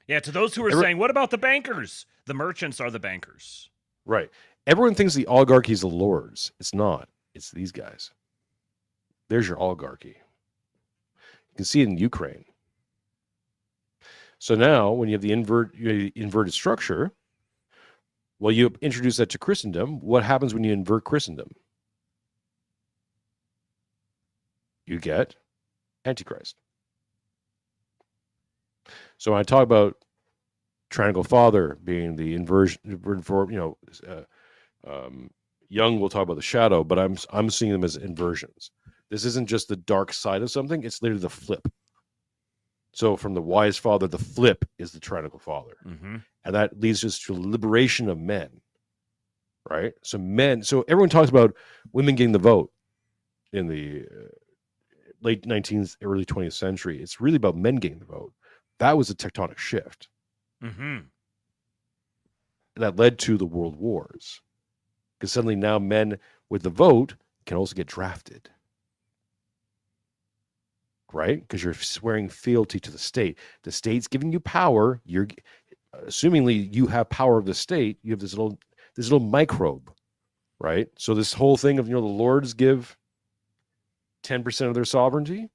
Yeah, to those who are saying, what about the bankers? The merchants are the bankers. Right. Everyone thinks the oligarchy is the lords. It's not. It's these guys. There's your oligarchy. You can see it in Ukraine. So now, when you have the inverted structure, well, you introduce that to Christendom. What happens when you invert Christendom? You get Antichrist. So when I talk about triangle father being the inverted form, Jung will talk about the shadow, but I'm seeing them as inversions. This isn't just the dark side of something; it's literally the flip. So from the wise father, the flip is the triangle father, mm-hmm. and that leads us to liberation of men. Right. So everyone talks about women getting the vote in the late 19th, early 20th century. It's really about men getting the vote. That was a tectonic shift. Mm-hmm. That led to the world wars. Because suddenly now men with the vote can also get drafted. Right? Because you're swearing fealty to the state. The state's giving you power. You're assumingly you have power of the state. You have this little microbe, right? So this whole thing of, the lords give 10% of their sovereignty.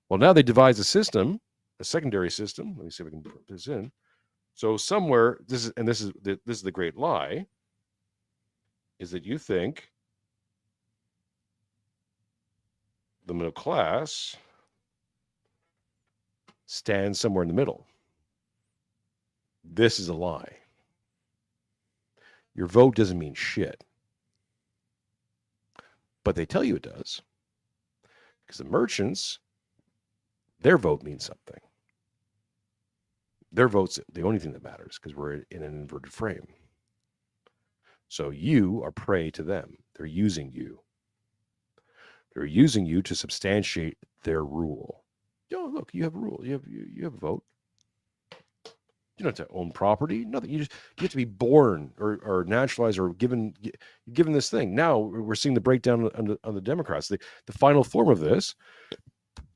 Well, now they devise a system, a secondary system. Let me see if I can put this in. So somewhere, this is the great lie, is that you think the middle class stands somewhere in the middle. This is a lie. Your vote doesn't mean shit. But they tell you it does. Because the merchants, their vote means something. Their vote's the only thing that matters because we're in an inverted frame. So you are prey to them. They're using you. They're using you to substantiate their rule. Look, you have a rule. You have a vote. You don't have to own property. Nothing. You have to be born or naturalized or given this thing. Now we're seeing the breakdown on the Democrats. The final form of this,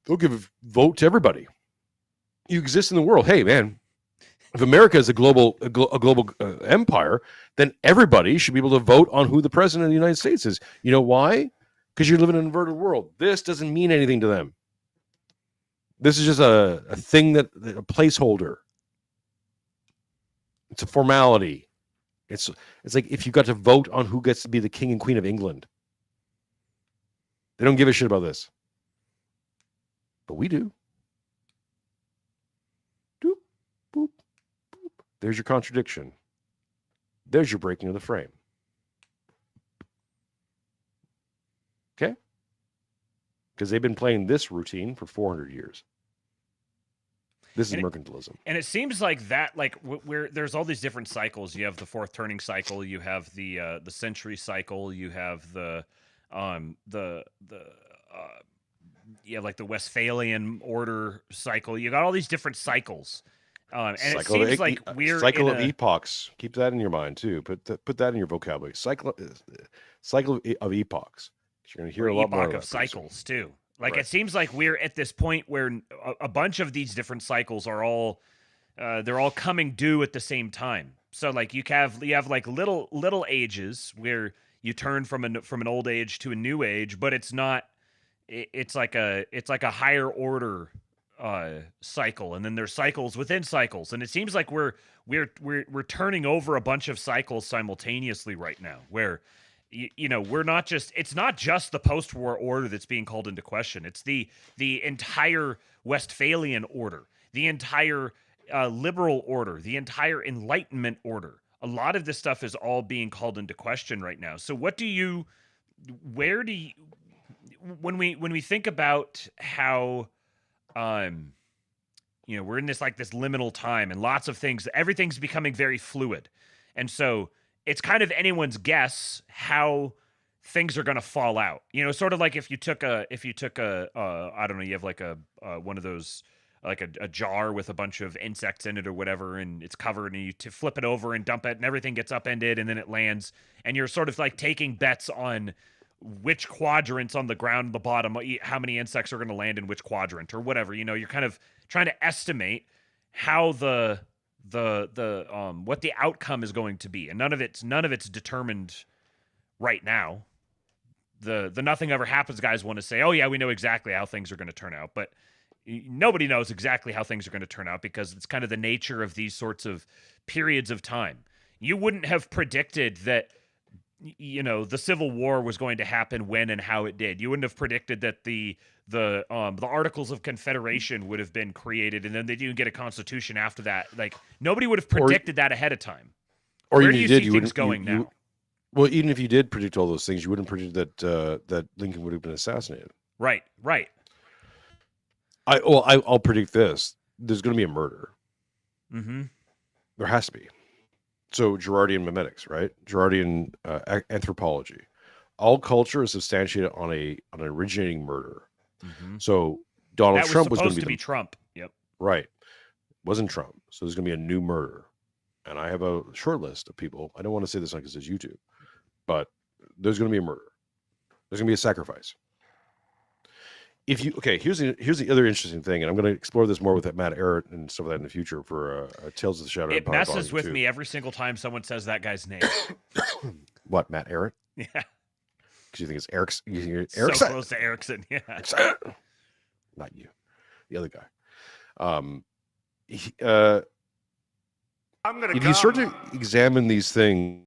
they'll give a vote to everybody. You exist in the world. Hey, man, if America is a global empire, then everybody should be able to vote on who the president of the United States is. You know why? Because you're living in an inverted world. This doesn't mean anything to them. This is just a thing a placeholder. It's a formality. It's like if you got to vote on who gets to be the king and queen of England. They don't give a shit about this. But we do. Doop, boop, boop. There's your contradiction. There's your breaking of the frame. Okay? Because they've been playing this routine for 400 years. This is mercantilism. And it seems like that, where there's all these different cycles. You have the fourth turning cycle. You have the century cycle. You have the Westphalian order cycle. You got all these different cycles. And it seems like we're cycle of epochs. Keep that in your mind too. Put that in your vocabulary. Cycle of epochs. You're going to hear a lot more of cycles too. Right. It seems like we're at this point where a bunch of these different cycles are all they're all coming due at the same time. So you have little ages where you turn from an old age to a new age, but it's not. It's like a higher order cycle, and then there's cycles within cycles, and it seems like we're turning over a bunch of cycles simultaneously right now, where. We're not just. It's not just the post-war order that's being called into question. It's the entire Westphalian order, the entire liberal order, the entire Enlightenment order. A lot of this stuff is all being called into question right now. So, when we think about how, we're in this this liminal time, and lots of things, everything's becoming very fluid, and so. It's kind of anyone's guess how things are going to fall out. Sort of like if you took a I don't know, you have one of those, a jar with a bunch of insects in it or whatever, and it's covered, and you flip it over and dump it, and everything gets upended, and then it lands, and you're sort of taking bets on which quadrants on the ground at the bottom, how many insects are going to land in which quadrant or whatever. You're kind of trying to estimate how what the outcome is going to be, and none of it's determined right now. The nothing ever happens guys want to say, oh yeah, we know exactly how things are going to turn out, but nobody knows exactly how things are going to turn out because it's kind of the nature of these sorts of periods of time. You wouldn't have predicted that the Civil War was going to happen when and how it did. You wouldn't have predicted that the Articles of Confederation would have been created, and then they didn't get a constitution after that. Nobody would have predicted that ahead of time. Or where even do you see things going now? Well, even if you did predict all those things, you wouldn't predict that Lincoln would have been assassinated. Right. I'll predict this: there's going to be a murder. Mm-hmm. There has to be. So Girardian memetics, right? Girardian anthropology. All culture is substantiated on an originating murder. Mm-hmm. So Donald Trump was going to be Trump. Yep. Right. Wasn't Trump. So there's going to be a new murder. And I have a short list of people. I don't want to say this because it's YouTube, but there's going to be a murder. There's gonna be a sacrifice. If you here's the other interesting thing, and I'm going to explore this more with Matt Ehret and stuff like that in the future for Tales of the Shadow. It messes with me every single time someone says that guy's name. What, Matt Ehret? Yeah, because you think it's Erickson. So close to Erickson. Yeah, not you, the other guy. If you start to examine these things.